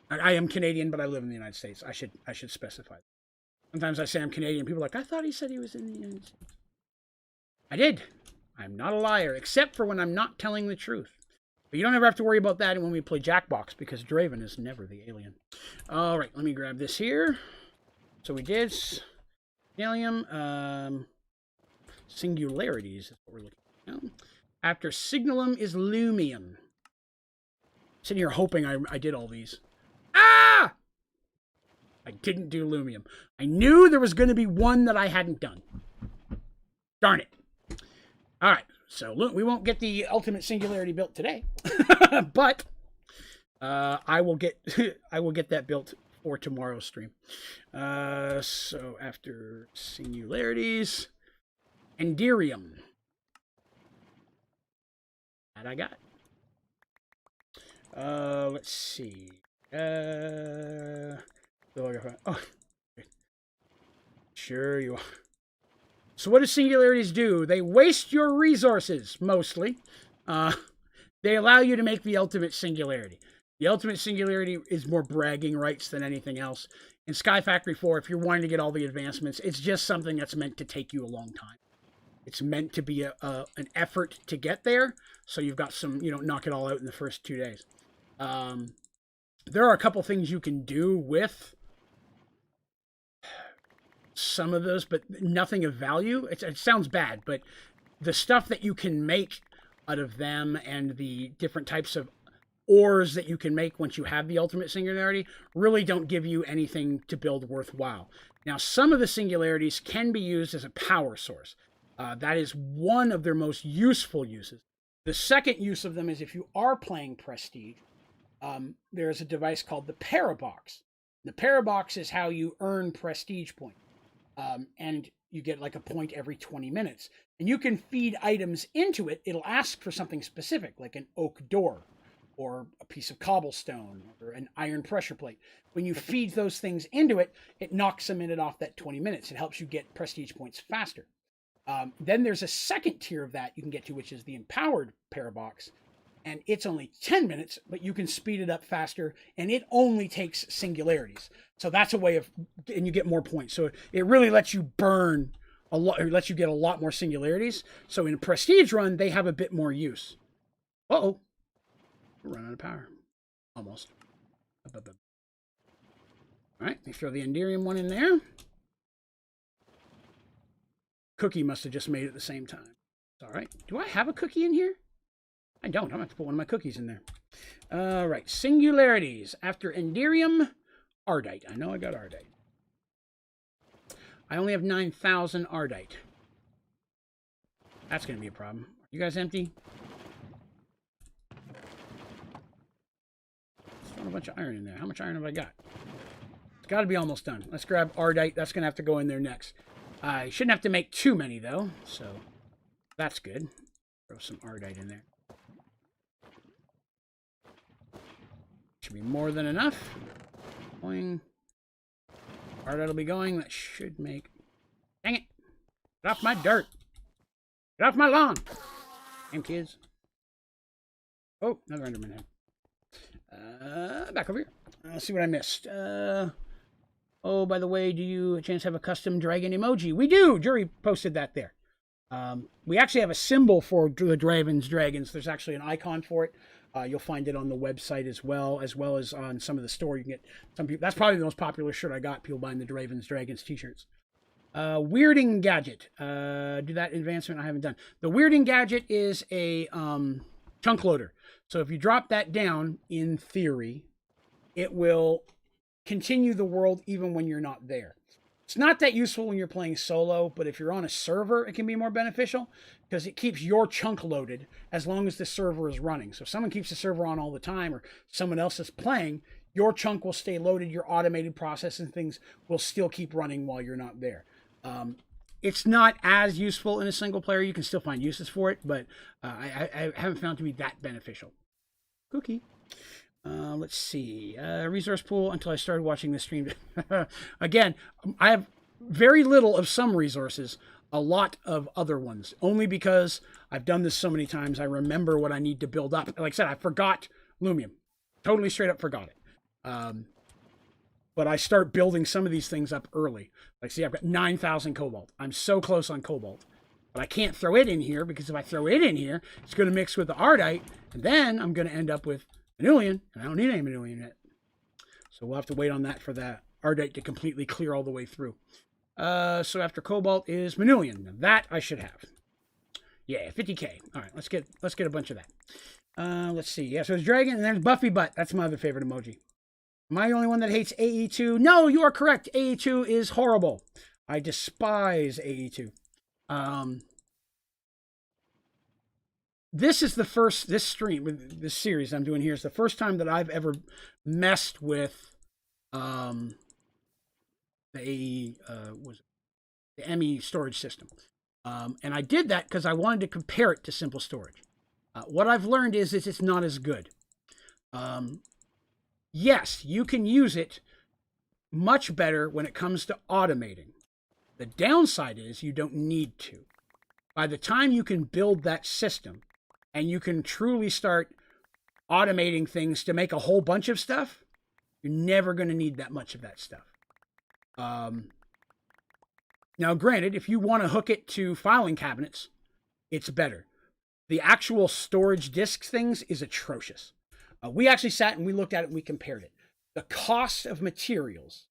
I am Canadian, but I live in the United States. I should specify. Sometimes I say I'm Canadian. People are like, I thought he said he was in the United States. I did. I'm not a liar, except for when I'm not telling the truth. But you don't ever have to worry about that when we play Jackbox, because Draven is never the alien. All right, let me grab this here. So we did Alien, singularities is what we're looking at now. After signalum is lumium. Sitting here hoping I did all these. Ah! I didn't do lumium. I knew there was going to be one that I hadn't done. Darn it. All right. So we won't get the ultimate singularity built today, but I will get that built for tomorrow's stream. So after singularities, Enderium. That I got. Let's see. Oh, sure you are. So what do singularities do? They waste your resources, mostly. They allow you to make the ultimate singularity. The ultimate singularity is more bragging rights than anything else. In Sky Factory 4, if you're wanting to get all the advancements, it's just something that's meant to take you a long time. It's meant to be an effort to get there, so you've got some, knock it all out in the first 2 days. There are a couple things you can do with some of those, but nothing of value. It sounds bad, but the stuff that you can make out of them and the different types of ores that you can make once you have the ultimate singularity really don't give you anything to build worthwhile. Now, some of the singularities can be used as a power source. That is one of their most useful uses. The second use of them is if you are playing Prestige, there's a device called the Parabox. The Parabox is how you earn Prestige points. And you get like a point every 20 minutes. And you can feed items into it. It'll ask for something specific, like an oak door, or a piece of cobblestone, or an iron pressure plate. When you feed those things into it, it knocks a minute off that 20 minutes. It helps you get Prestige points faster. Then there's a second tier of that you can get to, which is the Empowered Parabox. And it's only 10 minutes, but you can speed it up faster, and it only takes singularities. So that's a way of, and you get more points. So it really lets you burn a lot, or lets you get a lot more singularities. So in a Prestige run, they have a bit more use. Uh-oh. We're running out of power. Almost. All right, let me throw the Enderium one in there. Cookie must have just made it at the same time. All right. Do I have a cookie in here? I don't. I'm going to have to put one of my cookies in there. All right. Singularities. After Enderium, Ardite. I know I got Ardite. I only have 9,000 Ardite. That's going to be a problem. Are you guys empty? bunch of iron in there. How much iron have I got? It's got to be almost done. Let's grab Ardite. That's going to have to go in there next. I shouldn't have to make too many, though, so that's good. Throw some Ardite in there. Should be more than enough. Going. Ardite will be going. That should make... Dang it. Get off my dirt. Get off my lawn. Damn kids. Oh, another Enderman head. Back over here. Let's see what I missed. Oh, by the way, do you a chance have a custom dragon emoji? We do! Jury posted that there. We actually have a symbol for the Draven's dragons. There's actually an icon for it. You'll find it on the website as well as on some of the store. You can get some people. That's probably the most popular shirt I got. People buying the Draven's dragons t-shirts. Weirding gadget. Do that advancement I haven't done. The weirding gadget is a chunk loader. So if you drop that down, in theory, it will continue the world even when you're not there. It's not that useful when you're playing solo, but if you're on a server, it can be more beneficial because it keeps your chunk loaded as long as the server is running. So if someone keeps the server on all the time or someone else is playing, your chunk will stay loaded, your automated process and things will still keep running while you're not there. It's not as useful in a single player. You can still find uses for it, but I haven't found it to be that beneficial. Cookie. Let's see. Resource pool until I started watching this stream. Again, I have very little of some resources, a lot of other ones. Only because I've done this so many times, I remember what I need to build up. Like I said, I forgot Lumium. Totally straight up forgot it. But I start building some of these things up early. Like, see, I've got 9,000 cobalt. I'm so close on cobalt. But I can't throw it in here because if I throw it in here, it's going to mix with the Ardite, and then I'm going to end up with Manilian, and I don't need any Manilian yet. So we'll have to wait on that for that Ardite to completely clear all the way through. So after cobalt is Manilian. Now that I should have. Yeah, 50k. All right, let's get a bunch of that. Let's see. Yeah, so it's Dragon, and there's Buffy Butt. That's my other favorite emoji. Am I the only one that hates AE2? No, you are correct. AE2 is horrible. I despise AE2. This is the first, this series I'm doing here is the first time that I've ever messed with the AE, the ME storage system. And I did that because I wanted to compare it to simple storage. What I've learned is it's not as good. Yes, you can use it much better when it comes to automating. The downside is you don't need to. By the time you can build that system and you can truly start automating things to make a whole bunch of stuff, you're never going to need that much of that stuff. Now, granted, if you want to hook it to filing cabinets, it's better. The actual storage disk things is atrocious. We actually sat and we looked at it and we compared it. The cost of materials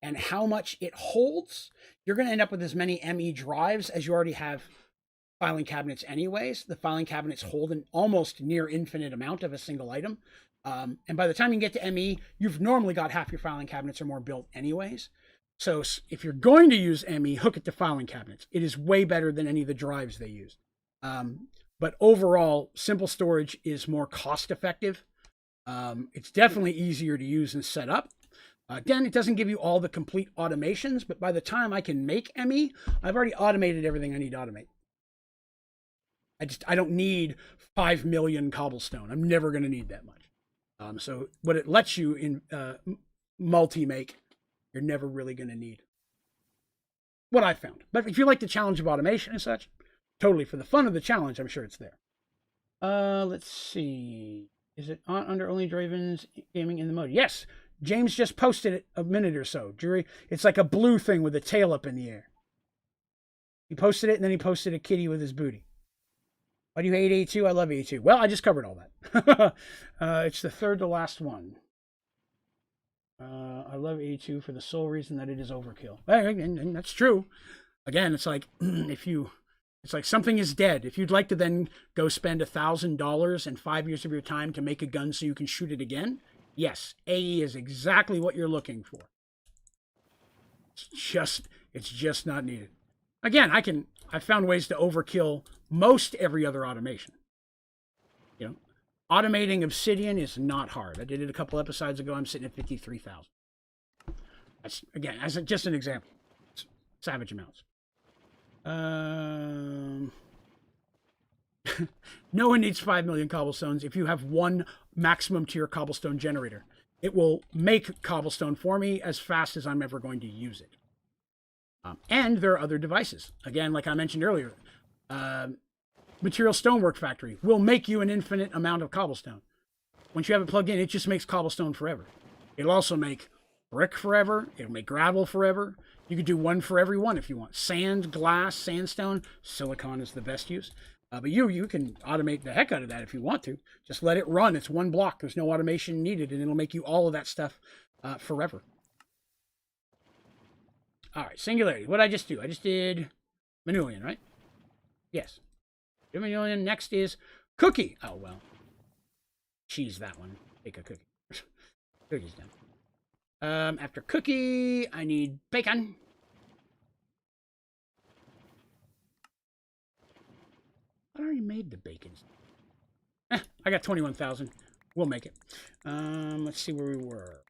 and how much it holds, you're going to end up with as many ME drives as you already have filing cabinets anyways. The filing cabinets hold an almost near infinite amount of a single item. And by the time you get to ME, you've normally got half your filing cabinets or more built anyways. So if you're going to use ME, hook it to filing cabinets. It is way better than any of the drives they use. But overall, simple storage is more cost effective. It's definitely easier to use and set up. Again, it doesn't give you all the complete automations, but by the time I can make ME, I've already automated everything I need to automate. I don't need 5 million cobblestone. I'm never going to need that much. So what it lets you in multi-make, you're never really going to need. What I found. But if you like the challenge of automation and such, totally for the fun of the challenge, I'm sure it's there. Let's see. Is it under only Draven's gaming in the mode? Yes. James just posted it a minute or so. Jury, it's like a blue thing with a tail up in the air. He posted it, and then he posted a kitty with his booty. Why do you hate A2? I love A2. Well, I just covered all that. It's the third to last one. I love A2 for the sole reason that it is overkill. And that's true. Again, it's like it's like something is dead. If you'd like to then go spend $1,000 and 5 years of your time to make a gun so you can shoot it again, yes, AE is exactly what you're looking for. It's just not needed. Again, I found ways to overkill most every other automation. You know, Automating obsidian is not hard. I did it a couple episodes ago. I'm sitting at 53,000. That's, again, as just an example. It's savage amounts. No one needs 5 million cobblestones if you have one maximum tier cobblestone generator. It will make cobblestone for me as fast as I'm ever going to use it. And there are other devices. Again, like I mentioned earlier, Material Stonework Factory will make you an infinite amount of cobblestone. Once you have it plugged in, it just makes cobblestone forever. It'll also make brick forever. It'll make gravel forever. You could do one for every one if you want. Sand, glass, sandstone, silicon is the best use. But you can automate the heck out of that if you want to. Just let it run. It's one block. There's no automation needed, and it'll make you all of that stuff forever. All right, singularity. What did I just do? I just did Manulian, right? Yes. Manulian. Next is cookie. Oh, well. Cheese that one. Take a cookie. Cookie's done. After cookie, I need bacon. I already made the bacon. I got 21,000. We'll make it. Let's see where we were.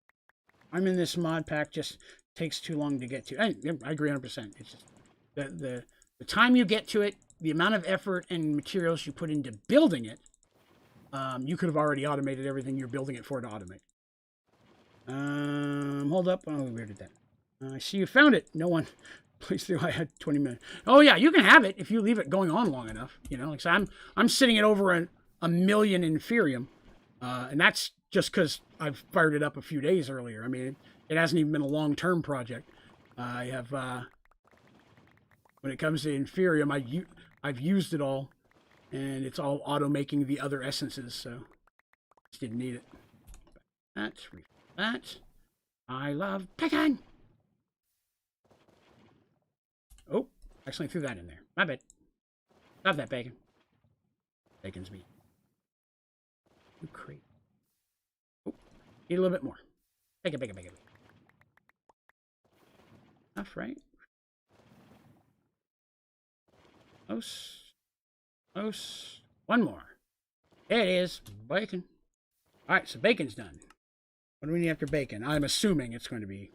I'm in this mod pack. Just takes too long to get to. I agree 100%. It's just the time you get to it, the amount of effort and materials you put into building it. You could have already automated everything you're building it for to automate. Hold up. Oh, where did that? I see you found it. No one. Please do. I had 20 minutes. Oh yeah, you can have it if you leave it going on long enough. You know, like so I'm sitting at over a million Inferium, and that's just because I've fired it up a few days earlier. I mean, it hasn't even been a long-term project. I have when it comes to Inferium, I've used it all, and it's all auto-making the other essences, so just didn't need it. That I love bacon. Oh, actually threw that in there. My bad. Love that bacon. Bacon's meat. You creep. Oh, eat a little bit more. Bacon. Enough, right? Close. One more. There it is. Bacon. All right, so bacon's done. What do we need after bacon? I'm assuming it's going to be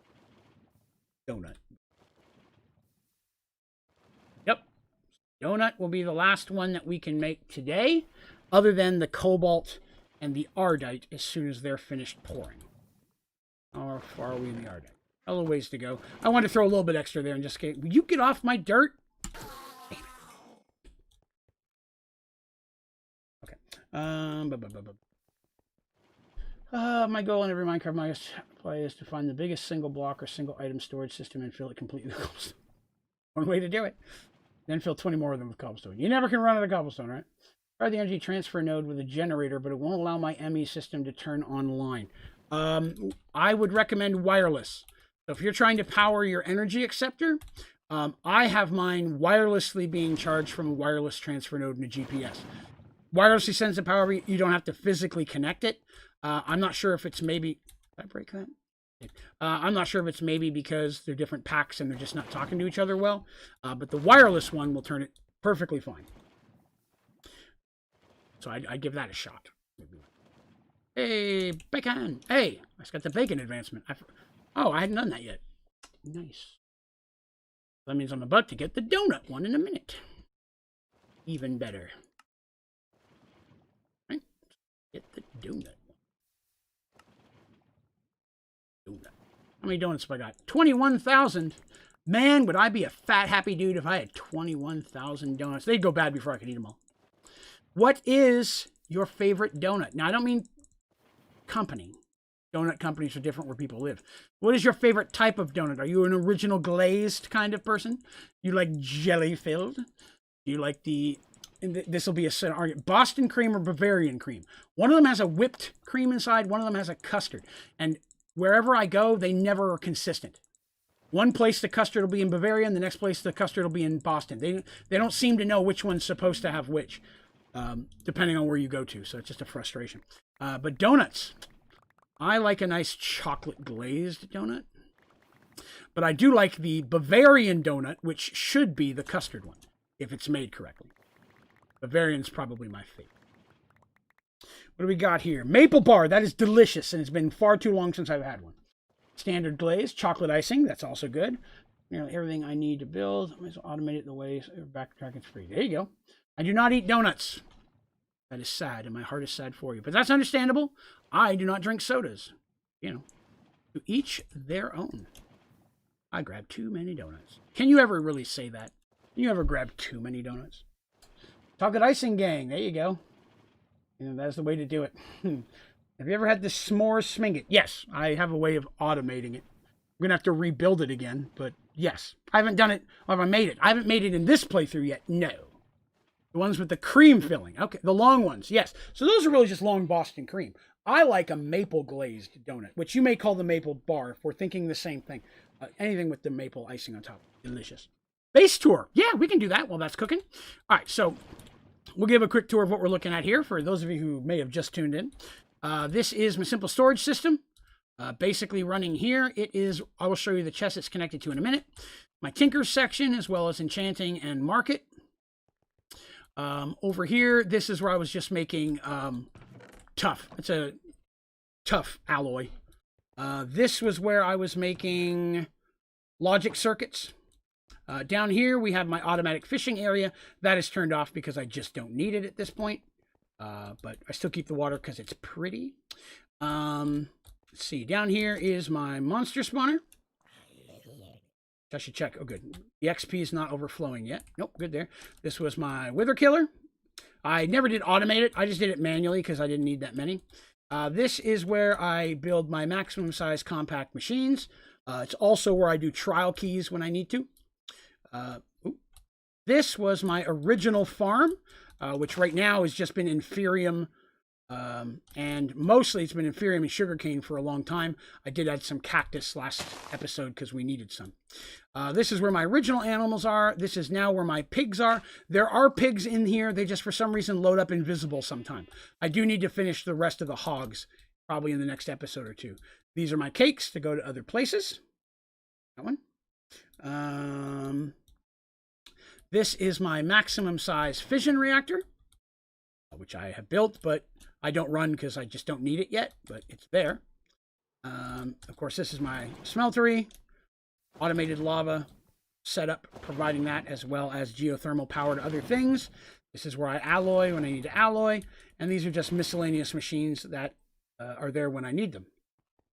donut. Yep. Donut will be the last one that we can make today, other than the cobalt and the ardite as soon as they're finished pouring. How far are we in the ardite? A little ways to go. I want to throw a little bit extra there and just get... Will you get off my dirt? Okay. My goal in every Minecraft play is to find the biggest single block or single item storage system and fill it completely with cobblestone. One way to do it. Then fill 20 more of them with cobblestone. You never can run out of cobblestone, right? Try the energy transfer node with a generator, but it won't allow my ME system to turn online. I would recommend wireless. So if you're trying to power your energy acceptor, I have mine wirelessly being charged from a wireless transfer node and a GPS. Wirelessly sends the power. You don't have to physically connect it. I'm not sure if it's maybe... Did I break that? I'm not sure if it's maybe because they're different packs and they're just not talking to each other well. But the wireless one will turn it perfectly fine. So I give that a shot. Hey, bacon! Hey, I just got the bacon advancement. I hadn't done that yet. Nice. That means I'm about to get the donut one in a minute. Even better. Right? Get the donut. How many donuts have I got? 21,000. Man, would I be a fat, happy dude if I had 21,000 donuts. They'd go bad before I could eat them all. What is your favorite donut? Now, I don't mean company. Donut companies are different where people live. What is your favorite type of donut? Are you an original glazed kind of person? You like jelly filled? You like the... This will be a set argument. Boston cream or Bavarian cream. One of them has a whipped cream inside. One of them has a custard. And wherever I go, they never are consistent. One place the custard will be in Bavaria, and the next place the custard will be in Boston. They don't seem to know which one's supposed to have which, depending on where you go to. So it's just a frustration. But donuts. I like a nice chocolate glazed donut. But I do like the Bavarian donut, which should be the custard one, if it's made correctly. Bavarian's probably my favorite. What do we got here? Maple bar. That is delicious, and it's been far too long since I've had one. Standard glaze. Chocolate icing. That's also good. Nearly everything I need to build. I might as well automate it the way backtracking free. There you go. I do not eat donuts. That is sad, and my heart is sad for you. But that's understandable. I do not drink sodas. You know, to each their own. I grab too many donuts. Can you ever really say that? Can you ever grab too many donuts? Chocolate icing gang. There you go. You know, that's the way to do it. Have you ever had the s'mores sminget? Yes, I have a way of automating it. I'm going to have to rebuild it again, but yes. I haven't done it, or have I made it? I haven't made it in this playthrough yet. No. The ones with the cream filling. Okay, the long ones, yes. So those are really just long Boston cream. I like a maple glazed donut, which you may call the maple bar if we're thinking the same thing. Anything with the maple icing on top. Delicious. Base tour. Yeah, we can do that while that's cooking. All right, so we'll give a quick tour of what we're looking at here for those of you who may have just tuned in. This is my simple storage system. Basically running here, I will show you the chest it's connected to in a minute. My Tinker's section, as well as enchanting and market. Over here, this is where I was just making tough. It's a tough alloy. This was where I was making logic circuits. Down here, we have my automatic fishing area. That is turned off because I just don't need it at this point. But I still keep the water because it's pretty. Let's see. Down here is my monster spawner. I should check. Oh, good. The XP is not overflowing yet. Nope, good there. This was my wither killer. I never did automate it. I just did it manually because I didn't need that many. This is where I build my maximum size compact machines. It's also where I do trial keys when I need to. This was my original farm, which right now has just been inferium, and mostly it's been inferium and sugarcane for a long time. I did add some cactus last episode because we needed some. This is where my original animals are. This is now where my pigs are. There are pigs in here. They just, for some reason, load up invisible sometime. I do need to finish the rest of the hogs, probably in the next episode or two. These are my cakes to go to other places. That one. This is my maximum size fission reactor, which I have built, but I don't run because I just don't need it yet, but it's there. Of course, this is my smeltery, automated lava setup, providing that as well as geothermal power to other things. This is where I alloy when I need to alloy, and these are just miscellaneous machines that are there when I need them.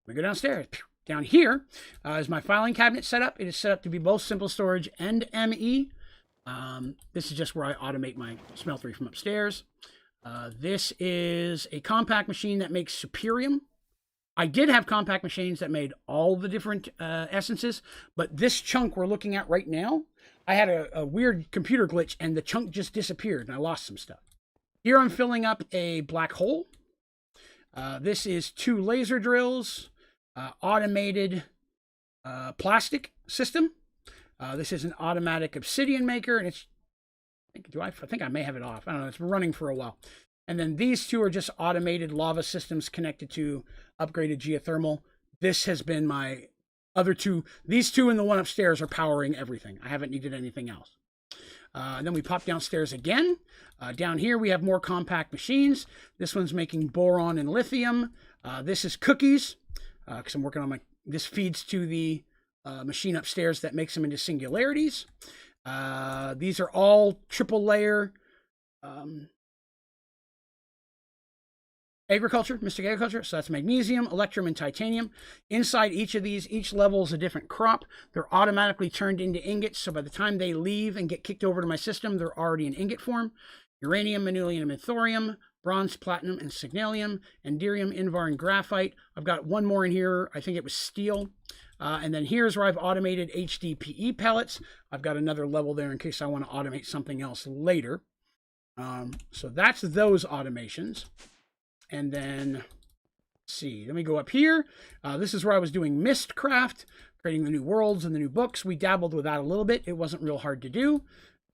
We go downstairs. Down here is my filing cabinet setup. It is set up to be both simple storage and ME. This is just where I automate my smeltery from upstairs. This is a compact machine that makes superium. I did have compact machines that made all the different essences, but this chunk we're looking at right now, I had a weird computer glitch and the chunk just disappeared and I lost some stuff. Here I'm filling up a black hole. This is 2 laser drills, automated plastic system. This is an automatic obsidian maker, and it's, I think I may have it off. I don't know. It's been running for a while. And then these 2 are just automated lava systems connected to upgraded geothermal. This has been my other 2. These 2 and the one upstairs are powering everything. I haven't needed anything else. And then we pop downstairs again. Down here we have more compact machines. This one's making boron and lithium. This is cookies, because I'm working on this feeds to the machine upstairs that makes them into singularities. These are all triple layer mystic agriculture. So that's magnesium, electrum, and titanium. Inside each of these, each level is a different crop. They're automatically turned into ingots. So by the time they leave and get kicked over to my system, they're already in ingot form. Uranium, manilium, and thorium, bronze, platinum, and signalium, andirium, invar, and graphite. I've got one more in here. I think it was steel. And then here's where I've automated HDPE pellets. I've got another level there in case I want to automate something else later. So that's those automations. And then, let's see, let me go up here. This is where I was doing Mistcraft, creating the new worlds and the new books. We dabbled with that a little bit. It wasn't real hard to do.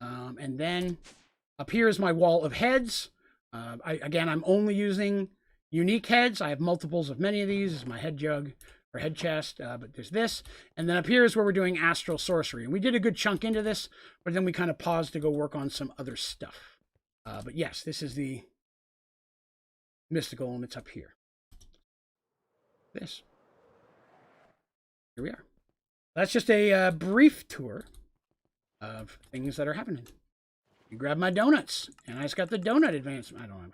And then up here is my wall of heads. Again, I'm only using unique heads. I have multiples of many of these. This is my head jug. Or head chest, but there's this. And then up here is where we're doing astral sorcery. And we did a good chunk into this, but then we kind of paused to go work on some other stuff. But yes, this is the mystical, and it's up here. This. Here we are. That's just a brief tour of things that are happening. You grab my donuts, and I just got the donut advancement. I don't know.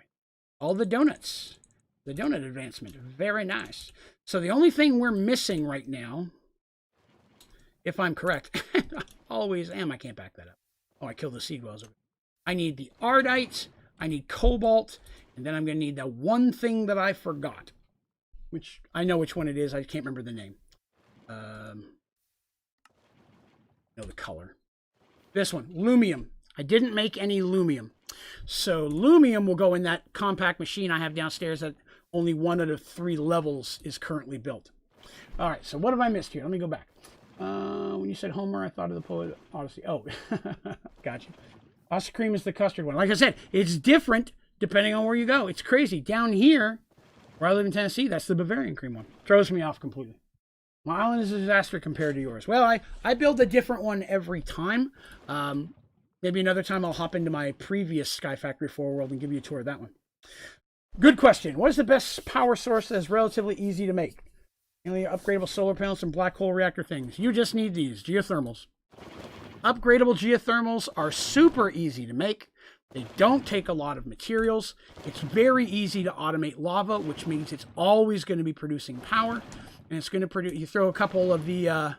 All the donuts. The donut advancement. Very nice. So the only thing we're missing right now, if I'm correct, always am. I can't back that up. Oh, I killed the seed wells. I need the ardite. I need cobalt. And then I'm going to need the one thing that I forgot. Which, I know which one it is. I can't remember the name. No, the color. This one. Lumium. I didn't make any lumium. So lumium will go in that compact machine I have downstairs that only 1 out of 3 levels is currently built. All right, so what have I missed here? Let me go back. When you said Homer, I thought of the poet Odyssey. Oh, gotcha. Ice cream is the custard one. Like I said, it's different depending on where you go. It's crazy. Down here, where I live in Tennessee, that's the Bavarian cream one. Throws me off completely. My island is a disaster compared to yours. Well, I build a different one every time. Maybe another time I'll hop into my previous Sky Factory 4 world and give you a tour of that one. Good question. What is the best power source that is relatively easy to make? Only upgradable solar panels and black hole reactor things. You just need these, geothermals. Upgradable geothermals are super easy to make. They don't take a lot of materials. It's very easy to automate lava, which means it's always going to be producing power. And it's going to produce, you throw a couple of the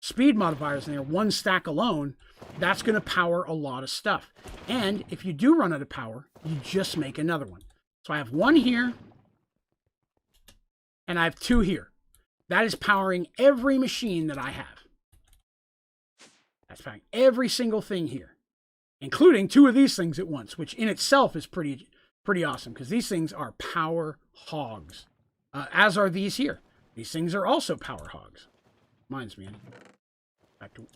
speed modifiers in there, 1 stack alone, that's going to power a lot of stuff. And if you do run out of power, you just make another one. So I have 1 here, and I have 2 here. That is powering every machine that I have. That's powering every single thing here, including 2 of these things at once, which in itself is pretty awesome, because these things are power hogs, as are these here. These things are also power hogs. Reminds me, I have to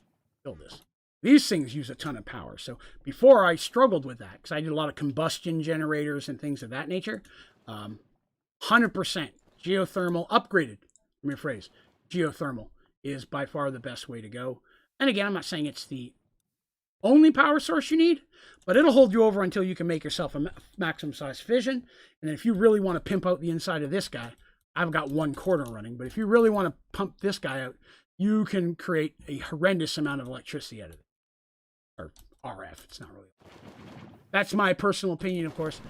build this. These things use a ton of power. So before I struggled with that, because I did a lot of combustion generators and things of that nature. 100% geothermal upgraded. Let me rephrase. Geothermal is by far the best way to go. And again, I'm not saying it's the only power source you need, but it'll hold you over until you can make yourself a maximum size fission. And then if you really want to pimp out the inside of this guy, I've got 1/4 running. But if you really want to pump this guy out, you can create a horrendous amount of electricity out of it. Or RF, it's not really. That's my personal opinion, of course.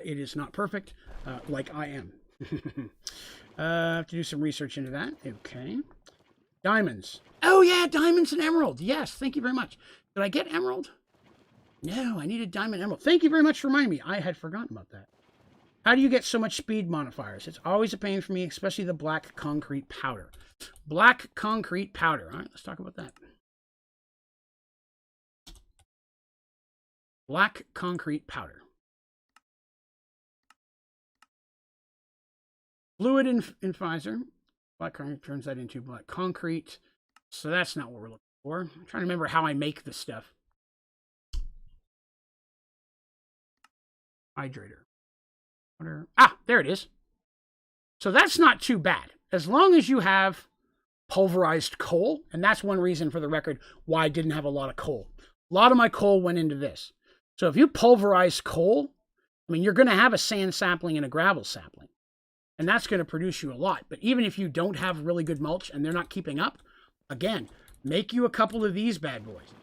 It is not perfect, like I am. I have to do some research into that. Okay. Diamonds. Oh, yeah, diamonds and emerald. Yes, thank you very much. Did I get emerald? No, I needed diamond emerald. Thank you very much for reminding me. I had forgotten about that. How do you get so much speed modifiers? It's always a pain for me, especially the black concrete powder. Black concrete powder. All right, let's talk about that. Black concrete powder. Fluid infuser. Black concrete turns that into black concrete. So that's not what we're looking for. I'm trying to remember how I make this stuff. Hydrator. Water. Ah, there it is. So that's not too bad. As long as you have pulverized coal, and that's one reason for the record why I didn't have a lot of coal. A lot of my coal went into this. So if you pulverize coal, I mean, you're going to have a sand sapling and a gravel sapling. And that's going to produce you a lot. But even if you don't have really good mulch and they're not keeping up, again, make you a couple of these bad boys.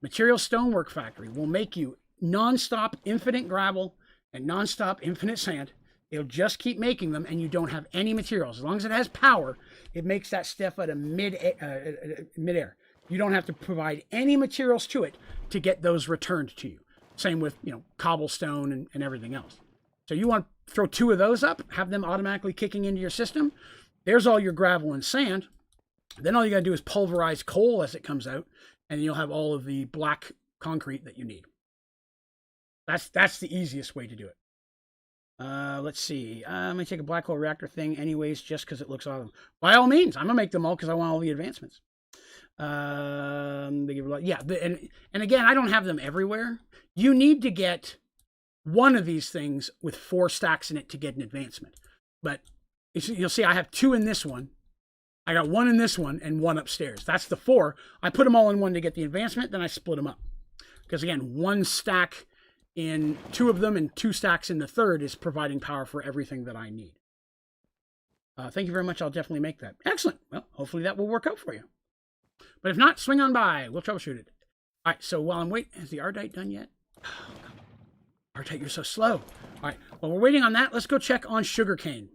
Material Stonework Factory will make you nonstop infinite gravel and nonstop infinite sand. It'll just keep making them, and you don't have any materials. As long as it has power, it makes that stuff out of mid-air. You don't have to provide any materials to it to get those returned to you. Same with, cobblestone and everything else. So you want to throw 2 of those up, have them automatically kicking into your system. There's all your gravel and sand. Then all you got to do is pulverize coal as it comes out, and you'll have all of the black concrete that you need. That's the easiest way to do it. Let's see. I'm going to take a black hole reactor thing anyways, just because it looks awesome. By all means, I'm going to make them all because I want all the advancements. They give a lot. Yeah, and again, I don't have them everywhere. You need to get one of these things with 4 stacks in it to get an advancement. But you'll see I have 2 in this one. I got 1 in this one and 1 upstairs. That's the 4. I put them all in one to get the advancement, then I split them up. Because again, 1 stack in 2 of them and 2 stacks in the third is providing power for everything that I need. Thank you very much. I'll definitely make that. Excellent. Well, hopefully that will work out for you. But if not, swing on by. We'll troubleshoot it. All right, so while I'm waiting, is the Ardite done yet? Oh, Ardite, you're so slow. All right, while we're waiting on that, let's go check on sugarcane.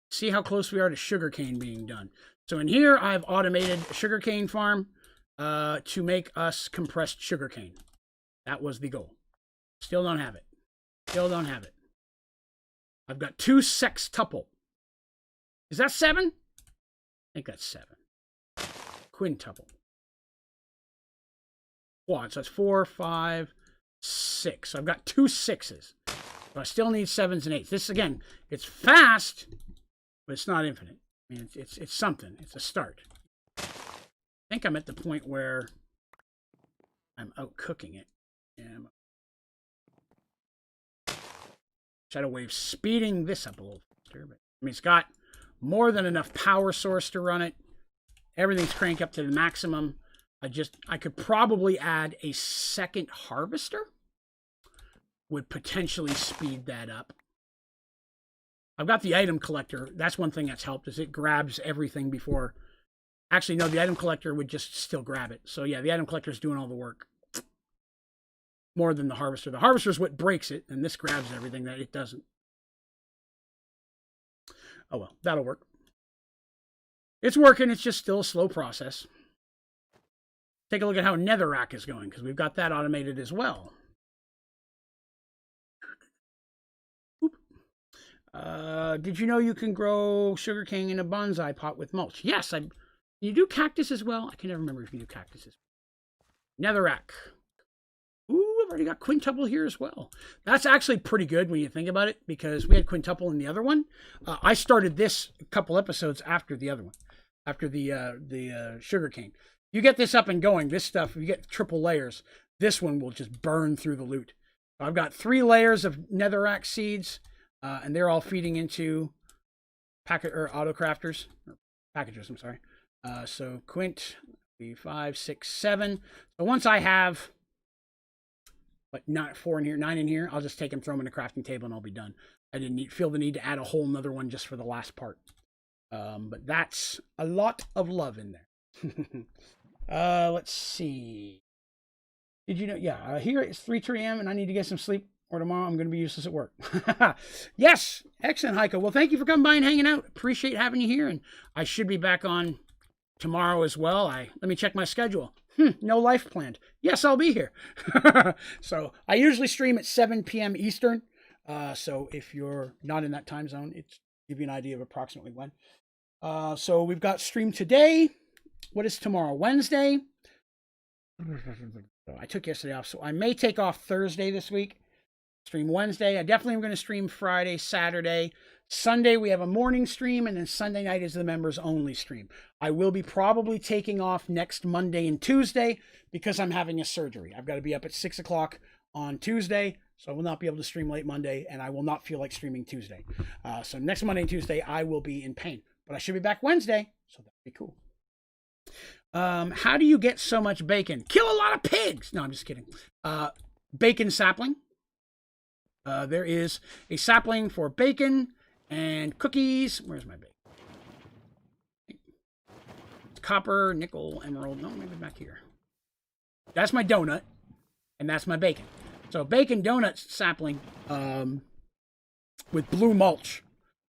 See how close we are to sugarcane being done. So in here, I've automated a sugarcane farm to make us compressed sugarcane. That was the goal. Still don't have it. Still don't have it. I've got 2 sextuple. Is that 7? I think that's 7. Quintuple. Quad. So that's 4, 5, 6. So I've got 2 6s. But I still need 7s and 8s. This, again, it's fast, but it's not infinite. I mean, it's something. It's a start. I think I'm at the point where I'm out cooking it. Yeah. Shadow Wave speeding this up a little faster. But, I mean, it's got more than enough power source to run it. Everything's cranked up to the maximum. I could probably add a second harvester. Would potentially speed that up. I've got the item collector. That's one thing that's helped, is it grabs everything before. Actually, no, the item collector would just still grab it. So yeah, the item collector is doing all the work. More than the harvester. The harvester is what breaks it, and this grabs everything that it doesn't. Oh well, that'll work. It's working, it's just still a slow process. Take a look at how Netherrack is going, because we've got that automated as well. Did you know you can grow sugarcane in a bonsai pot with mulch? Yes, you do cactus as well? I can never remember if you do cactuses. Netherrack. Ooh, I've already got quintuple here as well. That's actually pretty good when you think about it, because we had quintuple in the other one. I started this a couple episodes after the other one, after the sugarcane. You get this up and going, this stuff, you get triple layers, this one will just burn through the loot. I've got 3 layers of netherrack seeds, and they're all feeding into auto crafters, or packagers, I'm sorry. So quint, 5, 6, 7. So once I have, not 4 in here, 9 in here, I'll just take them, throw them in a crafting table, and I'll be done. I didn't feel the need to add a whole nother one just for the last part. But that's a lot of love in there. Let's see. Did you know? Yeah, here it's 3 a.m. and I need to get some sleep, or tomorrow I'm going to be useless at work. Yes, excellent, Heiko. Well, thank you for coming by and hanging out. Appreciate having you here, and I should be back on tomorrow as well. Let me check my schedule. No life planned. Yes, I'll be here. So I usually stream at 7 p.m. Eastern. So if you're not in that time zone, it's give you an idea of approximately when. So we've got stream today. What is tomorrow? Wednesday. I took yesterday off, so I may take off Thursday this week. Stream Wednesday. I definitely am going to stream Friday, Saturday. Sunday we have a morning stream, and then Sunday night is the members only stream. I will be probably taking off next Monday and Tuesday because I'm having a surgery. I've got to be up at 6 o'clock on Tuesday, so I will not be able to stream late Monday, and I will not feel like streaming Tuesday. So next Monday and Tuesday I will be in pain, but I should be back Wednesday, so that'd be cool. How do you get so much bacon? Kill a lot of pigs! No, I'm just kidding. Bacon sapling. There is a sapling for bacon and cookies. Where's my bacon? Copper, nickel, emerald. No, maybe back here. That's my donut, and that's my bacon. So bacon donut sapling with blue mulch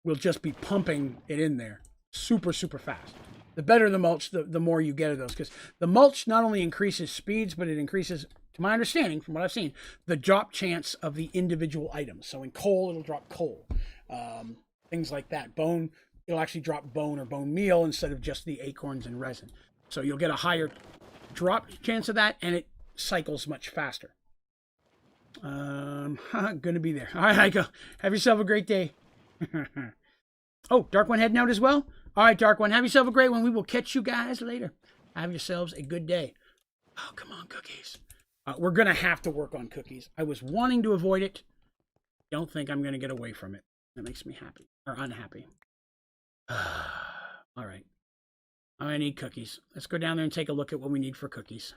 will just be pumping it in there super, super fast. The better the mulch, the more you get of those. Because the mulch not only increases speeds, but it increases, to my understanding, from what I've seen, the drop chance of the individual items. So in coal, it'll drop coal. Things like that. Bone, it'll actually drop bone or bone meal instead of just the acorns and resin. So you'll get a higher drop chance of that, and it cycles much faster. Gonna be there. All right, Heiko. Have yourself a great day. Oh, Dark One heading out as well? All right, Dark One. Have yourself a great one. We will catch you guys later. Have yourselves a good day. Oh, come on, cookies. We're going to have to work on cookies. I was wanting to avoid it. Don't think I'm going to get away from it. That makes me happy. Or unhappy. All right. I need cookies. Let's go down there and take a look at what we need for cookies.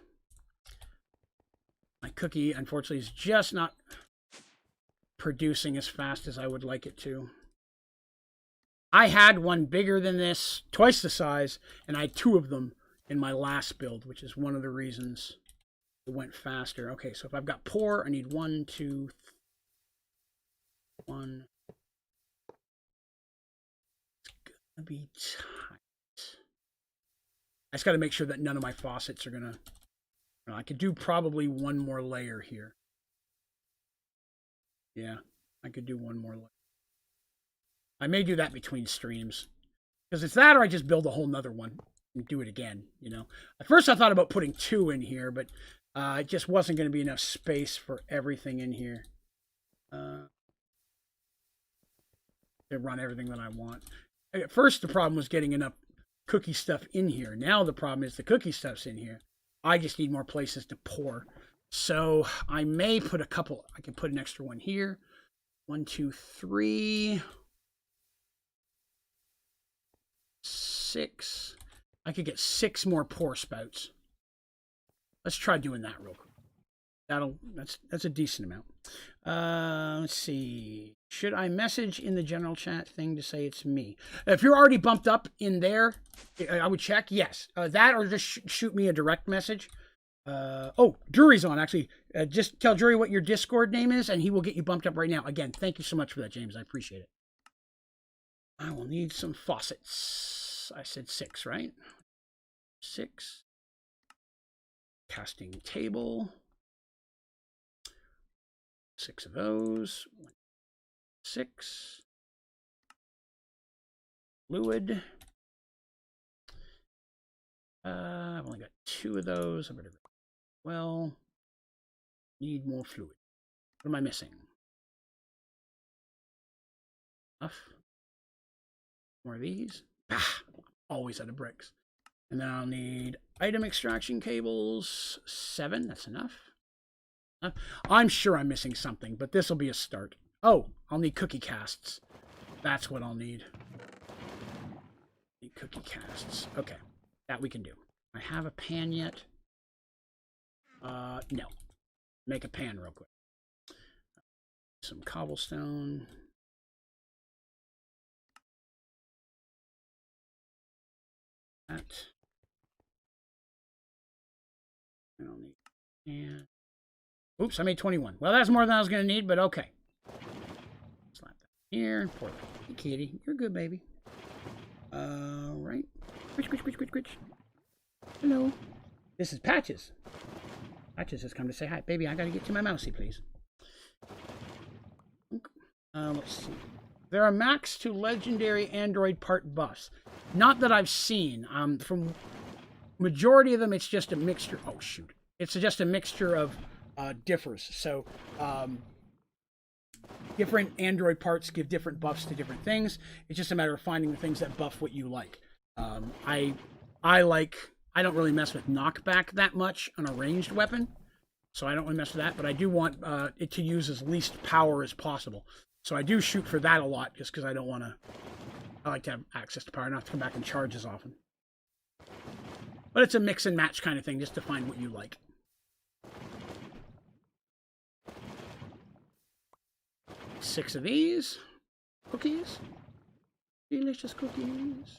My My cookie, unfortunately, is just not producing as fast as I would like it to. I had one bigger than this, twice the size, and I had 2 of them in my last build, which is one of the reasons it went faster. Okay, so if I've got pour, I need 1, 2, 1. It's gonna be tight. I just got to make sure that none of my faucets are gonna. I could do probably 1 more layer here. Yeah, I could do 1 more layer. I may do that between streams. Because it's that or I just build a whole nother one and do it again, you know. At first I thought about putting 2 in here, but it just wasn't going to be enough space for everything in here. To run everything that I want. At first the problem was getting enough cookie stuff in here. Now the problem is the cookie stuff's in here. I just need more places to pour. So I may put a couple. I can put an extra one here. 1, 2, 3. 6. I could get 6 more pour spouts. Let's try doing that real quick. That's a decent amount. Let's see. Should I message in the general chat thing to say it's me? If you're already bumped up in there, I would check. Yes. That or just shoot me a direct message. Oh, Drury's on, actually. Just tell Drury what your Discord name is, and he will get you bumped up right now. Again, thank you so much for that, James. I appreciate it. I will need some faucets. I said 6, right? 6. Casting table. 6 of those. 6. Fluid. I've only got 2 of those. I better. Well, need more fluid. What am I missing? Enough. More of these. Ah, always out of bricks. And then I'll need item extraction cables. 7. That's enough. I'm sure I'm missing something, but this will be a start. Oh, I'll need cookie casts. That's what I'll need. Need cookie casts. Okay, that we can do. I have a pan yet? No. Make a pan real quick. Some cobblestone. That. I don't need pan. Oops, I made 21. Well, that's more than I was going to need, but okay. Slap that here. Pour that. Hey, kitty. You're good, baby. Right. Quitch. Hello. This is Patches. Patches has come to say hi. Baby, I got to get to my mousey, please. Let's see. There are max to legendary android part buffs. Not that I've seen. From majority of them, it's just a mixture. Oh, shoot. It's just a mixture of differs. So, different android parts give different buffs to different things. It's just a matter of finding the things that buff what you like. I don't really mess with knockback that much on a ranged weapon, so I don't really mess with that. But I do want it to use as least power as possible. So I do shoot for that a lot, just because I don't want to. I like to have access to power, not to come back and charge as often. But it's a mix and match kind of thing, just to find what you like. Six of these cookies. Delicious cookies.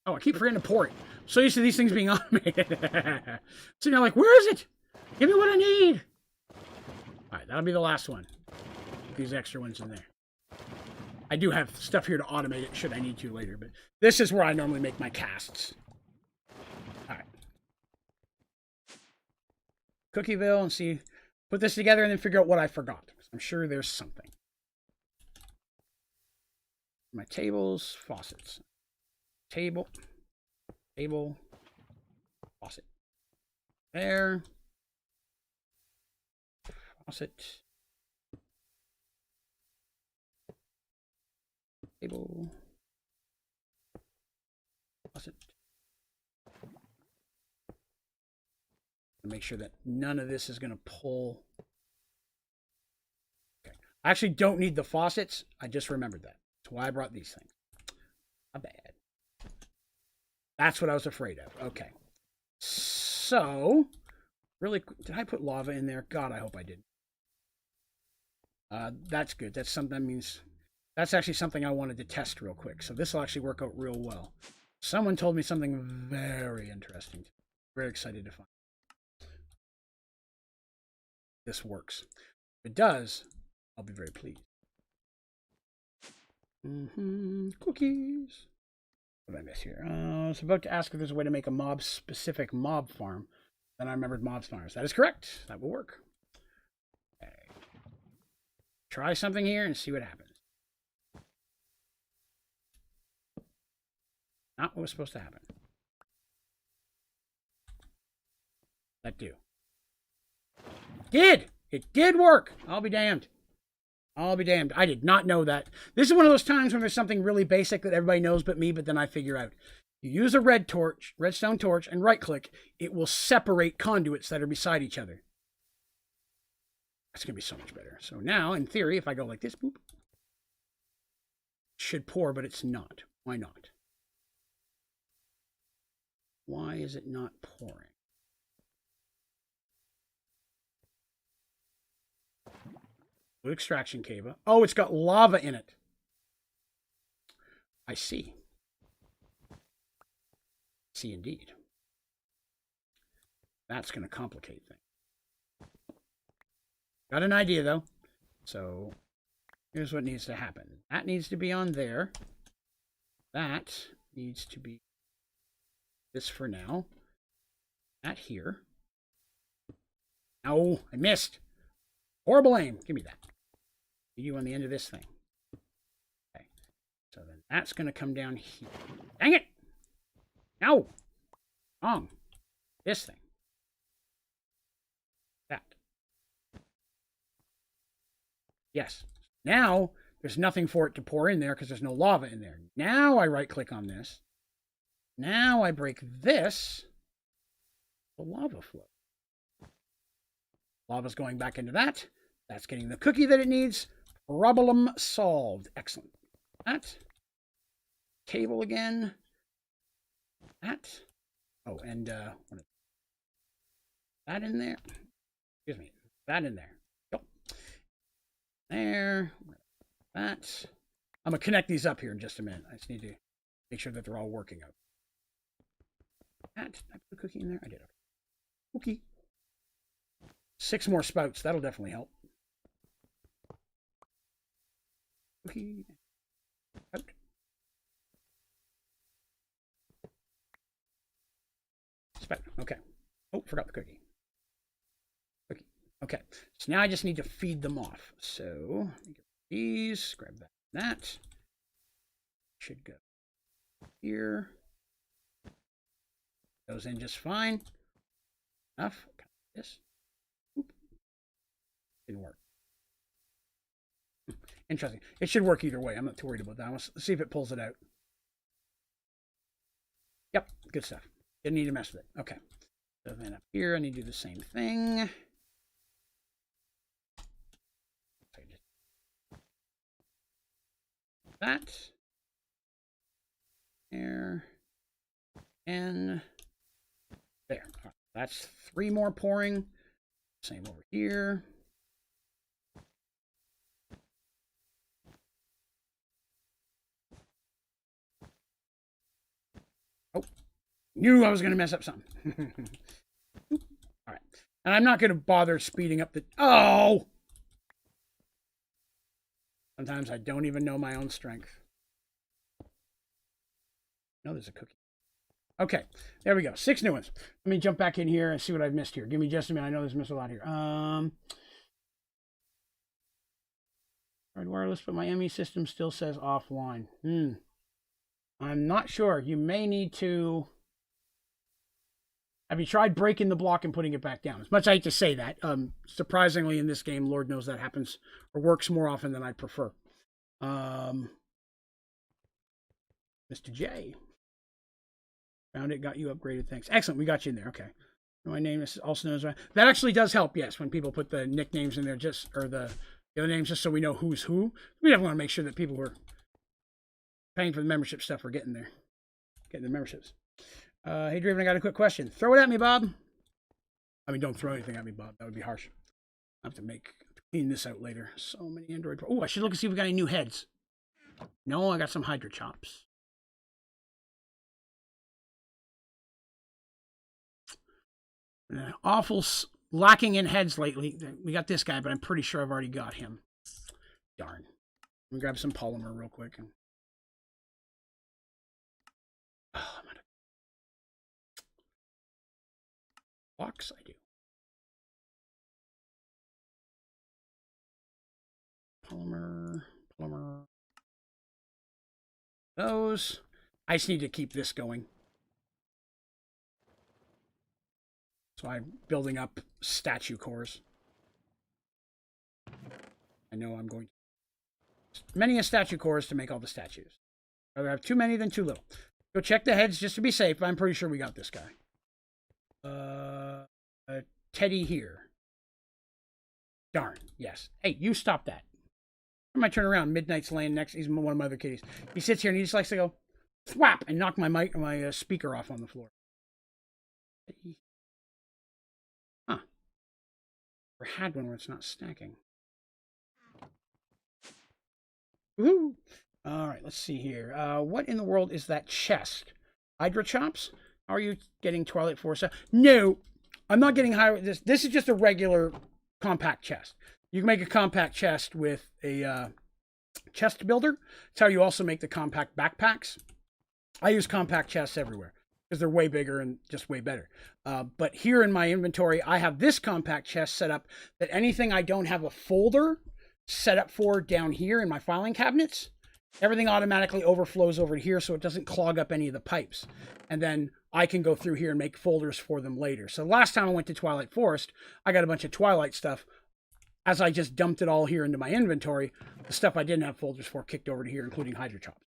Oh, I keep forgetting to pour it. So used to these things being automated. So you're like, where is it? Give me what I need. All right, that'll be the last one. These extra ones in there. I do have stuff here to automate it should I need to later, but this is where I normally make my casts. All right. Cookieville and see, put this together and then figure out what I forgot. I'm sure there's something. My tables, faucets. Table, faucet. There. Faucet. Table. Faucet. Make sure that none of this is going to pull. Okay. I actually don't need the faucets. I just remembered that. That's why I brought these things. Not bad. That's what I was afraid of. Okay. So, really, did I put lava in there? God, I hope I did. That's good. That's something that means that's actually something I wanted to test real quick. So this will actually work out real well. Someone told me something very interesting. Very excited to find this works. If it does, I'll be very pleased. Cookies. What did I miss here? I was about to ask if there's a way to make a mob-specific mob farm. Then I remembered mob farms. That is correct. That will work. Okay. Try something here and see what happens. Not what was supposed to happen. That do. It did work. I'll be damned. I'll be damned. I did not know that. This is one of those times when there's something really basic that everybody knows but me, but then I figure out. You use a redstone torch, and right-click. It will separate conduits that are beside each other. That's going to be so much better. So now, in theory, if I go like this, boop, it should pour, but it's not. Why not? Why is it not pouring? Blue extraction cable. Oh, it's got lava in it. I see. See, indeed. That's going to complicate things. Got an idea, though. So, here's what needs to happen. That needs to be on there. That needs to be this for now. That here. Oh, I missed. Horrible aim. Give me that. You on the end of this thing. Okay. So then that's going to come down here. Dang it! No! Wrong. This thing. That. Yes. Now, there's nothing for it to pour in there because there's no lava in there. Now I right-click on this. Now I break this. The lava flow. Lava's going back into that. That's getting the cookie that it needs. Problem solved. Excellent. That. Cable again. That. Oh, and that in there. Excuse me. That in there. Go. There. That. I'm going to connect these up here in just a minute. I just need to make sure that they're all working out. That. Did I put a cookie in there? I did. Cookie. 6 more spouts. That'll definitely help. Cookie. Out. Spout. Okay. Oh, forgot the cookie. Cookie. Okay. So now I just need to feed them off. So, these. Grab that. That. Should go here. Goes in just fine. Enough. This. Oop. Didn't work. Interesting. It should work either way. I'm not too worried about that. Let's see if it pulls it out. Yep. Good stuff. Didn't need to mess with it. Okay. So then up here, I need to do the same thing. That. There. And there. Right. That's 3 more pouring. Same over here. Oh, knew I was going to mess up something. All right. And I'm not going to bother speeding up the... Oh! Sometimes I don't even know my own strength. No, there's a cookie. Okay, there we go. 6 new ones. Let me jump back in here and see what I've missed here. Give me just a minute. I know there's missed a lot here. Wireless, but my ME system still says offline. I'm not sure. You may need to... Have you tried breaking the block and putting it back down? As much as I hate to say that, surprisingly in this game, Lord knows that happens or works more often than I prefer. Mr. J. Found it, got you upgraded. Thanks. Excellent. We got you in there. Okay. My name is also known as... That actually does help, yes, when people put the nicknames in there, just or the other names, just so we know who's who. We definitely want to make sure that people who are paying for the membership stuff are getting there, getting the memberships. Hey, Draven, I got a quick question. Throw it at me, Bob. I mean, don't throw anything at me, Bob. That would be harsh. I have to clean this out later. So many Android. Oh, I should look and see if we got any new heads. No, I got some Hydra chops. Awful lacking in heads lately. We got this guy, but I'm pretty sure I've already got him. Darn. Let me grab some polymer real quick. Oh, I'm out of blocks. I do. Polymer. Those. I just need to keep this going. So I'm building up statue cores. I know I'm going to many a statue cores to make all the statues. I'd rather have too many than too little. Go check the heads just to be safe, but I'm pretty sure we got this guy. Teddy here. Darn, yes. Hey, you stop that. I might turn around. Midnight's laying next. He's one of my other kitties. He sits here and he just likes to go thwap and knock my speaker off on the floor. Huh. Never had one where it's not stacking. Woohoo! All right, let's see here. What in the world is that chest? Hydra chops? How are you getting Twilight Force? No, I'm not getting higher. This is just a regular compact chest. You can make a compact chest with a chest builder. It's how you also make the compact backpacks. I use compact chests everywhere because they're way bigger and just way better. But here in my inventory, I have this compact chest set up that anything I don't have a folder set up for down here in my filing cabinets, everything automatically overflows over to here so it doesn't clog up any of the pipes. And then I can go through here and make folders for them later. So last time I went to Twilight Forest, I got a bunch of Twilight stuff. As I just dumped it all here into my inventory, the stuff I didn't have folders for kicked over to here, including Hydra chops.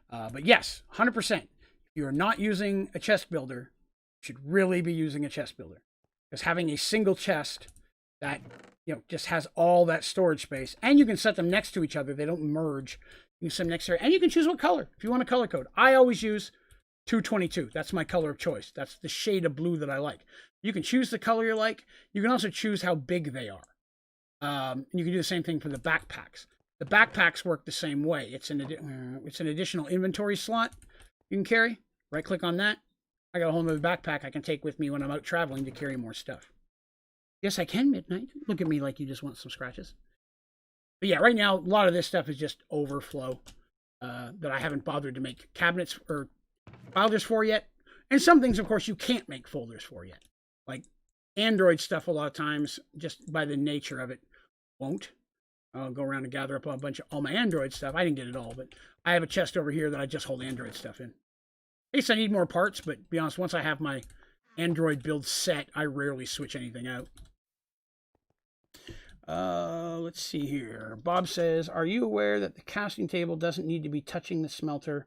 But yes, 100%. If you're not using a chest builder, you should really be using a chest builder. Because having a single chest that just has all that storage space, and you can set them next to each other. They don't merge. You can set them next to her, and you can choose what color if you want a color code. I always use 222. That's my color of choice. That's the shade of blue that I like. You can choose the color you like. You can also choose how big they are. You can do the same thing for the backpacks. The backpacks work the same way. It's an additional inventory slot you can carry. Right click on that. I got a whole nother backpack I can take with me when I'm out traveling to carry more stuff. Yes, I can, Midnight. Look at me like you just want some scratches. But yeah, right now, a lot of this stuff is just overflow that I haven't bothered to make cabinets or folders for yet. And some things, of course, you can't make folders for yet. Like Android stuff, a lot of times, just by the nature of it, won't. I'll go around and gather up a bunch of all my Android stuff. I didn't get it all, but I have a chest over here that I just hold Android stuff in. In case I need more parts, but to be honest, once I have my Android build set, I rarely switch anything out. Let's see here. Bob says, are you aware that the casting table doesn't need to be touching the smelter?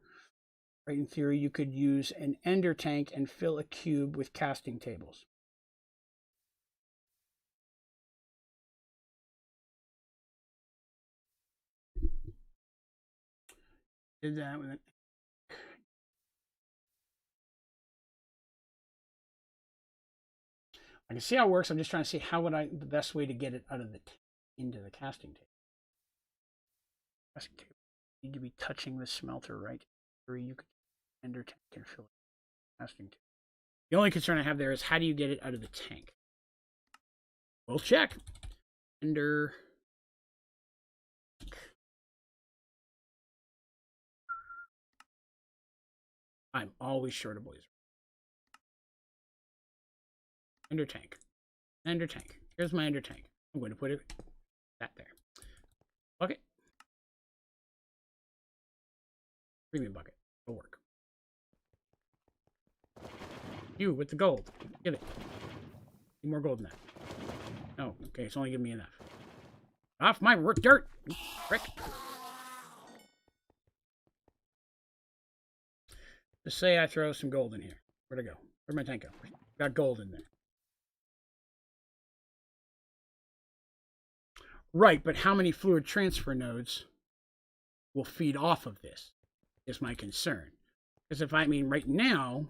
Right, in theory, you could use an ender tank and fill a cube with casting tables. Did that with it. I can see how it works. I'm just trying to see how would the best way to get it out of into the casting table. Casting table need to be touching the smelter, right? Or you could ender tank and fill it. Casting table. The only concern I have there is how do you get it out of the tank? We'll check. Ender. I'm always short of boys. Ender tank. Ender tank. Here's my ender tank. I'm going to put it that there. Bucket. Premium bucket. It'll work. You with the gold. Give it. Need more gold than that. Oh, okay. It's only giving me enough. Off my dirt. Frick. Just say I throw some gold in here. Where'd it go? Where'd my tank go? Got gold in there. Right, but how many fluid transfer nodes will feed off of this is my concern. Because if I mean right now,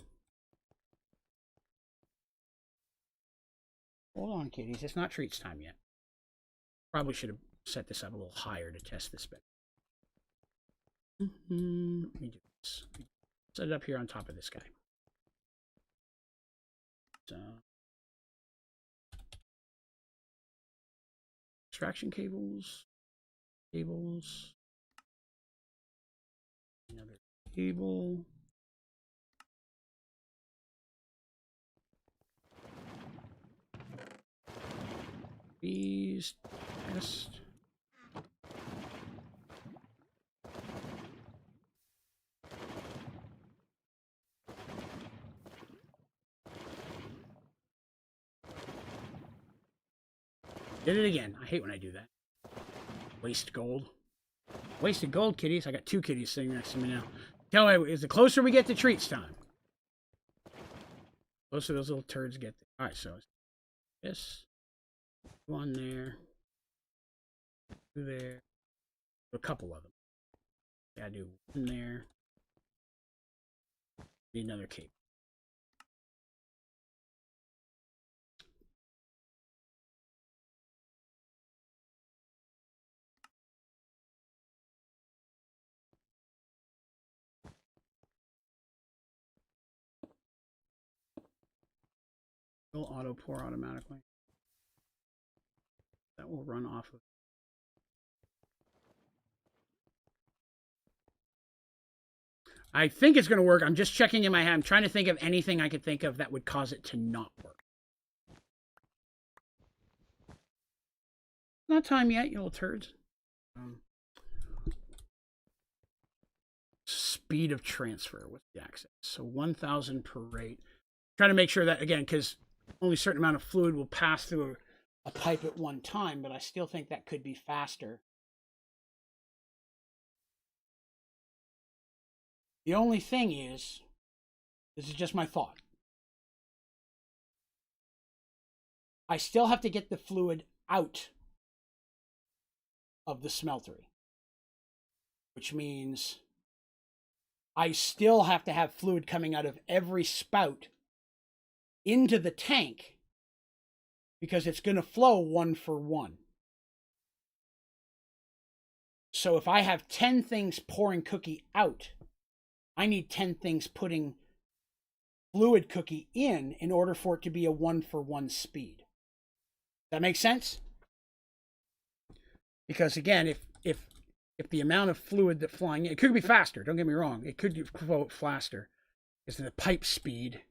hold on, kiddies. It's not treats time yet. Probably should have set this up a little higher to test this bit. Let me do this. Set it up here on top of this guy. So, extraction cables, another cable. These test. Did it again. I hate when I do that. Waste gold. Wasted gold, kitties. I got 2 kitties sitting next to me now. Tell me, is the closer we get to treats time, closer those little turds get. All right, so this, 1 there, 2 there, a couple of them. Gotta do 1 there. Need another cape. Will auto pour automatically. That will run off of. I think it's going to work. I'm just checking in my head. I'm trying to think of anything I could think of that would cause it to not work. Not time yet, you little turds. Speed of transfer with the access. So 1,000 per rate. Trying to make sure that, again, because only a certain amount of fluid will pass through a pipe at one time, but I still think that could be faster. The only thing is, this is just my thought, I still have to get the fluid out of the smeltery, which means I still have to have fluid coming out of every spout into the tank because it's going to flow 1 for 1. So if I have 10 things pouring cookie out, I need 10 things putting fluid cookie in order for it to be a 1 for 1 speed. That makes sense? Because again, if the amount of fluid that flying in, it could be faster, don't get me wrong. It could flow faster. Is the pipe speed.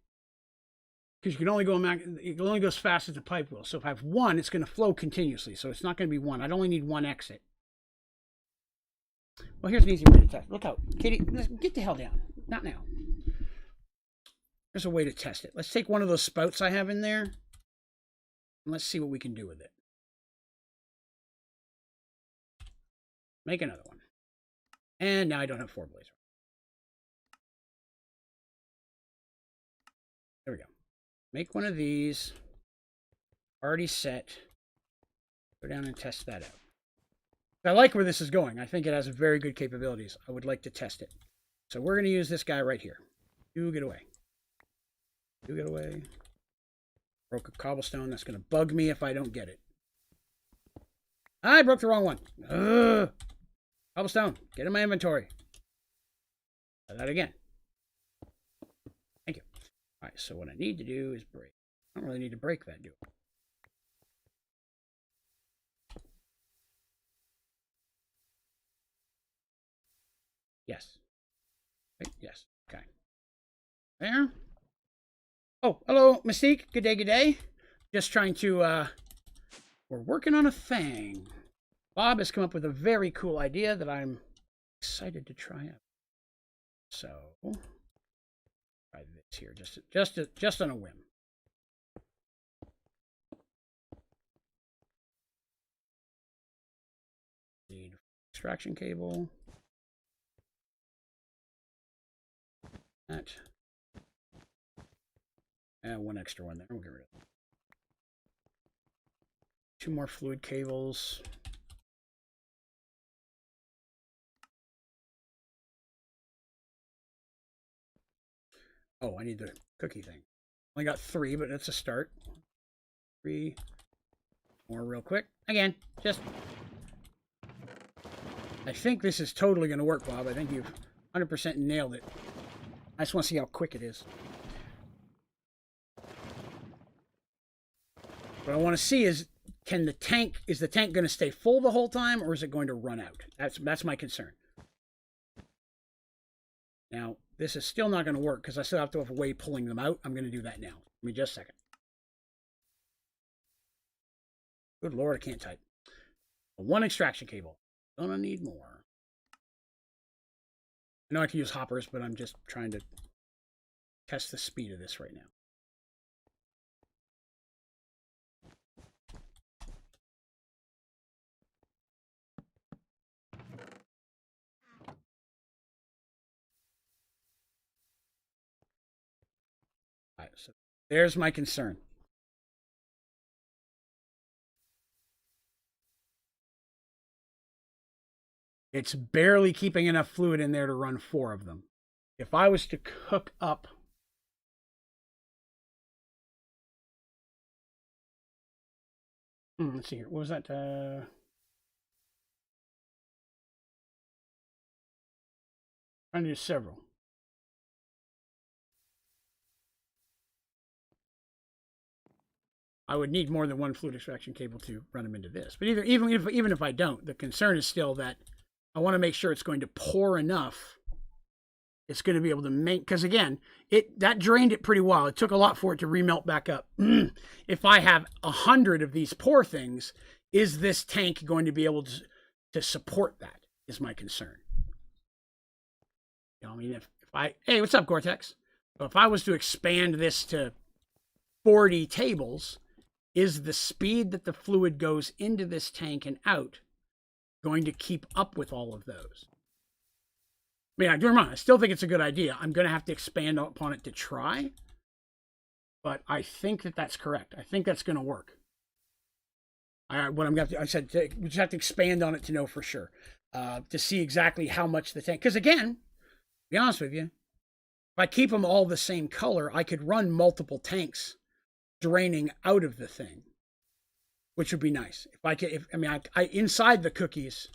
Because you can only go as fast as the pipe will. So if I have 1, it's going to flow continuously. So it's not going to be 1. I'd only need 1 exit. Well, here's an easy way to test. Look out. Katie, get the hell down. Not now. There's a way to test it. Let's take one of those spouts I have in there. And let's see what we can do with it. Make another one. And now I don't have 4 blazer. There we go. Make one of these. Already set. Go down and test that out. I like where this is going. I think it has very good capabilities. I would like to test it. So we're going to use this guy right here. You get away. You get away. Broke a cobblestone. That's going to bug me if I don't get it. I broke the wrong one. Ugh. Cobblestone. Get in my inventory. Try that again. Thank you. All right, so what I need to do is break. I don't really need to break that, do I? Yes. Right? Yes. Okay. There. Oh, hello, Mystique. Good day, good day. Just trying to, we're working on a thing. Bob has come up with a very cool idea that I'm excited to try out. So, try this here, just on a whim. Need extraction cable. That. And 1 extra one there. We'll get rid of it. 2 more fluid cables. Oh, I need the cookie thing. Only got 3, but that's a start. 3 more real quick. Again, just... I think this is totally going to work, Bob. I think you've 100% nailed it. I just want to see how quick it is. What I want to see is, is the tank going to stay full the whole time, or is it going to run out? That's my concern. Now, this is still not going to work because I still have to have a way pulling them out. I'm going to do that now. Give me just a second. Good Lord, I can't type. One extraction cable. Gonna need more. I know I can use hoppers, but I'm just trying to test the speed of this right now. All right, so there's my concern. It's barely keeping enough fluid in there to run 4 of them. If I was to cook up... let's see here. What was that? Trying to do several. I would need more than one fluid extraction cable to run them into this. But even if I don't, the concern is still that I want to make sure it's going to pour enough. It's going to be able to make, because again, that drained it pretty well. It took a lot for it to remelt back up. If I have 100 of these pour things, is this tank going to be able to support that? Is my concern. You know, I mean, if I, hey, what's up, Gore-Tex? So if I was to expand this to 40 tables, is the speed that the fluid goes into this tank and out going to keep up with all of those? I mean, I do remember, I still think it's a good idea. I'm going to have to expand upon it to try, but I think that that's correct. I think that's going to work. I said we just have to expand on it to know for sure, to see exactly how much the tank. Because again, to be honest with you, if I keep them all the same color, I could run multiple tanks draining out of the thing, which would be nice. If I could, inside the cookies,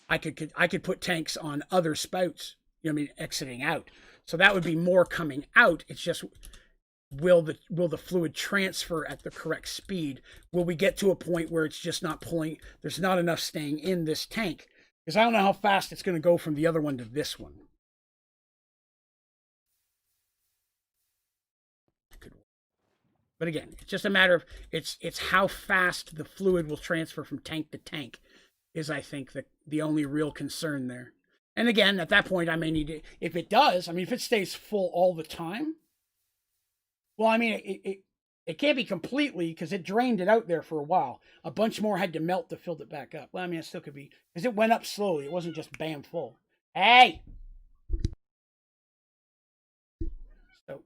I could put tanks on other spouts, you know what I mean, exiting out. So that would be more coming out. It's just, will the fluid transfer at the correct speed? Will we get to a point where it's just not pulling, there's not enough staying in this tank? Because I don't know how fast it's going to go from the other one to this one. But again, it's just a matter of, it's how fast the fluid will transfer from tank to tank is, I think, the only real concern there. And again, at that point, I may need to, if it does, I mean, if it stays full all the time, well, I mean, it can't be completely, because it drained it out there for a while. A bunch more had to melt to fill it back up. Well, I mean, it still could be, because it went up slowly. It wasn't just bam full. Hey! So,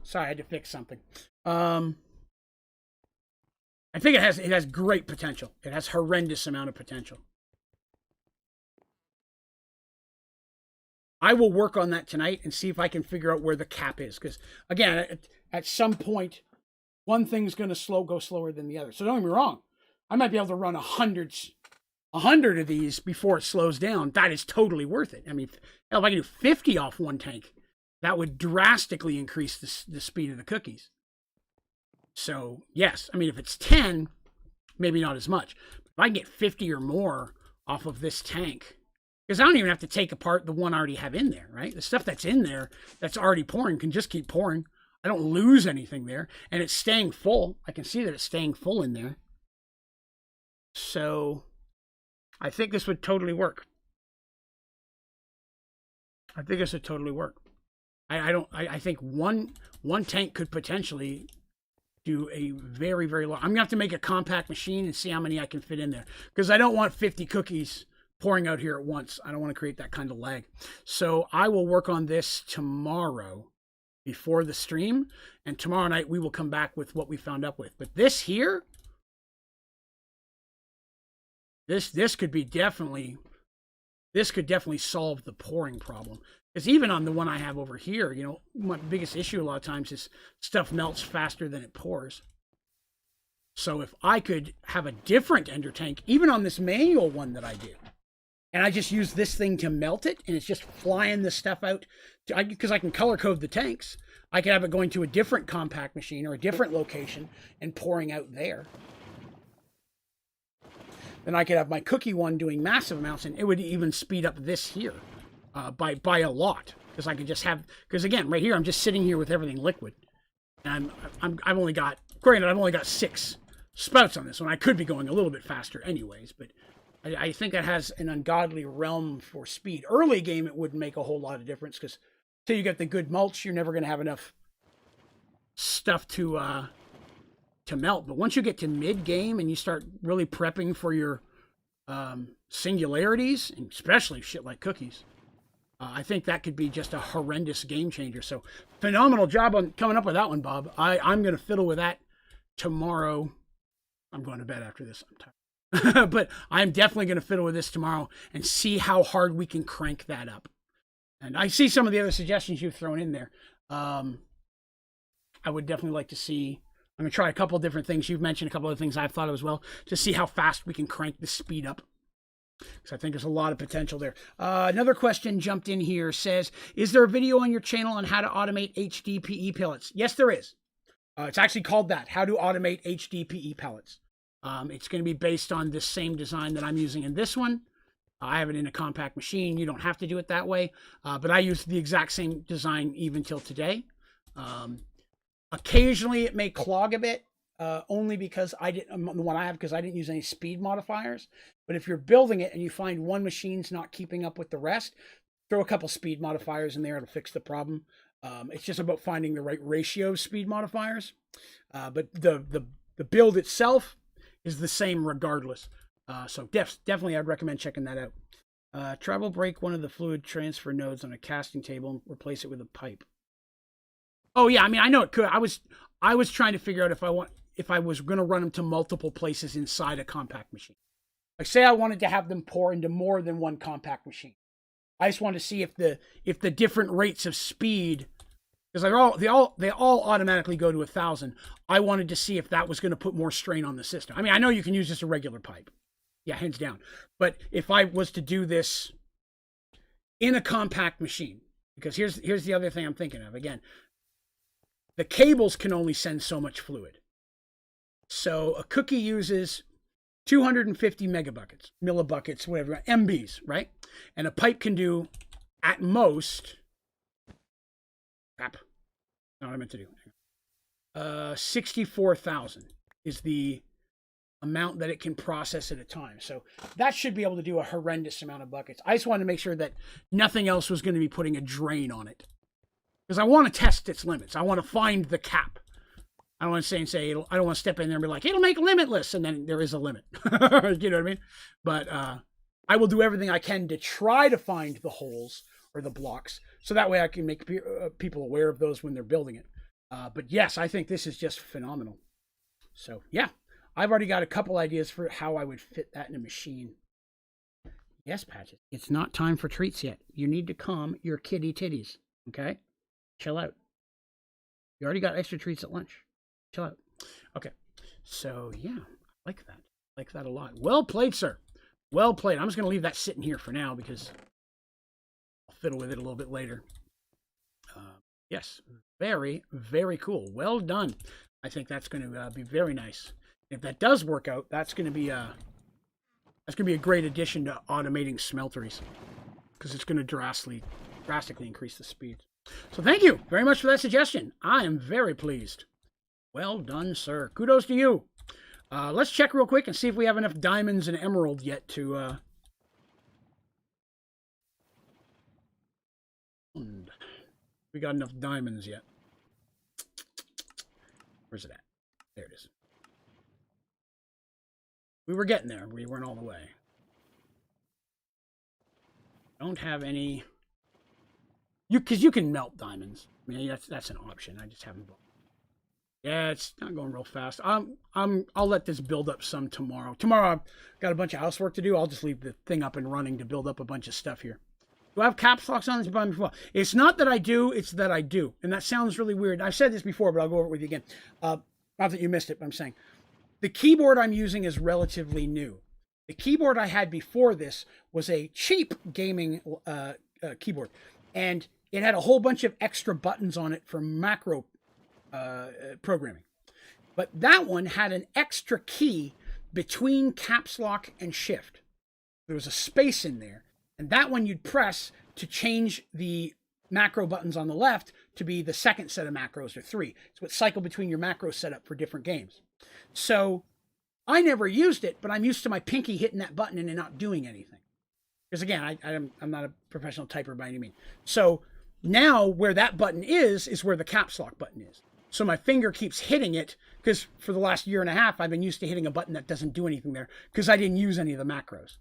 sorry, I had to fix something. I think it has great potential. It has horrendous amount of potential. I will work on that tonight and see if I can figure out where the cap is. Because again, at some point, one thing's going to go slower than the other. So don't get me wrong. I might be able to run 100 of these before it slows down. That is totally worth it. I mean, hell, if I can do 50 off one tank, that would drastically increase the speed of the cookies. So, yes, I mean, if it's 10, maybe not as much. But if I can get 50 or more off of this tank, because I don't even have to take apart the one I already have in there, right? The stuff that's in there that's already pouring can just keep pouring. I don't lose anything there. And it's staying full. I can see that it's staying full in there. So, I think this would totally work. I think this would totally work. I think one tank could potentially do a very, very long. I'm going to have to make a compact machine and see how many I can fit in there. Because I don't want 50 cookies pouring out here at once. I don't want to create that kind of lag. So I will work on this tomorrow before the stream. And tomorrow night we will come back with what we found up with. But this here, this could be definitely, this could definitely solve the pouring problem. Because even on the one I have over here, you know, my biggest issue a lot of times is stuff melts faster than it pours. So if I could have a different ender tank, even on this manual one that I do, and I just use this thing to melt it, and it's just flying the stuff out, because I can color code the tanks. I could have it going to a different compact machine or a different location and pouring out there. Then I could have my cookie one doing massive amounts, and it would even speed up this here by a lot. Because I could just have, because again, right here, I'm just sitting here with everything liquid. And I've only got, granted, I've only got 6 spouts on this one. I could be going a little bit faster anyways, but I think that has an ungodly realm for speed. Early game, it wouldn't make a whole lot of difference, because until you get the good mulch, you're never going to have enough stuff to melt. But once you get to mid game and you start really prepping for your singularities, and especially shit like cookies, I think that could be just a horrendous game changer. So phenomenal job on coming up with that one, Bob. I'm going to fiddle with that tomorrow. I'm going to bed after this. I'm tired. But I'm definitely going to fiddle with this tomorrow and see how hard we can crank that up. And I see some of the other suggestions you've thrown in there. I would definitely like to see, I'm going to try a couple of different things. You've mentioned a couple of things I've thought of as well, to see how fast we can crank the speed up. Because I think there's a lot of potential there. Another question jumped in here, says, is there a video on your channel on how to automate HDPE pellets? Yes, there is. It's actually called that, how to automate HDPE pellets. It's going to be based on this same design that I'm using in this one. I have it in a compact machine. You don't have to do it that way. But I use the exact same design even till today. Occasionally it may clog a bit, only because the one I have, because I didn't use any speed modifiers. But if you're building it and you find one machine's not keeping up with the rest, throw a couple speed modifiers in there. It'll fix the problem. It's just about finding the right ratio of speed modifiers. But the build itself is the same regardless. So definitely I'd recommend checking that out. Travel break one of the fluid transfer nodes on a casting table and replace it with a pipe. Oh yeah, I mean, I know it could. I was trying to figure out if I was going to run them to multiple places inside a compact machine. Like, say I wanted to have them pour into more than one compact machine. I just wanted to see if the different rates of speed, because they all automatically go to 1,000. I wanted to see if that was going to put more strain on the system. I mean, I know you can use just a regular pipe. Yeah, hands down. But if I was to do this in a compact machine, because here's the other thing I'm thinking of. Again, the cables can only send so much fluid. So a cookie uses 250 megabuckets, millibuckets, whatever, MBs, right? And a pipe can do, at most, crap, not what I meant to do. 64,000 is the amount that it can process at a time. So that should be able to do a horrendous amount of buckets. I just wanted to make sure that nothing else was going to be putting a drain on it. Because I want to test its limits. I want to find the cap. I don't want to say I don't want to step in there and be like, it'll make limitless, and then there is a limit. You know what I mean? But I will do everything I can to try to find the holes or the blocks, so that way I can make people aware of those when they're building it. But yes, I think this is just phenomenal. So yeah, I've already got a couple ideas for how I would fit that in a machine. Yes, Patches, it's not time for treats yet. You need to calm your kitty titties, okay? Chill out. You already got extra treats at lunch. Chill out. Okay. So, yeah, I like that. I like that a lot. Well played, sir. Well played. I'm just going to leave that sitting here for now because I'll fiddle with it a little bit later. Yes. Very, very cool. Well done. I think that's going to be very nice. If that does work out, that's going to be a great addition to automating smelteries, because it's going to drastically increase the speed. So thank you very much for that suggestion. I am very pleased. Well done, sir. Kudos to you. Let's check real quick and see if we have enough diamonds and emerald yet to... We got enough diamonds yet. Where's it at? There it is. We were getting there. We weren't all the way. Don't have any... Because you can melt diamonds. I mean, that's an option. I just haven't... Yeah, it's not going real fast. I'll let this build up some tomorrow. Tomorrow I've got a bunch of housework to do. I'll just leave the thing up and running to build up a bunch of stuff here. Do I have caps locks on this button before? It's not that I do, it's that I do. And that sounds really weird. I've said this before, but I'll go over it with you again. Not that you missed it, but I'm saying. The keyboard I'm using is relatively new. The keyboard I had before this was a cheap gaming keyboard. And it had a whole bunch of extra buttons on it for macro programming. But that one had an extra key between caps lock and shift. There was a space in there. And that one you'd press to change the macro buttons on the left to be the second set of macros, or 3. It's what cycle between your macro setup for different games. So I never used it, but I'm used to my pinky hitting that button and it not doing anything. Because again, I'm not a professional typer by any means. So now where that button is where the caps lock button is. So my finger keeps hitting it, because for the last year and a half, I've been used to hitting a button that doesn't do anything there, because I didn't use any of the macros.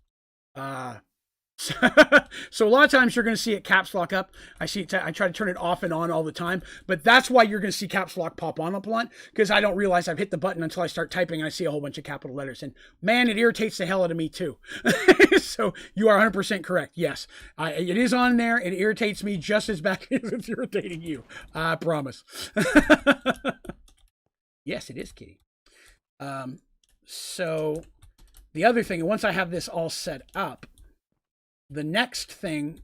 So a lot of times you're going to see it caps lock up. I try to turn it off and on all the time, but that's why you're going to see caps lock pop on up a lot, because I don't realize I've hit the button until I start typing and I see a whole bunch of capital letters, and man, it irritates the hell out of me too. So you are 100% correct. Yes, it is on there. It irritates me just as bad as it's irritating you. I promise. Yes, it is, Kitty. So the other thing, once I have this all set up, the next thing,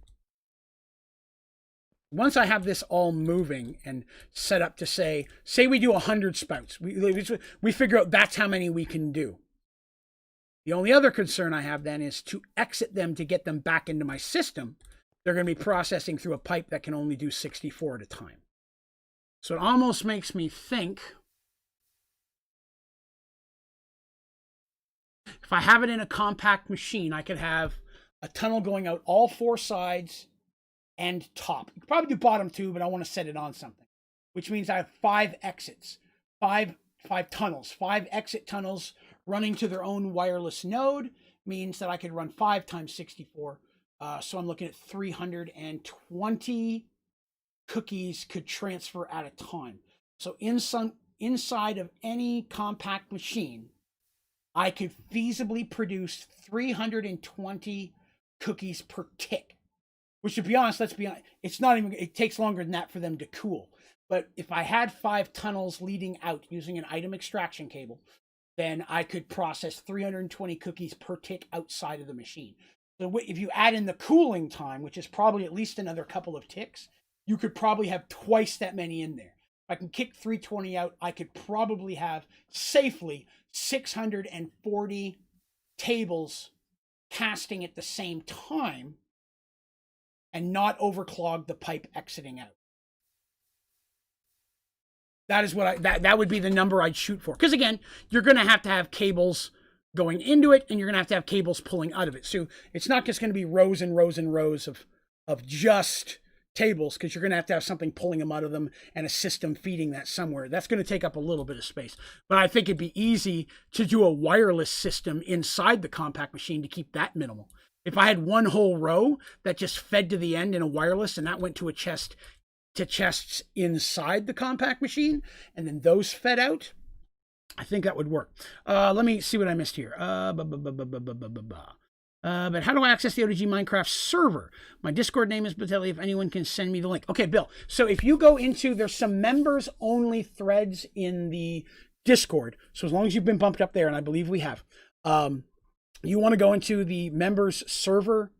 once I have this all moving and set up to say we do 100 spouts, we figure out that's how many we can do. The only other concern I have then is to exit them to get them back into my system. They're going to be processing through a pipe that can only do 64 at a time. So it almost makes me think, if I have it in a compact machine, I could have a tunnel going out all 4 sides and top. You could probably do bottom too, but I want to set it on something, which means I have 5 exits, five tunnels, 5 exit tunnels running to their own wireless node, means that I could run 5 times 64. So I'm looking at 320 cookies could transfer at a time. So inside of any compact machine, I could feasibly produce 320 cookies per tick, which, to be honest, let's be honest, it takes longer than that for them to cool. But if I had 5 tunnels leading out using an item extraction cable, then I could process 320 cookies per tick outside of the machine. So if you add in the cooling time, which is probably at least another couple of ticks, you could probably have twice that many in there. If I can kick 320 out, I could probably have safely 640 tables casting at the same time and not overclog the pipe exiting out. That is what that would be the number I'd shoot for. Because again, you're going to have cables going into it, and you're going to have cables pulling out of it. So it's not just going to be rows and rows and rows of just tables, because you're going to have something pulling them out of them and a system feeding that somewhere. That's going to take up a little bit of space. But I think it'd be easy to do a wireless system inside the compact machine to keep that minimal. If I had one whole row that just fed to the end in a wireless, and that went to a chest, to chests inside the compact machine, and then those fed out, I think that would work. Let me see what I missed here. But how do I access the ODG Minecraft server? My Discord name is Batelli, if anyone can send me the link. Okay, Bill. So if you go into, there's some members only threads in the Discord. So as long as you've been bumped up there, and I believe we have, you want to go into the members server.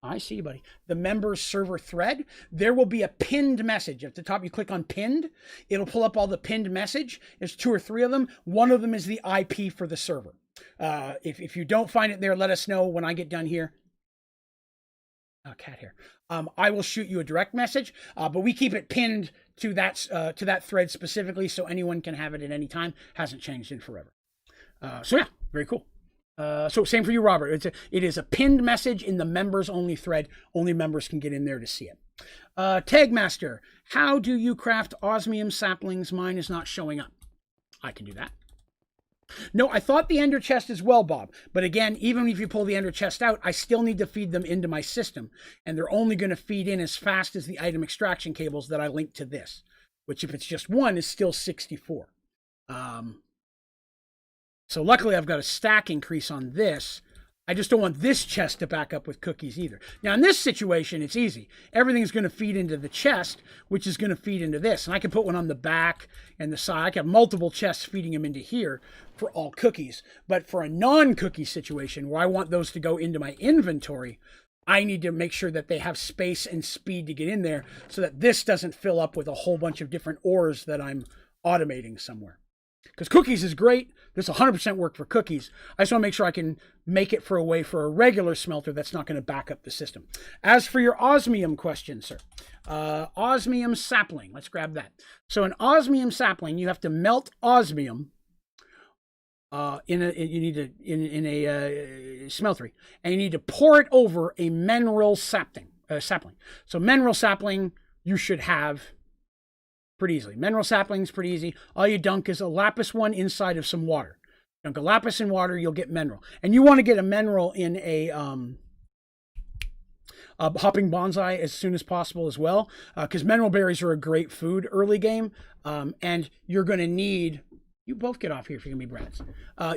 I see you, buddy. The members server thread. There will be a pinned message. At the top, you click on pinned. It'll pull up all the pinned message. There's 2 or 3 of them. One of them is the IP for the server. If you don't find it there, let us know when I get done here. Cat hair. I will shoot you a direct message, but we keep it pinned to that thread specifically, so anyone can have it at any time. Hasn't changed in forever. So yeah, very cool. So same for you, Robert. It is a pinned message in the members only thread. Only members can get in there to see it. Tagmaster, how do you craft osmium saplings? Mine is not showing up. I can do that. No, I thought the ender chest as well, Bob. But again, even if you pull the ender chest out, I still need to feed them into my system. And they're only going to feed in as fast as the item extraction cables that I link to this, which if it's just one is still 64. So luckily I've got a stack increase on this. I just don't want this chest to back up with cookies either. Now, in this situation, it's easy. Everything's going to feed into the chest, which is going to feed into this. And I can put one on the back and the side. I can have multiple chests feeding them into here for all cookies. But for a non-cookie situation where I want those to go into my inventory, I need to make sure that they have space and speed to get in there so that this doesn't fill up with a whole bunch of different ores that I'm automating somewhere. Because cookies is great. This 100% work for cookies. I just want to make sure I can make it for a way for a regular smelter that's not going to back up the system. As for your osmium question, sir, osmium sapling. Let's grab that. So an osmium sapling, you have to melt osmium in a smeltery, and you need to pour it over a mineral sapling. So mineral sapling you should have pretty easily. Mineral sapling's pretty easy. All you dunk is a lapis one inside of some water. Dunk a lapis in water, you'll get mineral. And you want to get a mineral in a hopping bonsai as soon as possible as well, because mineral berries are a great food early game, and you're going to need... You both get off here if you're going to be brats.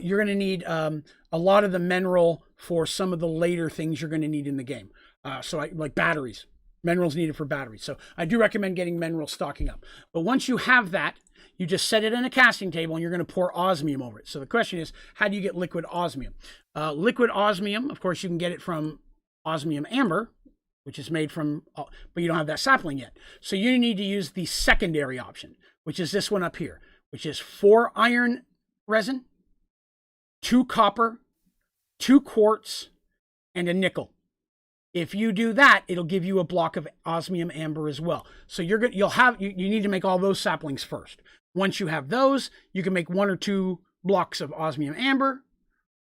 You're going to need a lot of the mineral for some of the later things you're going to need in the game. Like batteries. Minerals needed for batteries. So I do recommend getting mineral stocking up. But once you have that, you just set it in a casting table and you're going to pour osmium over it. So the question is, how do you get liquid osmium? Liquid osmium, of course, you can get it from osmium amber, which is made from, but you don't have that sapling yet. So you need to use the secondary option, which is this one up here, which is 4 iron resin, 2 copper, 2 quartz, and a nickel. If you do that, it'll give you a block of osmium amber as well. So you need to make all those saplings first. Once you have those, you can make 1 or 2 blocks of osmium amber,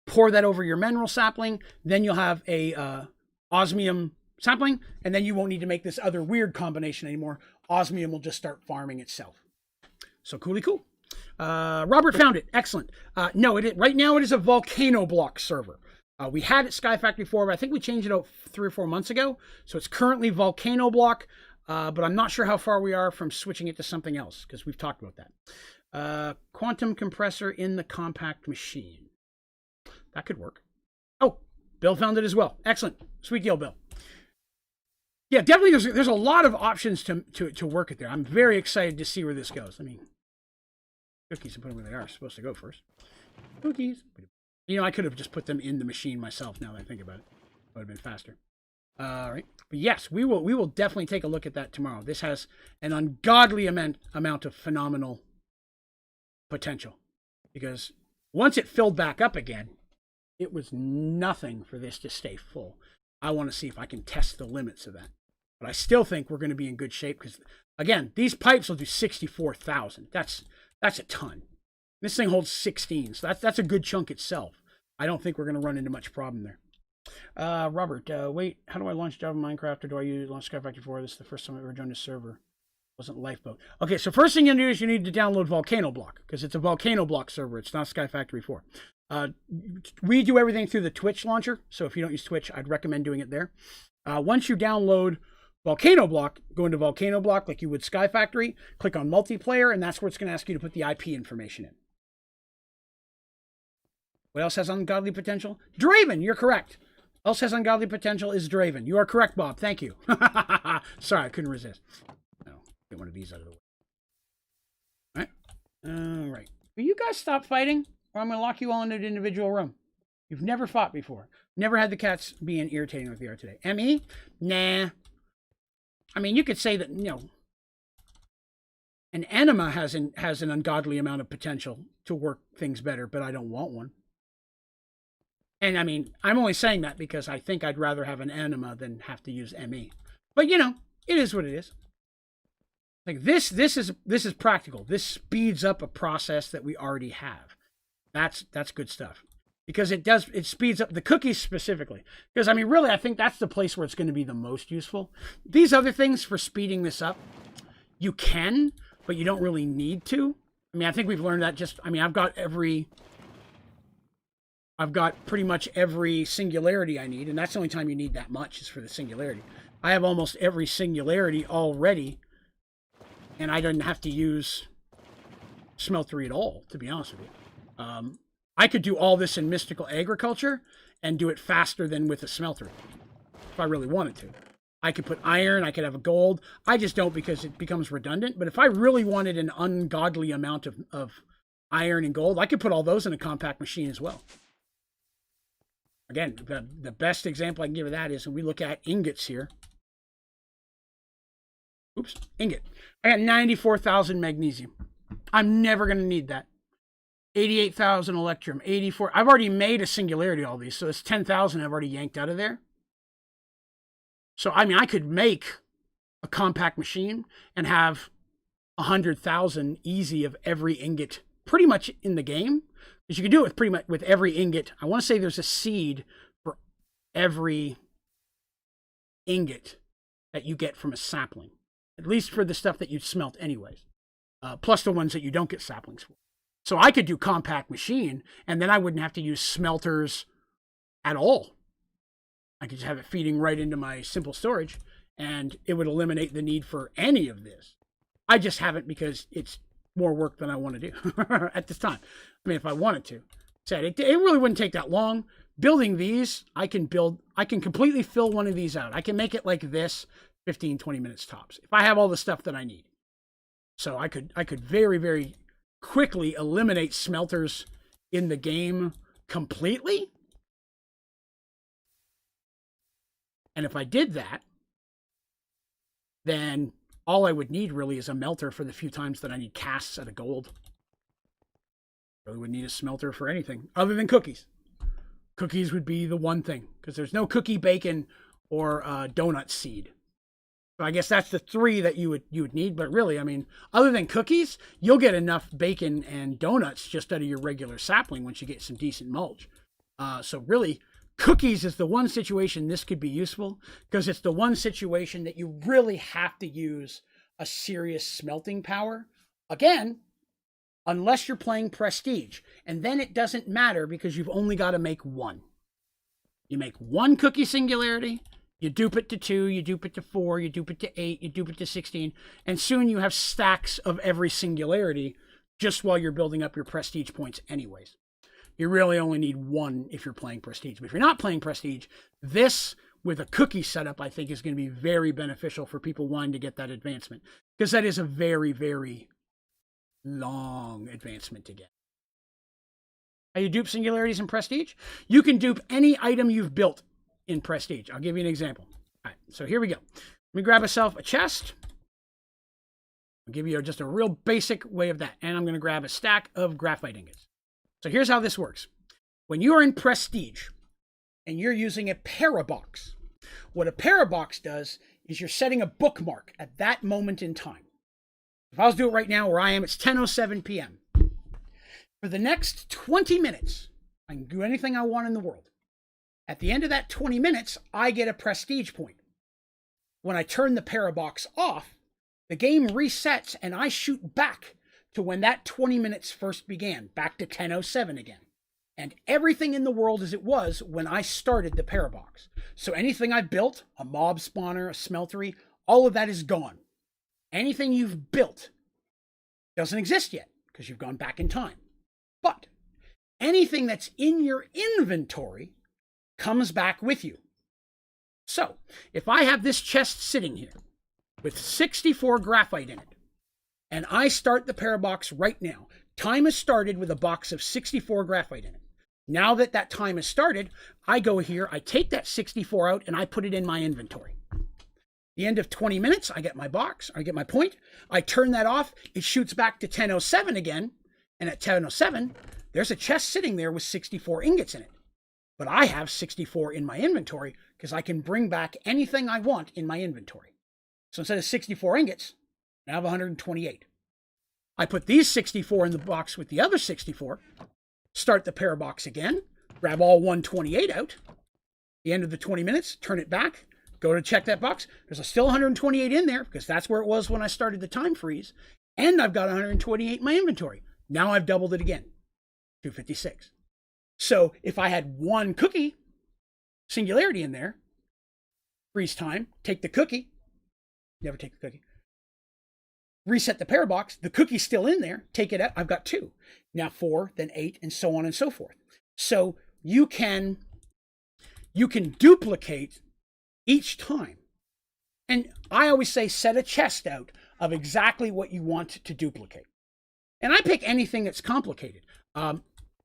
pour that over your mineral sapling, then you'll have a osmium sapling, and then you won't need to make this other weird combination anymore. Osmium will just start farming itself. So cool. Robert found it. Excellent. No, right now it is a volcano block server. We had it Sky Factory 4, but I think we changed it out 3 or 4 months ago. So it's currently volcano block, but I'm not sure how far we are from switching it to something else, because we've talked about that. Quantum compressor in the compact machine. That could work. Oh, Bill found it as well. Excellent. Sweet deal, Bill. Yeah, definitely there's a lot of options to work it there. I'm very excited to see where this goes. I mean, cookies and put them where they are supposed to go first. Cookies. You know, I could have just put them in the machine myself now that I think about it. It would have been faster. All right. But yes, we will definitely take a look at that tomorrow. This has an ungodly amount of phenomenal potential. Because once it filled back up again, it was nothing for this to stay full. I want to see if I can test the limits of that. But I still think we're going to be in good shape because, again, these pipes will do 64,000. That's a ton. This thing holds 16, so that's a good chunk itself. I don't think we're going to run into much problem there. Robert, wait, how do I launch Java Minecraft, or do I launch Sky Factory 4? This is the first time I ever joined a server. It wasn't Lifeboat. Okay, so first thing you do is you need to download Volcano Block, because it's a Volcano Block server. It's not Sky Factory 4. We do everything through the Twitch launcher, so if you don't use Twitch, I'd recommend doing it there. Once you download Volcano Block, go into Volcano Block like you would Sky Factory, click on Multiplayer, and that's where it's going to ask you to put the IP information in. What else has ungodly potential? Draven, you're correct. Else has ungodly potential is Draven. You are correct, Bob. Thank you. Sorry, I couldn't resist. No, get one of these out of the way. All right. All right. Will you guys stop fighting, or I'm going to lock you all into an individual room? You've never fought before. Never had the cats being irritating with you today. ME? Nah. I mean, you could say that, you know, an enema has an ungodly amount of potential to work things better, but I don't want one. And I mean, I'm only saying that because I think I'd rather have an enema than have to use ME. But you know, it is what it is. Like this is practical. This speeds up a process that we already have. That's good stuff. Because it speeds up the cookies specifically. Because I mean, really, I think that's the place where it's going to be the most useful. These other things for speeding this up, you can, but you don't really need to. I mean, I think we've learned that I've got pretty much every singularity I need, and that's the only time you need that much is for the singularity. I have almost every singularity already, and I didn't have to use Smeltery at all, to be honest with you. I could do all this in mystical agriculture and do it faster than with a smelter if I really wanted to. I could put iron, I could have a gold. I just don't because it becomes redundant. But if I really wanted an ungodly amount of iron and gold, I could put all those in a compact machine as well. Again, the best example I can give of that is when we look at ingots here. Oops, ingot. I got 94,000 magnesium. I'm never going to need that. 88,000 electrum, 84. I've already made a singularity all these, so it's 10,000 I've already yanked out of there. So, I mean, I could make a compact machine and have 100,000 easy of every ingot pretty much in the game. Because you can do it with pretty much with every ingot. I want to say there's a seed for every ingot that you get from a sapling. At least for the stuff that you smelt anyways. Plus the ones that you don't get saplings for. So I could do compact machine, and then I wouldn't have to use smelters at all. I could just have it feeding right into my simple storage, and it would eliminate the need for any of this. I just haven't because it's more work than I want to do at this time. I mean, if I wanted to. It really wouldn't take that long. Building these, I can completely fill one of these out. I can make it like this, 15, 20 minutes tops, if I have all the stuff that I need. So I could very, very quickly eliminate smelters in the game completely. And if I did that, then all I would need really is a melter for the few times that I need casts out of gold. I really wouldn't need a smelter for anything other than cookies. Cookies would be the one thing, because there's no cookie bacon or donut seed. So I guess that's the three that you would need. But really, I mean, other than cookies, you'll get enough bacon and donuts just out of your regular sapling once you get some decent mulch. So really, cookies is the one situation this could be useful, because it's the one situation that you really have to use a serious smelting power. Again, unless you're playing prestige. And then it doesn't matter because you've only got to make one. You make one cookie singularity. You dupe it to 2, you dupe it to 4, you dupe it to 8, you dupe it to 16, and soon you have stacks of every singularity just while you're building up your prestige points anyways. You really only need one if you're playing prestige. But if you're not playing prestige, this with a cookie setup, I think, is going to be very beneficial for people wanting to get that advancement, because that is a very, very long advancement to get. How you dupe singularities in prestige? You can dupe any item you've built in prestige. I'll give you an example. All right, so here we go. Let me grab myself a chest. I'll give you just a real basic way of that. And I'm going to grab a stack of graphite ingots. So here's how this works. When you are in prestige and you're using a parabox, what a parabox does is you're setting a bookmark at that moment in time. If I was to do it right now where I am, it's 10:07 p.m. For the next 20 minutes, I can do anything I want in the world. At the end of that 20 minutes, I get a prestige point. When I turn the parabox off, the game resets and I shoot back to when that 20 minutes first began, back to 10:07 again. And everything in the world as it was when I started the parabox. So anything I built, a mob spawner, a smeltery, all of that is gone. Anything you've built doesn't exist yet because you've gone back in time. But anything that's in your inventory comes back with you. So if I have this chest sitting here with 64 graphite in it, and I start the parabox right now, time has started with a box of 64 graphite in it. Now that that time has started, I go here, I take that 64 out, and I put it in my inventory. The end of 20 minutes, I get my box, I get my point, I turn that off, it shoots back to 10:07 again, and at 10:07, there's a chest sitting there with 64 ingots in it. But I have 64 in my inventory because I can bring back anything I want in my inventory. So instead of 64 ingots, I have 128. I put these 64 in the box with the other 64, start the parabox again, grab all 128 out, the end of the 20 minutes, turn it back, go to check that box. There's still 128 in there because that's where it was when I started the time freeze. And I've got 128 in my inventory. Now I've doubled it again, 256. So if I had one cookie singularity in there, freeze time, take the cookie, never take the cookie, reset the parabox, the cookie's still in there, take it out, I've got 2. Now 4, then 8, and so on and so forth. So you can duplicate each time. And I always say set a chest out of exactly what you want to duplicate. And I pick anything that's complicated.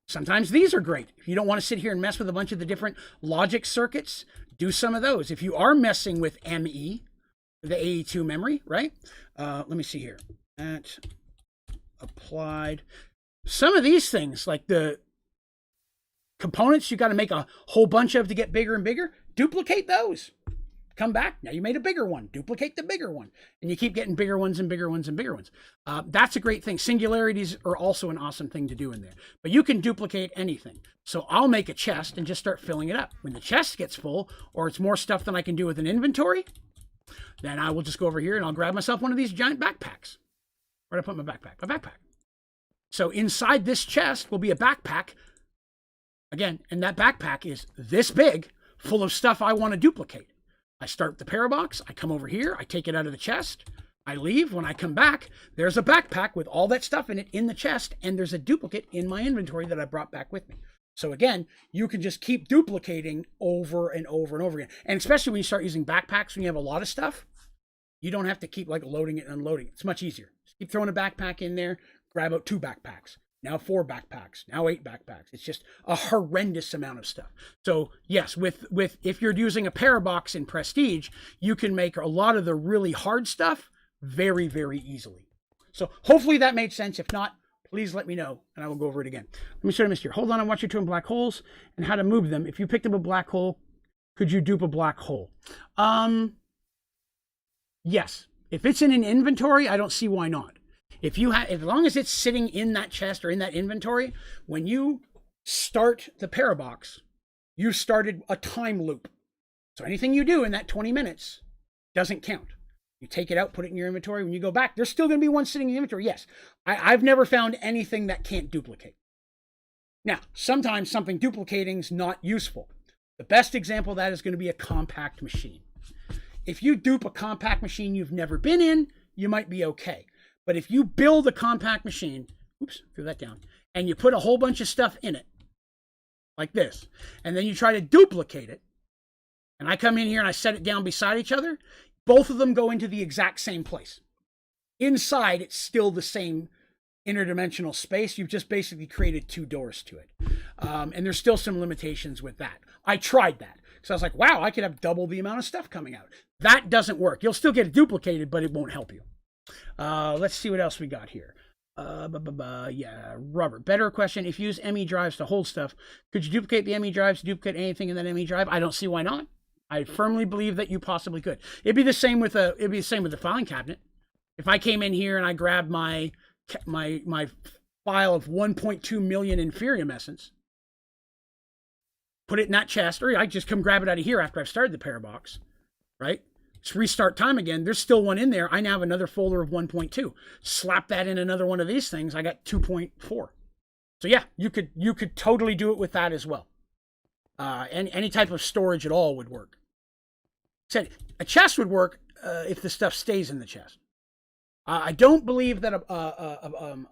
Sometimes these are great. If you don't want to sit here and mess with a bunch of the different logic circuits, do some of those. If you are messing with ME, the AE2 memory, right? Let me see here. At applied. Some of these things, like the components you got to make a whole bunch of to get bigger and bigger, duplicate those. Come back. Now you made a bigger one. Duplicate the bigger one. And you keep getting bigger ones and bigger ones and bigger ones. That's a great thing. Singularities are also an awesome thing to do in there. But you can duplicate anything. So I'll make a chest and just start filling it up. When the chest gets full, or it's more stuff than I can do with an inventory, then I will just go over here and I'll grab myself one of these giant backpacks. Where'd I put my backpack? My backpack. So inside this chest will be a backpack. Again, and that backpack is this big, full of stuff I want to duplicate. I start the parabox, I come over here, I take it out of the chest, I leave. When I come back, there's a backpack with all that stuff in it in the chest, and there's a duplicate in my inventory that I brought back with me. So again, you can just keep duplicating over and over and over again. And especially when you start using backpacks, when you have a lot of stuff, you don't have to keep like loading it and unloading it. It's much easier. Just keep throwing a backpack in there, grab out 2 backpacks. Now 4 backpacks, now 8 backpacks. It's just a horrendous amount of stuff. So yes, with if you're using a parabox in Prestige, you can make a lot of the really hard stuff very, very easily. So hopefully that made sense. If not, please let me know and I will go over it again. Let me show you this here. Hold on, I want you to in black holes and how to move them. If you picked up a black hole, could you dupe a black hole? Yes. If it's in an inventory, I don't see why not. If you have, as long as it's sitting in that chest or in that inventory, when you start the parabox, you started a time loop. So anything you do in that 20 minutes doesn't count. You take it out, put it in your inventory. When you go back, there's still going to be one sitting in the inventory. Yes, I've never found anything that can't duplicate. Now, sometimes something duplicating is not useful. The best example of that is going to be a compact machine. If you dupe a compact machine you've never been in, you might be okay. But if you build a compact machine, oops, threw that down, and you put a whole bunch of stuff in it, like this, and then you try to duplicate it, and I come in here and I set it down beside each other, both of them go into the exact same place. Inside, it's still the same interdimensional space. You've just basically created 2 doors to it. And there's still some limitations with that. I tried that. So I was like, wow, I could have double the amount of stuff coming out. That doesn't work. You'll still get it duplicated, but it won't help you. Let's see what else we got here. Yeah, Robert, better question. If you use ME drives to hold stuff, could you duplicate the ME drives to duplicate anything in that ME drive? I don't see why not. I firmly believe that you possibly could. It'd be the same with the filing cabinet. If I came in here and I grabbed my file of 1.2 million Inferium essence, put it in that chest, or I just come grab it out of here after I've started the parabox, right? Just restart time again. There's still one in there. I now have another folder of 1.2. Slap that in another one of these things. I got 2.4. So yeah, you could totally do it with that as well. And any type of storage at all would work. Said a chest would work if the stuff stays in the chest. I don't believe that an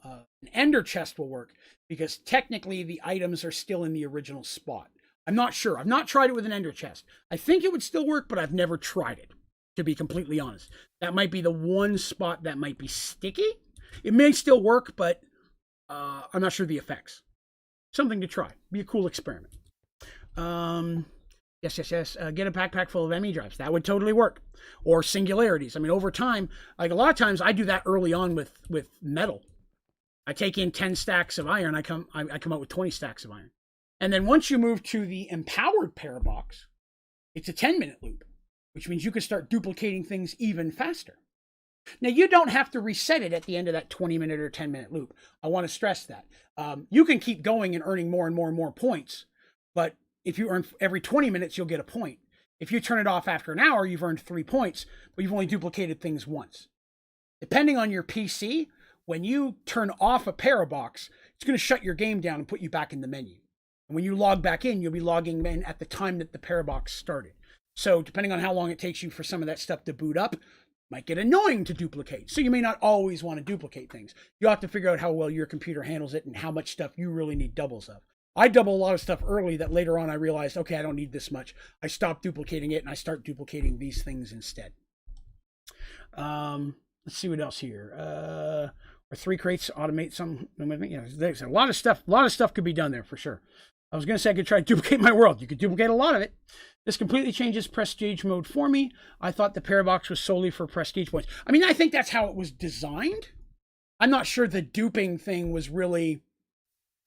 ender chest will work because technically the items are still in the original spot. I'm not sure. I've not tried it with an ender chest. I think it would still work, but I've never tried it. To be completely honest, that might be the one spot that might be sticky. It may still work, but I'm not sure the effects. Something to try. Be a cool experiment. Yes. Get a backpack full of ME drives. That would totally work. Or singularities. I mean, over time, like a lot of times, I do that early on with metal. I take in 10 stacks of iron. I come out with 20 stacks of iron. And then once you move to the empowered parabox, it's a 10-minute loop, which means you can start duplicating things even faster. Now, you don't have to reset it at the end of that 20-minute or 10-minute loop. I want to stress that. You can keep going and earning more and more and more points, but if you earn every 20 minutes, you'll get a point. If you turn it off after an hour, you've earned 3 points, but you've only duplicated things once. Depending on your PC, when you turn off a parabox, it's going to shut your game down and put you back in the menu. And when you log back in, you'll be logging in at the time that the parabox started. So depending on how long it takes you for some of that stuff to boot up, Might get annoying to duplicate. So you may not always want to duplicate things. You have to figure out how well your computer handles it and how much stuff you really need doubles of. I double a lot of stuff early that later on I realized, okay, I don't need this much. I stop duplicating it and I start duplicating these things instead. Let's see what else here. Or 3 crates automate some. There's a lot of stuff. A lot of stuff could be done there for sure. I was going to say I could try to duplicate my world. You could duplicate a lot of it. This completely changes prestige mode for me. I thought the parabox was solely for prestige points. I mean, I think that's how it was designed. I'm not sure the duping thing was really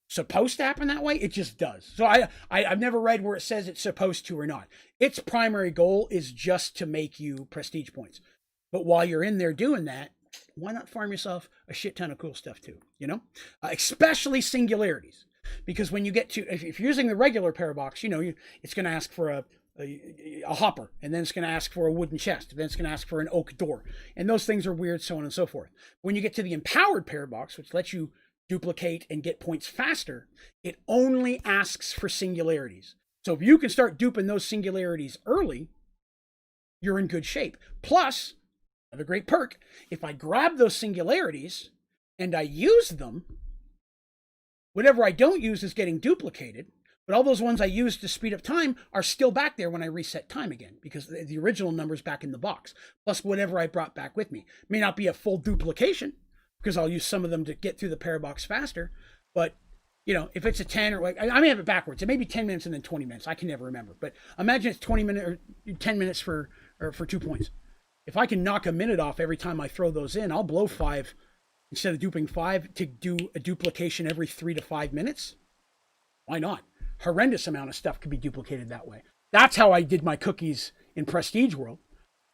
supposed to happen that way. It just does. So I've never read where it says it's supposed to or not. Its primary goal is just to make you prestige points. But while you're in there doing that, why not farm yourself a shit ton of cool stuff too, you know? Especially singularities. Because when you get to, if you're using the regular parabox, it's going to ask for a hopper, and then it's going to ask for a wooden chest, then it's going to ask for an oak door. And those things are weird, so on and so forth. When you get to the empowered parabox, which lets you duplicate and get points faster, it only asks for singularities. So if you can start duping those singularities early, you're in good shape. Plus, another great perk, if I grab those singularities and I use them, whatever I don't use is getting duplicated, but all those ones I used to speed up time are still back there when I reset time again, because the original number's back in the box, plus whatever I brought back with me. May not be a full duplication, because I'll use some of them to get through the parabox faster, but if it's a 10 or like, I may have it backwards. It may be 10 minutes and then 20 minutes. I can never remember, but imagine it's 20 minutes or 10 minutes for 2 points. If I can knock a minute off every time I throw those in, I'll blow 5 instead of duping 5 to do a duplication every 3 to 5 minutes. Why not? Horrendous amount of stuff could be duplicated that way. That's how I did my cookies in Prestige World.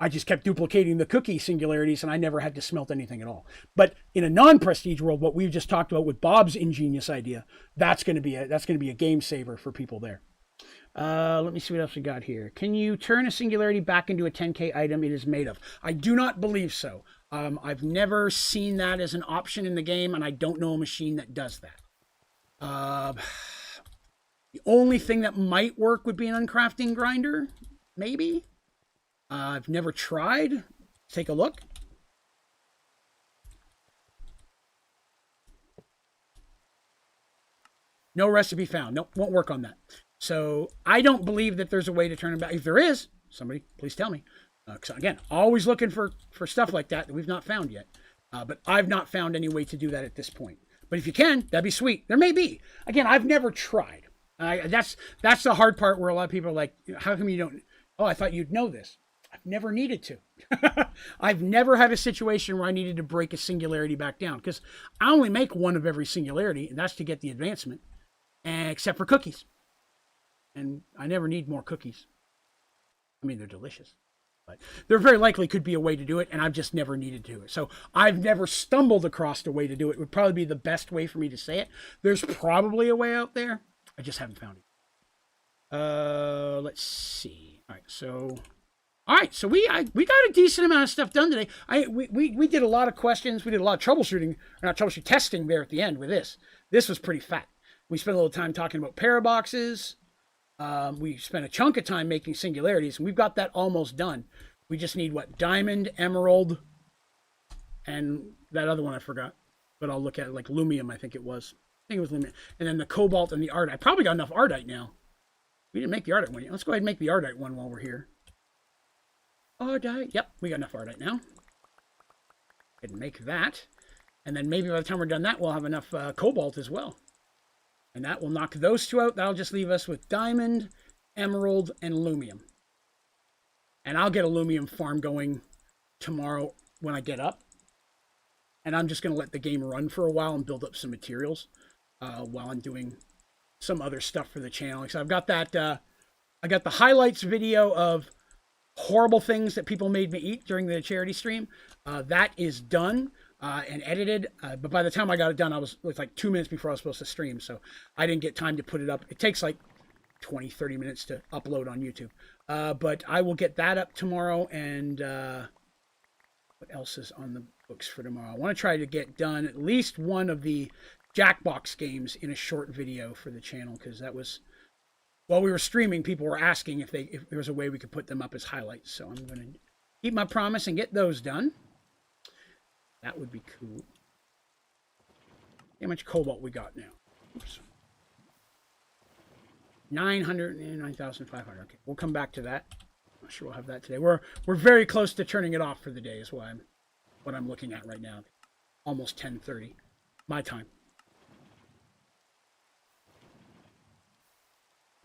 I just kept duplicating the cookie singularities and I never had to smelt anything at all. But in a non-Prestige world, what we've just talked about with Bob's ingenious idea, that's going to be a game saver for people there. Let me see what else we got here. Can you turn a singularity back into a 10k item it is made of? I do not believe so. I've never seen that as an option in the game, and I don't know a machine that does that. The only thing that might work would be an uncrafting grinder, maybe. I've never tried. Take a look. No recipe found. Nope, won't work on that. So I don't believe that there's a way to turn it back. If there is, somebody please tell me. Again, always looking for stuff like that we've not found yet. But I've not found any way to do that at this point. But if you can, that'd be sweet. There may be. Again, I've never tried. That's the hard part where a lot of people are like, how come you don't? Oh, I thought you'd know this. I've never needed to. I've never had a situation where I needed to break a singularity back down, because I only make one of every singularity, and that's to get the advancement, except for cookies. And I never need more cookies. I mean, they're delicious, but there very likely could be a way to do it, and I've just never needed to do it. So I've never stumbled across a way to do it. It would probably be the best way for me to say it. There's probably a way out there. I just haven't found it. Let's see. All right, so we got a decent amount of stuff done today. We did a lot of questions. We did a lot of troubleshooting, or not troubleshooting, testing there at the end with this. This was pretty fat. We spent a little time talking about paraboxes. We spent a chunk of time making singularities, and we've got that almost done. We just need diamond, emerald, and that other one I forgot, but I'll look at it, like lumium, I think it was. I think it was lumium. And then the cobalt and the ardite. I probably got enough ardite now. We didn't make the ardite one yet. Let's go ahead and make the ardite one while we're here. Ardite. Yep, we got enough ardite now. Go ahead and make that. And then maybe by the time we're done that, we'll have enough cobalt as well. And that will knock those two out. That'll just leave us with diamond, emerald, and lumium. And I'll get a lumium farm going tomorrow when I get up. And I'm just going to let the game run for a while and build up some materials while I'm doing some other stuff for the channel. So I've got that. I got the highlights video of horrible things that people made me eat during the charity stream. That is done and edited. But by the time I got it done, it was like 2 minutes before I was supposed to stream. So I didn't get time to put it up. It takes like 20, 30 minutes to upload on YouTube. But I will get that up tomorrow. And what else is on the books for tomorrow? I want to try to get done at least one of the Jackbox games in a short video for the channel, because that was, while we were streaming, people were asking if there was a way we could put them up as highlights. So I'm going to keep my promise and get those done. That would be cool. How much cobalt we got now? Oops. 909,500. Okay, we'll come back to that. I'm not sure we'll have that today. We're very close to turning it off for the day is what I'm looking at right now. Almost 10:30 my time.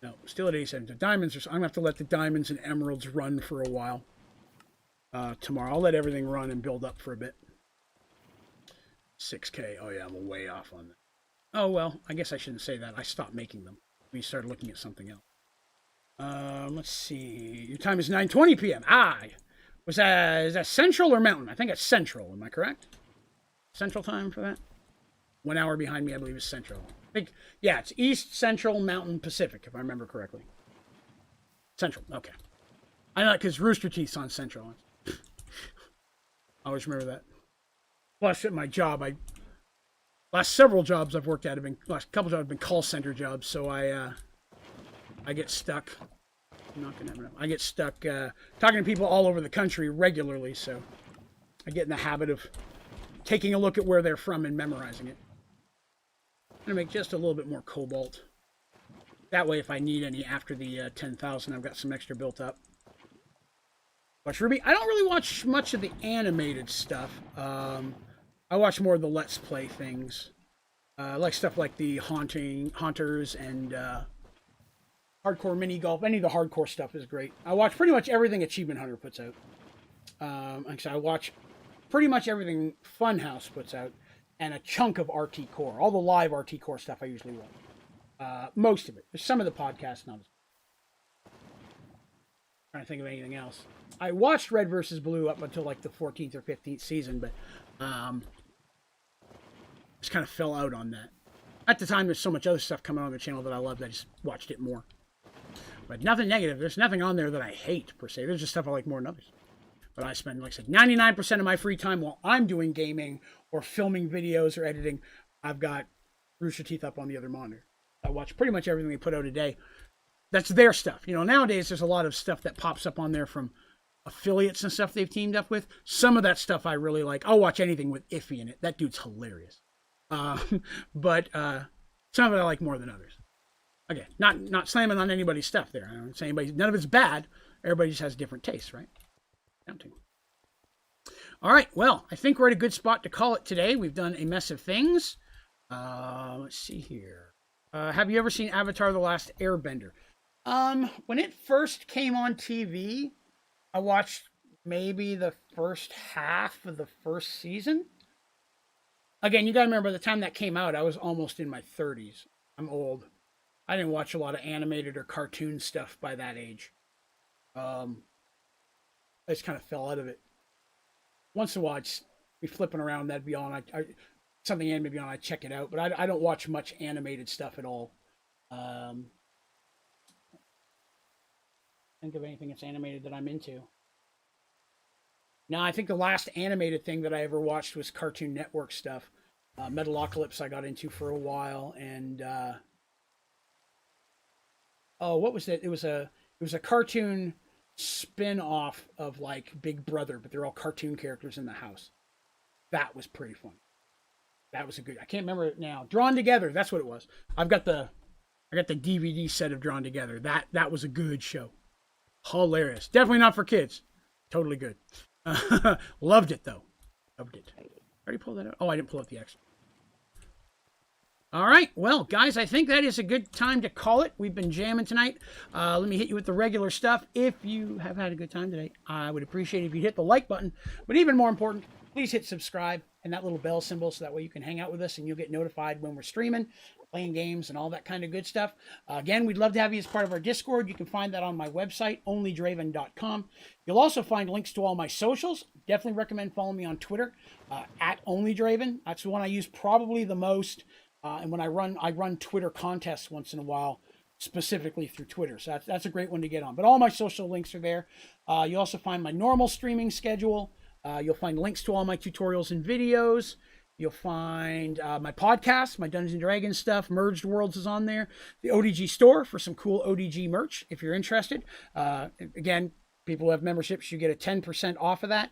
No, still at 87. The diamonds I'm gonna have to let the diamonds and emeralds run for a while. Tomorrow I'll let everything run and build up for a bit. 6K. Oh yeah, I'm way off on that. Oh well, I guess I shouldn't say that. I stopped making them. We started looking at something else. Let's see. Your time is 9:20 p.m. Is that Central or Mountain? I think it's Central. Am I correct? Central time for that? 1 hour behind me, I believe, is Central. I think, yeah, it's East, Central, Mountain, Pacific, if I remember correctly. Central, okay. I know, because Rooster Teeth's on Central. I always remember that. Plus, at my job, last several jobs I've worked at have been, last couple jobs have been call center jobs, so I get stuck. I'm not gonna have enough. I get stuck talking to people all over the country regularly, so I get in the habit of taking a look at where they're from and memorizing it. I'm gonna make just a little bit more cobalt. That way, if I need any after the 10,000, I've got some extra built up. Watch Ruby. I don't really watch much of the animated stuff. I watch more of the Let's Play things. I like stuff like the Haunters and Hardcore Mini Golf. Any of the hardcore stuff is great. I watch pretty much everything Achievement Hunter puts out. Like I watch pretty much everything Funhouse puts out, and a chunk of RT Core. All the live RT Core stuff I usually watch. Most of it. There's some of the podcasts not as trying to think of anything else. I watched Red vs. Blue up until like the 14th or 15th season, but just kind of fell out on that. At the time, there's so much other stuff coming on the channel that I loved, I just watched it more. But nothing negative. There's nothing on there that I hate, per se. There's just stuff I like more than others. But I spend, like I said, 99% of my free time while I'm doing gaming or filming videos or editing. I've got Rooster Teeth up on the other monitor. I watch pretty much everything they put out a day. That's their stuff. You know, nowadays there's a lot of stuff that pops up on there from affiliates and stuff they've teamed up with. Some of that stuff I really like. I'll watch anything with Iffy in it. That dude's hilarious. But some of it I like more than others. Okay, not slamming on anybody's stuff there. I don't say anybody. None of it's bad. Everybody just has different tastes, right? Down to. All right. Well, I think we're at a good spot to call it today. We've done a mess of things. Let's see here. Have you ever seen Avatar: The Last Airbender? When it first came on TV, I watched maybe the first half of the first season. Again, you gotta remember, by the time that came out, I was almost in my 30s. I'm old. I didn't watch a lot of animated or cartoon stuff by that age. I just kind of fell out of it. Once in a while, I'd be flipping around, that'd be on. Something anime be on, I'd check it out. But I don't watch much animated stuff at all. Think of anything that's animated that I'm into. Now, I think the last animated thing that I ever watched was Cartoon Network stuff. Metalocalypse I got into for a while, and what was it? It was a cartoon spin-off of like Big Brother, but they're all cartoon characters in the house. That was pretty fun. That was a good. I can't remember it now. Drawn Together. That's what it was. I got the DVD set of Drawn Together. That was a good show. Hilarious. Definitely not for kids. Totally good. Loved it though. Loved it. Already pulled that out. Oh, I didn't pull out the extra. All right. Well, guys, I think that is a good time to call it. We've been jamming tonight. Let me hit you with the regular stuff. If you have had a good time today, I would appreciate it if you hit the like button. But even more important, please hit subscribe and that little bell symbol so that way you can hang out with us and you'll get notified when we're streaming, playing games, and all that kind of good stuff. Again, we'd love to have you as part of our Discord. You can find that on my website, onlydraven.com. You'll also find links to all my socials. Definitely recommend following me on Twitter, at onlydraven. That's the one I use probably the most. And when I run Twitter contests once in a while, specifically through Twitter. So that's a great one to get on. But all my social links are there. You also find my normal streaming schedule. You'll find links to all my tutorials and videos. You'll find my podcast, my Dungeons & Dragons stuff. Merged Worlds is on there. The ODG store for some cool ODG merch if you're interested. Again, People who have memberships, you get a 10% off of that.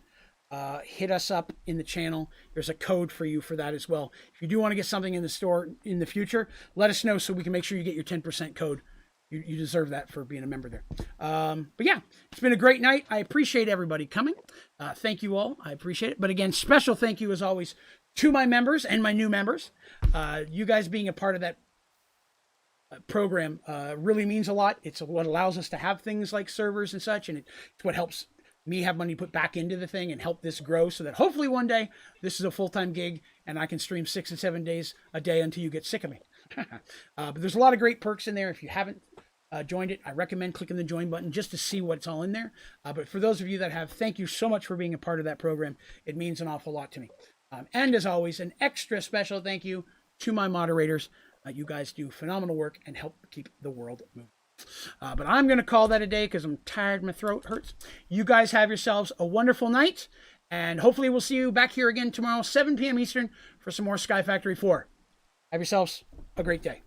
Hit us up in the channel. There's a code for you for that as well. If you do want to get something in the store in the future, let us know so we can make sure you get your 10% code. You deserve that for being a member there. But yeah, it's been a great night. I appreciate everybody coming. Thank you all. I appreciate it. But again, special thank you as always to my members and my new members. You guys being a part of that program really means a lot. It's what allows us to have things like servers and such, and it's what helps me have money put back into the thing and help this grow so that hopefully one day this is a full-time gig and I can stream 6 and 7 days a day until you get sick of me. But there's a lot of great perks in there. If you haven't joined it, I recommend clicking the join button just to see what's all in there. But for those of you that have, thank you so much for being a part of that program. It means an awful lot to me. And as always, an extra special thank you to my moderators. You guys do phenomenal work and help keep the world moving. But I'm going to call that a day because I'm tired. My throat hurts. You guys have yourselves a wonderful night. And hopefully we'll see you back here again tomorrow, 7 p.m. Eastern, for some more Sky Factory 4. Have yourselves a great day.